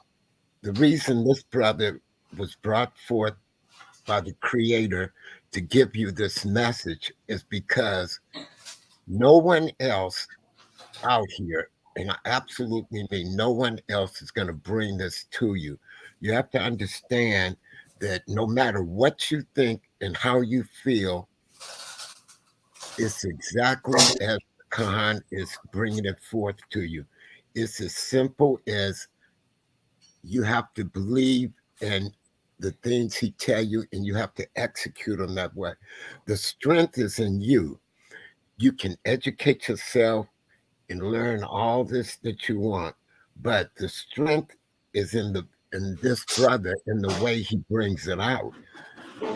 the reason this brother was brought forth by the Creator to give you this message is because no one else out here, and I absolutely mean no one else, is going to bring this to you. You have to understand that no matter what you think and how you feel, it's exactly as Khan is bringing it forth to you. It's as simple as you have to believe in the things he tell you, and you have to execute them that way. The strength is in you. You can educate yourself and learn all this that you want, but the strength is in this brother, in the way he brings it out.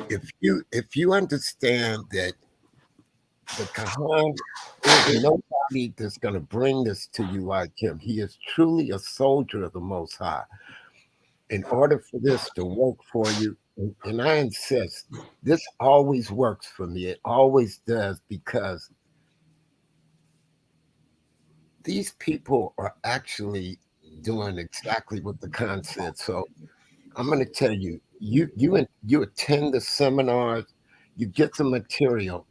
If you understand that the Kahan, there's nobody that's going to bring this to you like him. He is truly a soldier of the Most High. In order for this to work for you, and I insist, this always works for me. It always does, because these people are actually doing exactly what the Khan said. So I'm going to tell you, you attend the seminars, you get the material,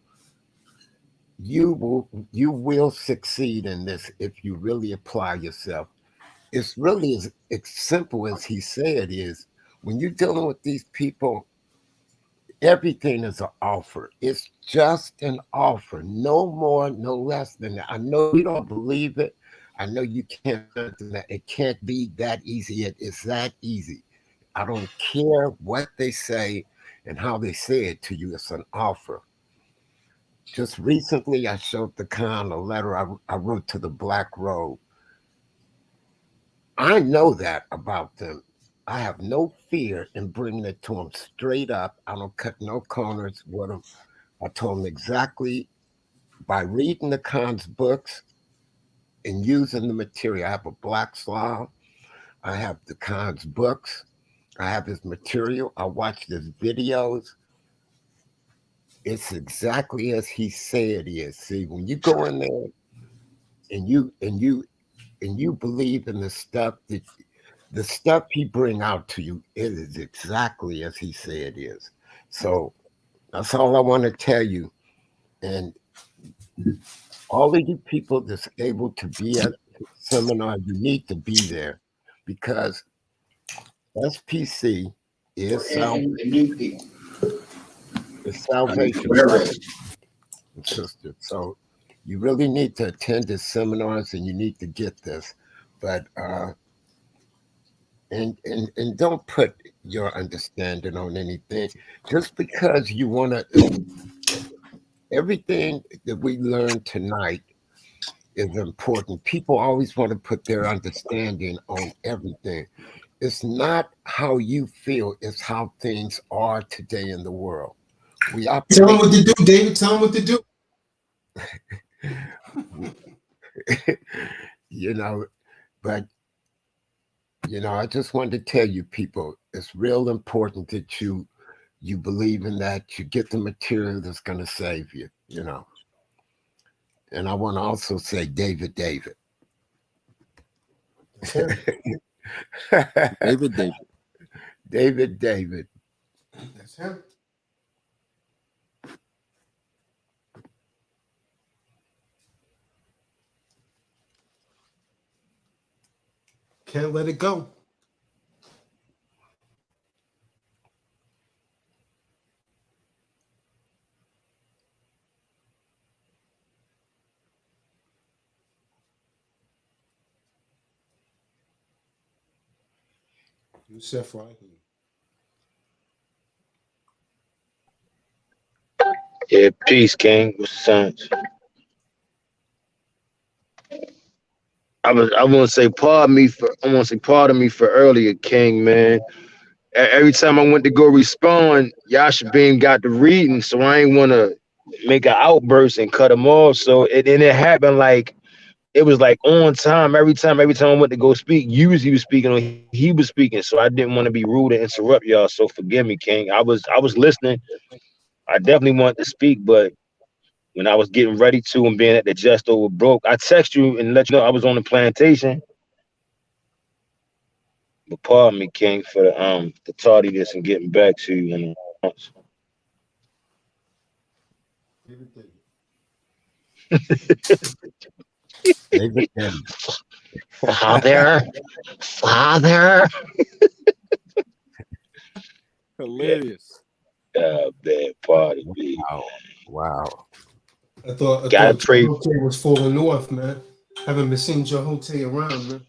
you will succeed in this if you really apply yourself. It's really as simple as he said is. When you're dealing with these people, everything is an offer. It's just an offer, no more, no less than that. I know you don't believe it. I know you can't understand that. It can't be that easy. It is that easy. I don't care what they say and how they say it to you. It's an offer. Just recently, I showed the Khan a letter I wrote to the Black Robe. I know that about them. I have no fear in bringing it to them straight up. I don't cut no corners with them. I told them exactly by reading the Khan's books and using the material. I have a Black Slav. I have the Khan's books. I have his material. I watched his videos. It's exactly as he said it is. See, when you go in there and you believe in the stuff he bring out to you, it is exactly as he said it is. So that's all I want to tell you. And all of you people that's able to be at the seminar, you need to be there, because SPC is salvation, brother and sister. So you really need to attend the seminars, and you need to get this. But and don't put your understanding on anything. Just because you want to, everything that we learned tonight is important. People always want to put their understanding on everything. It's not how you feel, it's how things are today in the world. We Tell them operate, what to do, David. Tell them what to do. you know, but I just wanted to tell you people, it's real important that you believe in that, you get the material that's going to save you, And I want to also say David. That's him. David. That's him. Can't let it go. Yusef Rahim. Yeah, peace, King. What's the sense? I want to say pardon me for earlier, King, man. Every time I went to go respond, Yasha Beam got the reading, so I ain't want to make an outburst and cut him off. So it happened like it was like on time. Every time I went to go speak, usually he was speaking or he was speaking. So I didn't want to be rude and interrupt y'all. So forgive me, King. I was listening. I definitely wanted to speak, but when I was getting ready to and being at the just over broke, I text you and let you know I was on the plantation. But pardon me, King, for the tardiness and getting back to you. David. Father. Hilarious. Man, pardon me. Wow. I thought Gotta pray. Jehote was falling off, man. Haven't been seeing Jehote around, man.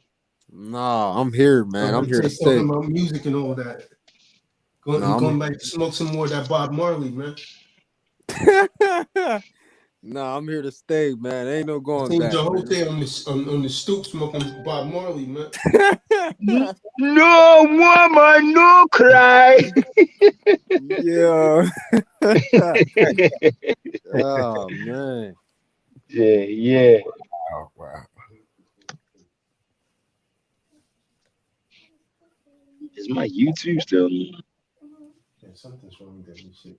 Nah, I'm here, man. I'm here to Talking stay. about music and all that. Going back to smoke some more of that Bob Marley, man. Nah, I'm here to stay, man. Ain't no I going seen back. Jehote on the stoop smoking Bob Marley, man. No woman, no cry. Yeah. Oh man. Yeah. Wow. Is my YouTube still on? something's wrong with that new shit.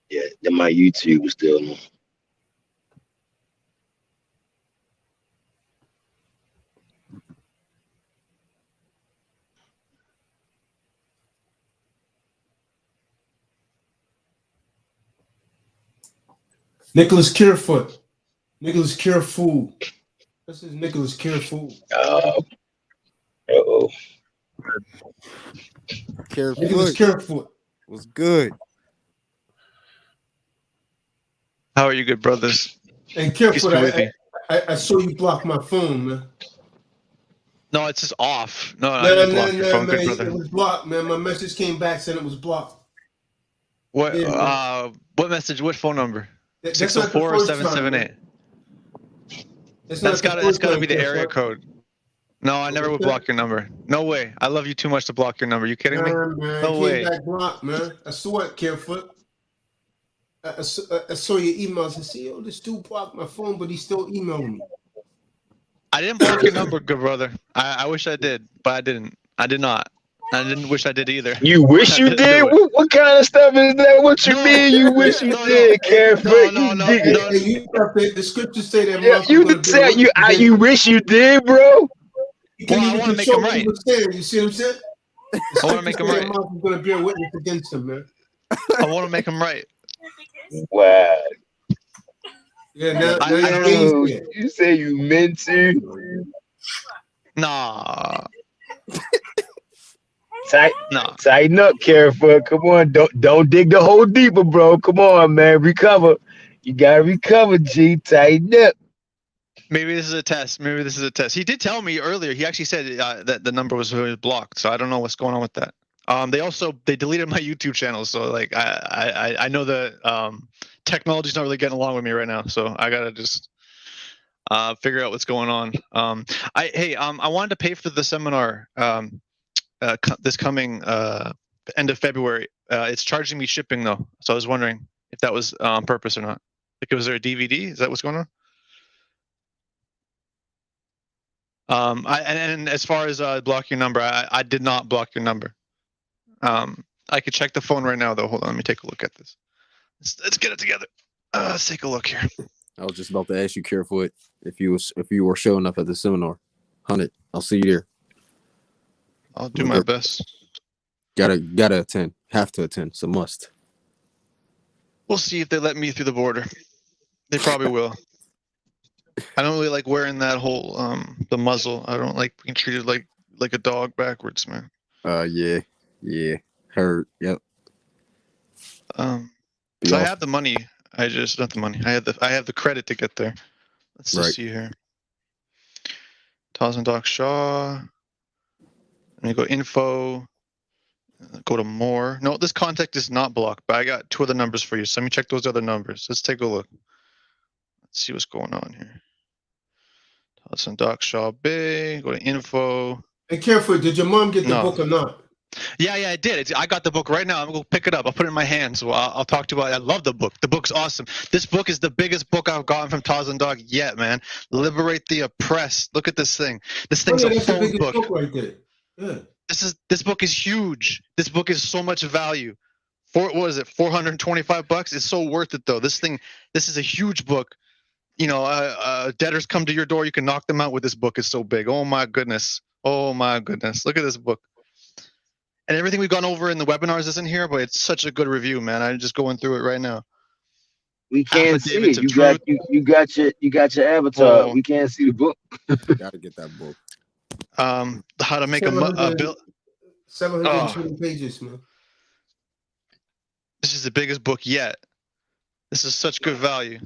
Yeah, then my YouTube was still on. Nicholas Carefoot. Nicholas Carefool. This is Nicholas Carefool. Uh-oh. Nicholas Carefoot. Was good. How are you, good brothers? And Peace be with Carefoot, you. I saw you block my phone, man. No, it's just off. No, I No, didn't block your phone, man. good brother. It was blocked, man. My message came back saying it was blocked. What? Yeah, What message? What phone number? that's 604 not or the first time, 778? That's That's not the gotta first be time, the area Carefoot. code. No, I never would block your number. No way. I love you too much to block your number. You kidding me? Man, No it came way. back blocked, man. I saw it, Carefoot. I saw your emails. I said, yo, this dude blocked my phone, but he's still emailing me. I didn't block your number, good brother. I wish I did, but I didn't. I did not. I didn't wish I did either. You wish I you didn't did? do it. What kind of stuff is that? What you mean you wish you No, did, Carefoot? no, You no, did. no. Hey, you got the scriptures say that Yeah, mouth is you going to bear said witness against you wish you did, bro. You couldn't Well, I even want to make control him what he right. was saying. You see what I'm saying? The I want to scriptures make him say your right. mouth is going to bear witness against him, man. I want to make him right. Wow. Yeah, now I your don't game's know. there. You say you meant to. Nah. Tighten up, Carefoot. Come on, don't dig the hole deeper, bro. Come on, man. Recover. You gotta recover, G. Tighten up. Maybe this is a test. Maybe this is a test. He did tell me earlier. He actually said that the number was blocked. So I don't know what's going on with that. They deleted my YouTube channel. So like I know the technology's not really getting along with me right now. So I gotta just figure out what's going on. I wanted to pay for the seminar this coming end of February. It's charging me shipping though. So I was wondering if that was on purpose or not. Like, was there a DVD? Is that what's going on? And as far as block your number, I did not block your number. I could check the phone right now though. Hold on, let me take a look at this. Let's get it together. Let's take a look here. I was just about to ask you, Carefoot, if you were showing up at the seminar. 100. I'll see you there. I'll do my best. Gotta attend. Have to attend. It's a must. We'll see if they let me through the border. They probably will. I don't really like wearing that whole the muzzle. I don't like being treated like a dog backwards, man. Yeah. Heard. Yep. So I have the money. I just not the money. I have the credit to get there. Let's just see here. Tazadaq Shaw. Let me go info. Go to more. No, this contact is not blocked, but I got two other numbers for you. So let me check those other numbers. Let's take a look. Let's see what's going on here. Tazadaq Shaw Bay. Go to info. Hey, Carefoot, did your mom get the book or not? Yeah, I did. I got the book right now. I'm going to pick it up. I'll put it in my hands. Well, I'll talk to you about it. I love the book. The book's awesome. This book is the biggest book I've gotten from Tazadaq yet, man. Liberate the Oppressed. Look at this thing. This thing's a phone book. Right there. Yeah. This book is huge. This book is so much value. What is it? $425? It's so worth it though. This is a huge book. You know, debtors come to your door. You can knock them out with this book. It's so big. Oh my goodness. Oh my goodness. Look at this book. And everything we've gone over in the webinars isn't here, but it's such a good review, man. I'm just going through it right now. We can't see it. You got your avatar. We can't see the book. Gotta get that book. How to make a bill. 720 pages, man. This is the biggest book yet. This is such good value.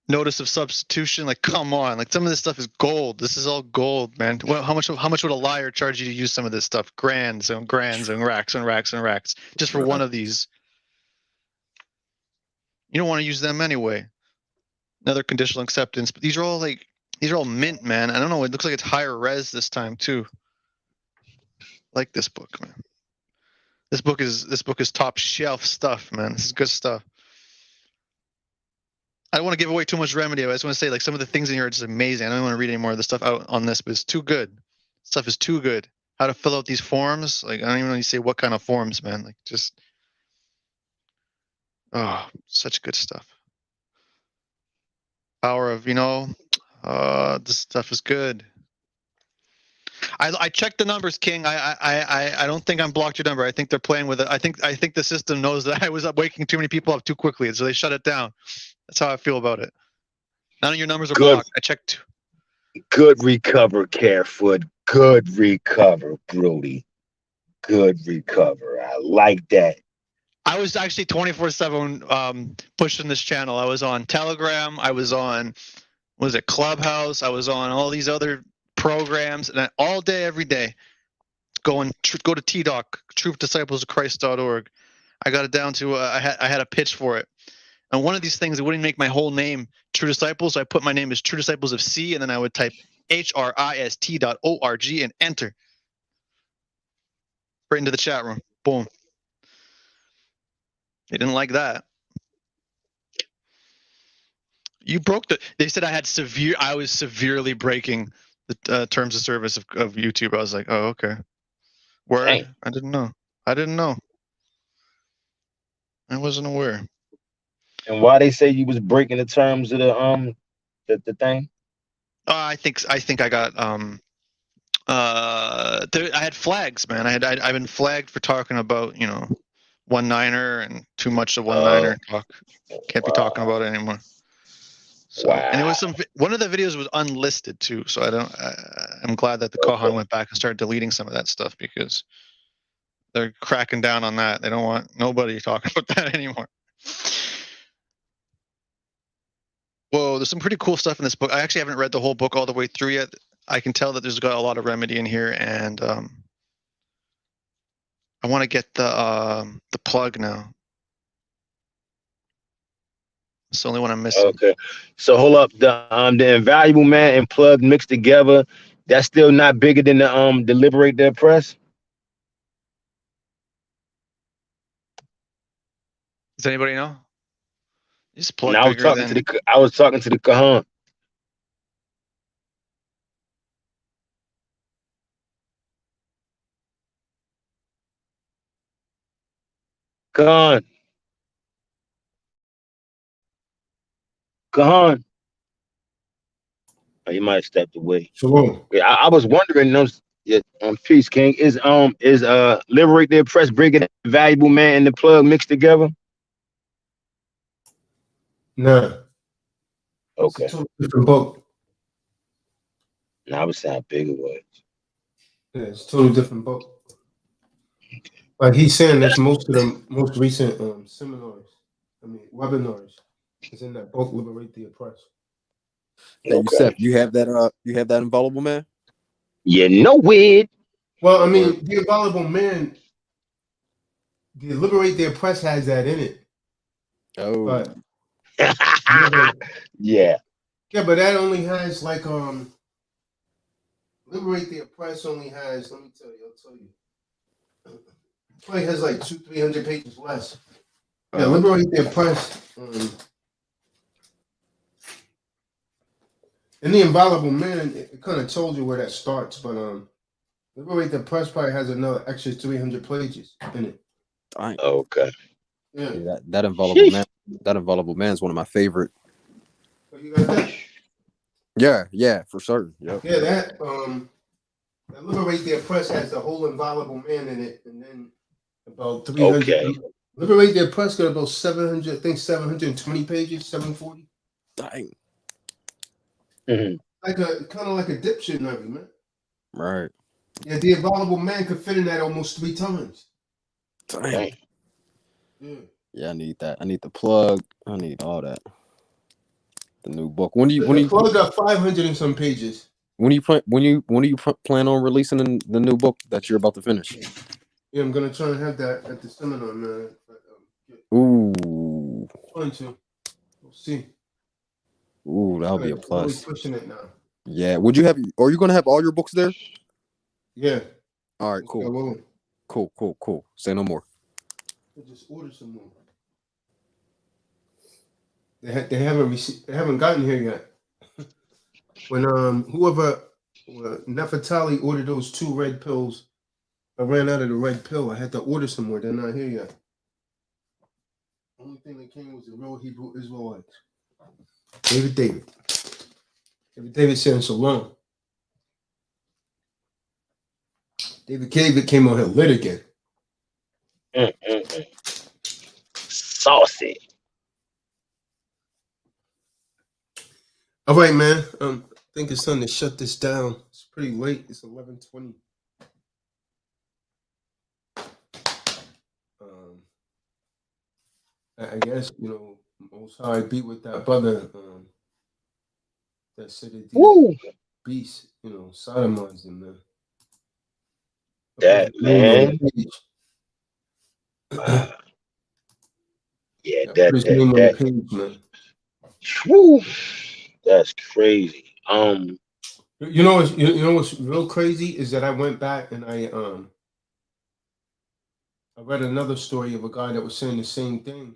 Notice of substitution, like come on, like some of this stuff is gold. This is all gold, man. Well, how much would a liar charge you to use some of this stuff? Grands and racks and racks and racks just for one of these. You don't want to use them anyway. Another conditional acceptance, but these are all mint, man. I don't know. It looks like it's higher res this time too. Like this book, man. This book is top shelf stuff, man. This is good stuff. I don't want to give away too much remedy. I just want to say, like, some of the things in here are just amazing. I don't want to read any more of the stuff out on this, but it's too good. Stuff is too good. How to fill out these forms? Like, I don't even know you say what kind of forms, man. Like, just such good stuff. Power of, this stuff is good. I checked the numbers, King. I don't think I'm blocked your number. I think they're playing with it. I think the system knows that I was up waking too many people up too quickly, so they shut it down. That's how I feel about it. None of your numbers are Good. blocked. I checked. Good recover, Carefoot. Good recover, Brody. Good recover. I like that. I was actually 24/7 pushing this channel. I was on Telegram. I was on, Clubhouse. I was on all these other programs, and all day, every day, go to TDOC, truthdisciplesofchrist.org. I got it down to I had a pitch for it, and one of these things, it wouldn't make my whole name True Disciples. So I put my name as True Disciples of C, and then I would type HRIST.org and enter right into the chat room. Boom. They didn't like that. You broke they said I was severely breaking the terms of service of YouTube. I was like, oh, okay. Word? Dang. I didn't know. I wasn't aware. And why they say you was breaking the terms of the thing? I think I got I had flags, man. I've been flagged for talking about, one-niner and too much of one-niner talk. Can't be talking about it anymore. So, and it was one of the videos was unlisted too. So I'm glad that the Kohan went back and started deleting some of that stuff, because they're cracking down on that. They don't want nobody talking about that anymore. Whoa, there's some pretty cool stuff in this book. I actually haven't read the whole book all the way through yet. I can tell that there's got a lot of remedy in here, and I want to get the plug now. It's the only one I'm missing. Okay. So hold up, the Invaluable Man and Plug mixed together, that's still not bigger than the Liberate the Oppressed? Does anybody know? Is Plug And I was bigger talking than... I was talking to the Kahan. Kahan. Oh, you might have stepped away. Shalom. Yeah, I was wondering those. Yeah, Peace King is Liberate the Oppressed bigger than Valuable Man and the Plug mixed together? Nah. Okay. It's a totally different book. Now I was saying how big it was. Yeah, it's a totally different book. Like he's saying, that's most of the most recent webinars is in that book, Liberate the Oppressed. Hey, Yusef, you have that Inviolable Man? You know it. Well, I mean, the Inviolable Man, the Liberate the Oppressed has that in it. Oh. But yeah. Yeah, but that only has like Liberate the Oppressed only has, let me tell you, I'll tell you. It probably has like 200-300 pages less. Yeah, Liberate the Oppressed. In the Inviolable Man, it kind of told you where that starts, but Liberate the Oppressed probably has another extra 300 pages in it. Dang. Okay. Yeah. That Inviolable Man is one of my favorite. So you got that? Yeah, for certain. Yep. Yeah, that Liberate the Oppressed has the whole Inviolable Man in it, and then about 300. Okay. Liberate the Oppressed got about 700, I think 720 pages, 740. Dang. Mm-hmm. Like kind of like a dipshit movie, man. Right. Yeah, the Inviolable Man could fit in that almost 3 times. Dang. Yeah. Yeah, I need that. I need the plug. I need all that. The new book. The plug got 500 and some pages. When do you plan on releasing the new book that you're about to finish? Yeah, I'm gonna try and have that at the seminar, man. Ooh. Going to. We'll see. Ooh, that'll be a plus. Really pushing it now. Yeah. Are you gonna have all your books there? Yeah. All right, cool. Cool. Say no more. I just ordered some more. They haven't received. They haven't gotten here yet. When whoever Nefertali ordered those 2 red pills, I ran out of the red pill. I had to order some more. They're not here yet. Only thing that came was the real Hebrew Israelites. David saying so long. David came on here lit again. Saucy. All right, man. I think it's time to shut this down. It's pretty late. It's 11:20. I guess Most High be with that brother that said that these beasts, sodomized him, man. That man. Yeah, Put his name on the page, man. Whew, that's crazy. You know what's real crazy is that I went back and I read another story of a guy that was saying the same thing.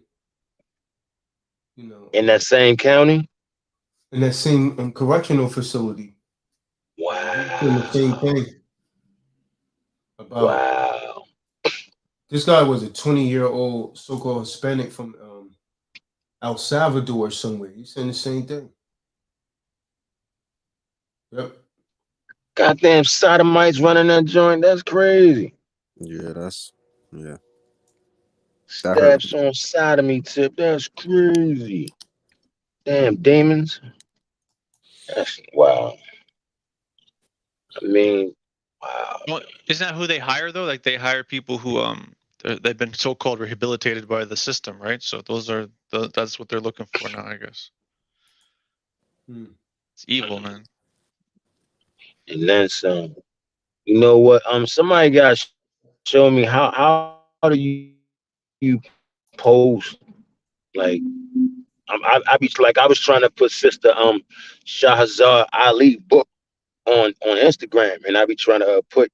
In that same county? In that same correctional facility. Wow. Doing the same thing. Wow. This guy was a 20-year-old so-called Hispanic from El Salvador or somewhere. He's saying the same thing. Yep. Goddamn sodomites running that joint. That's crazy. Yeah, yeah. Stabs on sodomy tip. That's crazy. Damn demons. That's wow. I mean, wow. Well, isn't that who they hire though? Like they hire people who they've been so-called rehabilitated by the system, right? So that's what they're looking for now, I guess. It's evil, man. And then some. You know what? Somebody got to show me how do you post like I be like I was trying to put Sister Shahazad Ali book on Instagram, and I be trying to put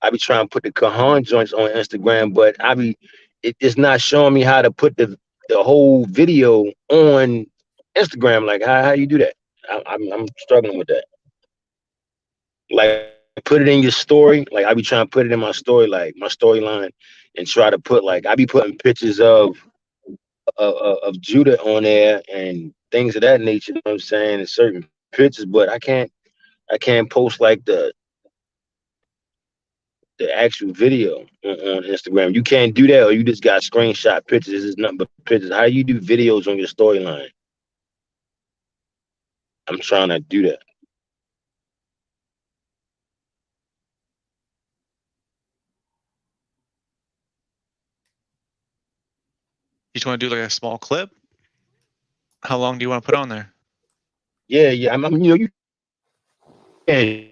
the Kahan joints on Instagram, but it's not showing me how to put the whole video on Instagram. Like how you do that? I'm struggling with that. Like put it in your story. Like I be trying to put it in my story, like my storyline, and try to put like I be putting pictures of Judah on there and things of that nature. You know what I'm saying? And certain pictures, but I can't post like the actual video on Instagram. You can't do that, or you just got screenshot pictures. This is nothing but pictures. How do you do videos on your storyline? I'm trying to do that. You just want to do like a small clip? How long do you want to put on there? Yeah. You can't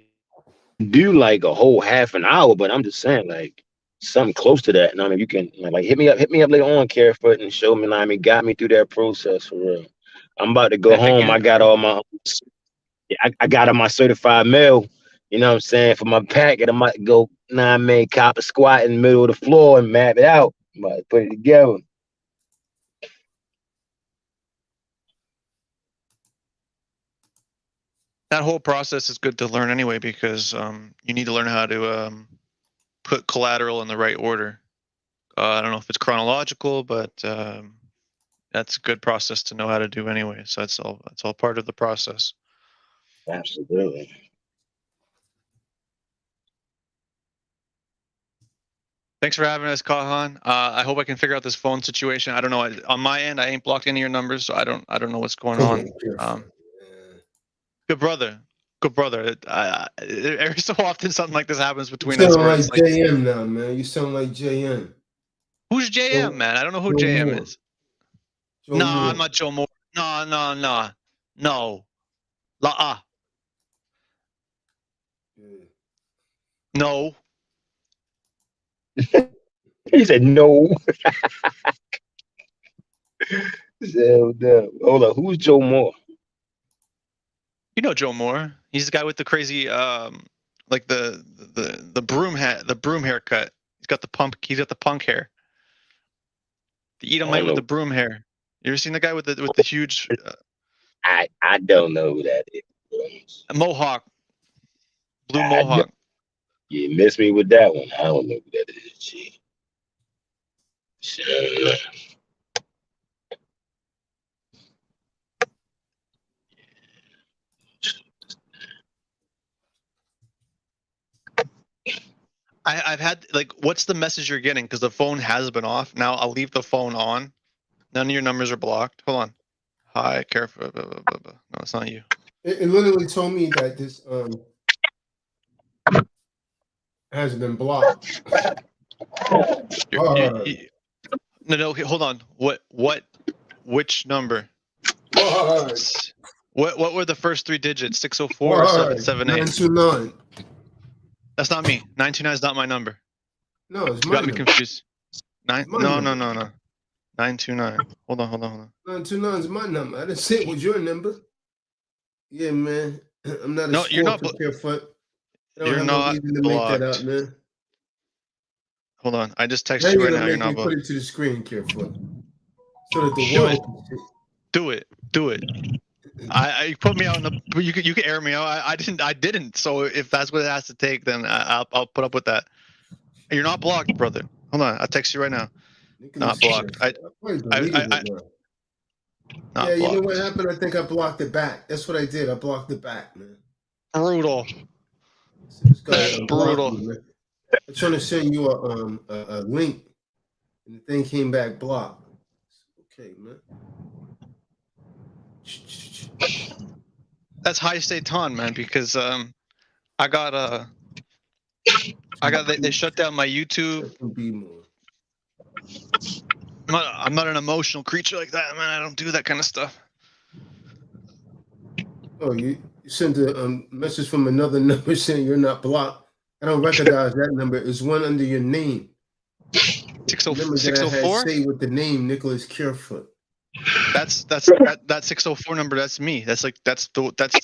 do like a whole half an hour, but I'm just saying like something close to that. And I mean, you can like hit me up later on, Carefoot, and show me. I mean, got me through that process for real. I'm about to go home. I got all my, I got all my certified mail. You know what I'm saying? For my packet, I might go cop a squat in the middle of the floor and map it out. Might put it together. That whole process is good to learn anyway, because you need to learn how to put collateral in the right order. I don't know if it's chronological, but that's a good process to know how to do anyway. So that's all part of the process. Absolutely. Thanks for having us, Kahan. I hope I can figure out this phone situation. I don't know. On my end, I ain't blocked any of your numbers, so I don't know what's going on. Good brother. Every so often, something like this happens between us. You sound like JM now, man. You sound like JM. Who's JM, man? I don't know who JM is. No, I'm not Joe Moore. No. La-ah. No. He said no. Hold on. Who's Joe Moore? You know Joe Moore. He's the guy with the crazy like the broom hat, the broom haircut. He's got the punk hair. The Edomite with the broom hair. You ever seen the guy with the huge I don't know who that is. mohawk, blue I mohawk? You missed me with that one. I don't know who that is. Gee. Sure. I've had like, what's the message you're getting? Because the phone has been off. Now I'll leave the phone on. None of your numbers are blocked. Hold on. Hi, careful. Blah, blah, blah, blah. No, it's not you. It literally told me that this has been blocked. No, no. Hold on. Which number? What were the first three digits? 604 or 778? 929. That's not me. 929 is not my number. No, it's You my got me number. confused. My No. number. 929. Hold on. 929 is my number. I didn't say it was your number. Yeah, man. I'm not a No, you're not. sport Barefoot. I don't You're have no not reason to make that up, blocked. man. Hold on. I just Now texted you you're right gonna now. You're make me not put blocked. it to the screen, Carefoot. So that the Do world it. can see. Do it. I put me out in the. You can air me out. I didn't. So if that's what it has to take, then I'll put up with that. You're not blocked, brother. Hold on. I'll text you right now. Not blocked. I deleted it now. Yeah, you know what happened? I think I blocked it back. That's what I did. I blocked it back, man. Brutal. This guy That's brutal. me, man. I'm trying to send you a link, and the thing came back blocked. Okay, man. That's high Satan, man, because they shut down my YouTube. I'm not an emotional creature like that, man. I don't do that kind of stuff. Oh, you sent a message from another number saying you're not blocked. I don't recognize that number. It's one under your name. 604? Say with the name Nicholas Carefoot. That 604 number. That's me. That's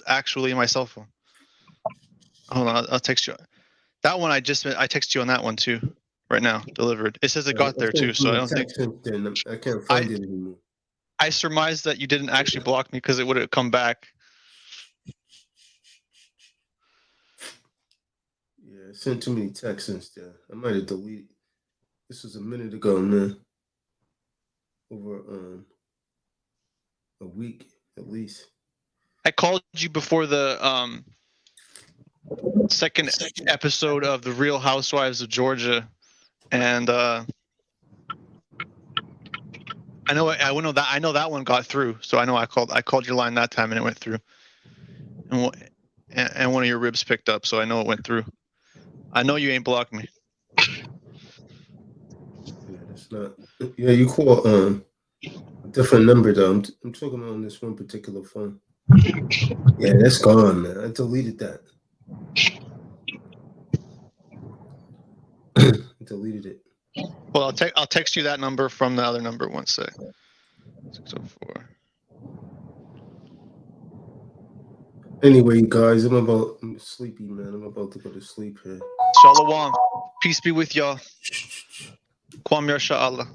actually my cell phone. Hold on, I'll text you. That one I text you on that one too, right now. Delivered. It says it got there too, so I don't think. I can't find it anymore. I surmised that you didn't actually block me because it would have come back. Yeah, I sent too many texts instead. I might have deleted. This was a minute ago, man. Over a week at least. I called you before the second episode of The Real Housewives of Georgia, and I know that one got through. So I know I called your line that time and it went through, and one of your ribs picked up, so I know it went through. I know you ain't blocked me. Yeah, that's not. Yeah, you call a different number though. I'm talking on this one particular phone. Yeah, that's gone, man. I deleted that. I deleted it. Well, I'll text you that number from the other number. One sec. 604. Anyway, guys, I'm sleepy, man. I'm about to go to sleep here. Shalom. Peace be with y'all. Kwam Yasha'Allah.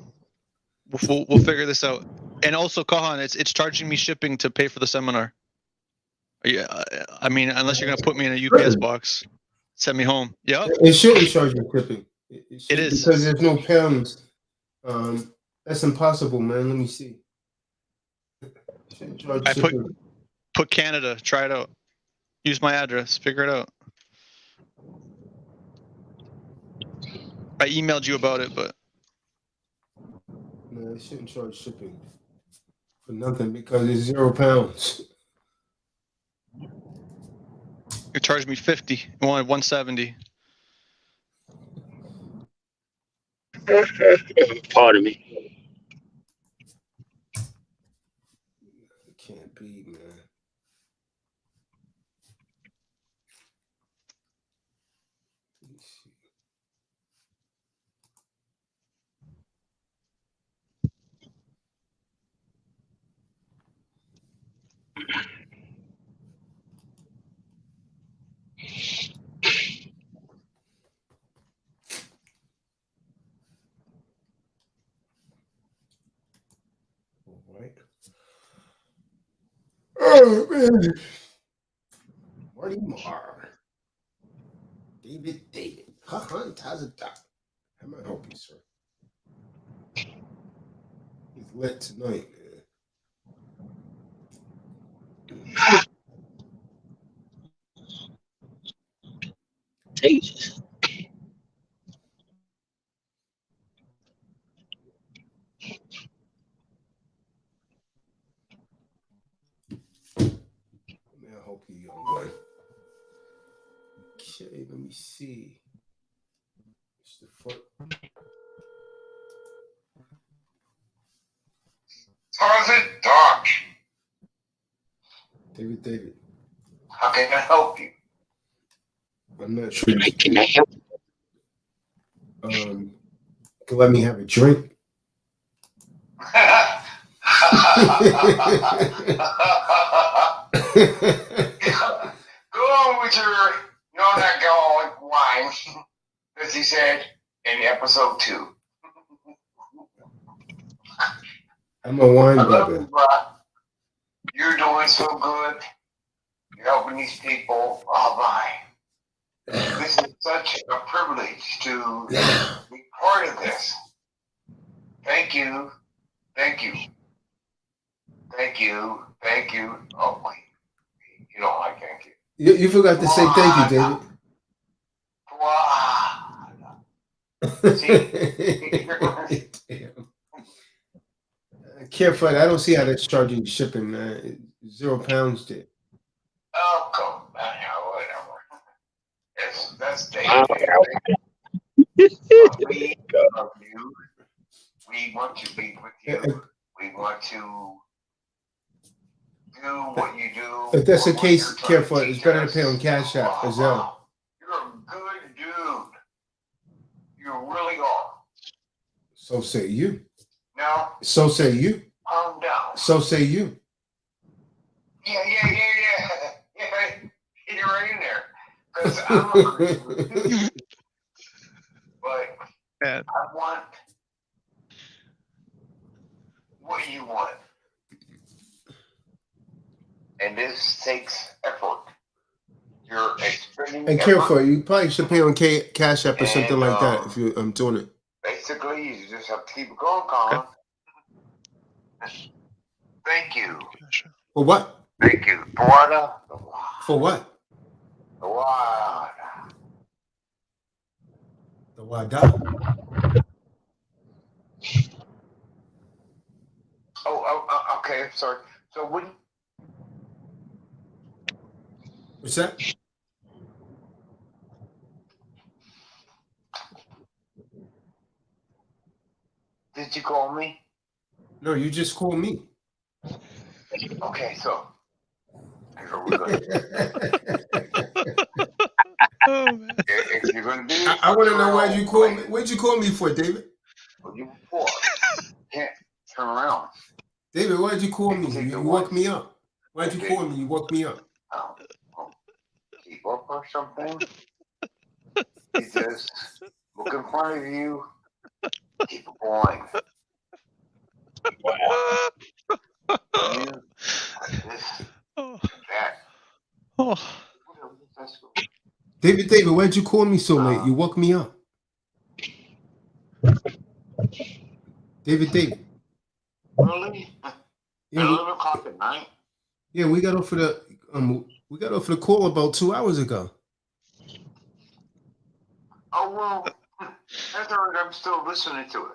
We'll figure this out. And also, Kahan, it's charging me shipping to pay for the seminar. Yeah, I mean, unless you're gonna put me in a UPS box, send me home. Yeah. It shouldn't charge you shipping. It is because there's no pounds. That's impossible, man. Let me see. I put Canada. Try it out. Use my address. Figure it out. I emailed you about it, but no, it shouldn't charge shipping for nothing because it's 0 pounds. you charged me 50. You wanted 170. Pardon me. It can't be, man. Let me see. Right. Oh man. Marty Marr. David. Tazadaq. How may I help you, sir? He's lit tonight, man. Jesus. May I help you, young one? Okay, let me see. It's the foot. Tazadaq. David. How can I help you? I'm not sure. Can I help? Can let me have a drink. Go on with your non-alcoholic wine, as he said in episode 2. I'm a wine I love brother. you, bro. You're doing so good. You're helping these people. Oh my! This is such a privilege to be part of this. Thank you. Oh wait, you don't like thank you. You forgot to say thank you, David. Careful, I don't see how that's charging shipping, man. 0 pounds there. Oh, come on, whatever. That's David. We love you. We want to be with you. We want to do what you do. If that's the case, careful. It's better to pay on Cash App as well. You're a good dude. You really are. So say you. Now, So say you. calm down. So say you. Yeah. Get right in there. Because I'm a good dude. But Yeah. I want what you want. And this takes effort. You're expending And effort. careful, you probably should pay on Cash App or something like that if I'm doing it. Basically, you just have to keep it going, Colin. Thank you. For what? Thank you. Water. For what? The water. The wada. Oh, okay. Sorry. So What's that? did you call me? No, you just called me. Okay, so here we go. Oh, man. If you're going to do, I want to know why'd you call me. What'd you call me for, David? What you before? Can't turn around. David, why'd you call me? Take You the woke one. me up. Why'd you call me? You woke me up. Keep up or something. He's just look in front of you. Keep it going. You, this, that. Oh. David, why'd you call me so late? You woke me up. David. Really? Yeah, 11 o'clock at night? yeah, we got off for the call about 2 hours ago. Oh well, that's all right. I'm still listening to it.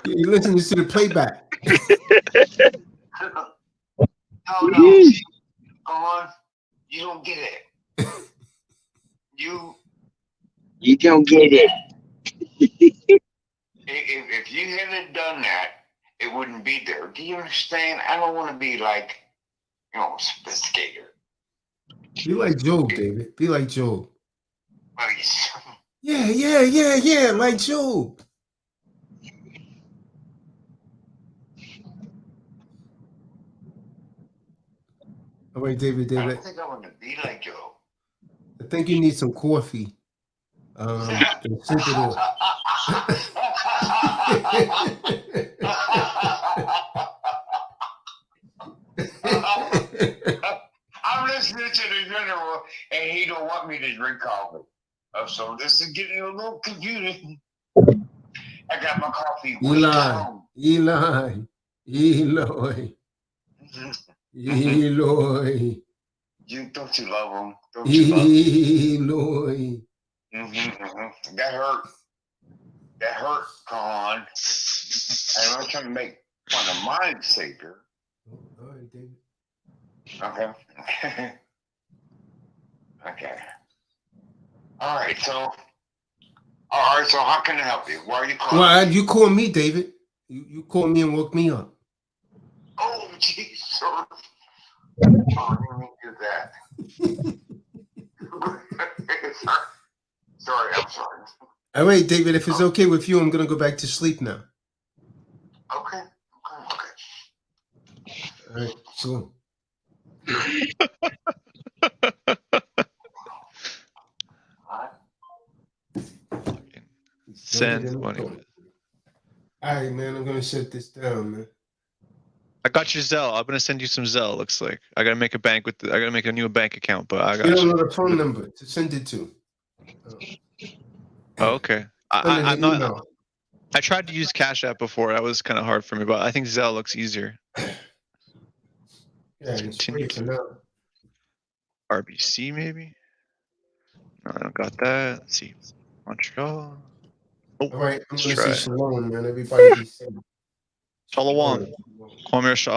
You're listening to the playback. No. Come on. You don't get it. You don't get it. if you hadn't done that, it wouldn't be there. Do you understand? I don't want to be like, sophisticated. Be like Job, David. Be like Job. Please. Yeah, like Job. All right, David. I don't think I want to be like Joe. I think you need some coffee. And sip it off. listening to the general, and he don't want me to drink coffee. So this is getting a little confusing. I got my coffee. Eli, Don't you love him? Don't you love him? Eloy. That hurt. That hurt, Khan. And I'm trying to make fun of my savior. All right, David. Okay. Okay. All right. So how can I help you? Why are you calling? Well, you call me, David. You call me and woke me up. Oh, jeez, sir. Oh, I didn't mean to do that. Sorry, I'm sorry. All right, David, if it's okay with you, I'm going to go back to sleep now. Okay. All right, so. Send money. All right, man, I'm going to shut this down, man. I got your Zelle. I'm gonna send you some Zelle. Looks like I gotta make a bank with. I gotta make a new bank account, but I got You you. don't know the phone number to send it to. Oh, okay. I'm not. I tried to use Cash App before. That was kind of hard for me, but I think Zelle looks easier. Yeah, it's free for now. RBC maybe. No, I don't got that. Let's see. Montreal. Oh, all right, I'm let's going to try. say shalom, man. Everybody be safe. Shalom. Kwame Shah.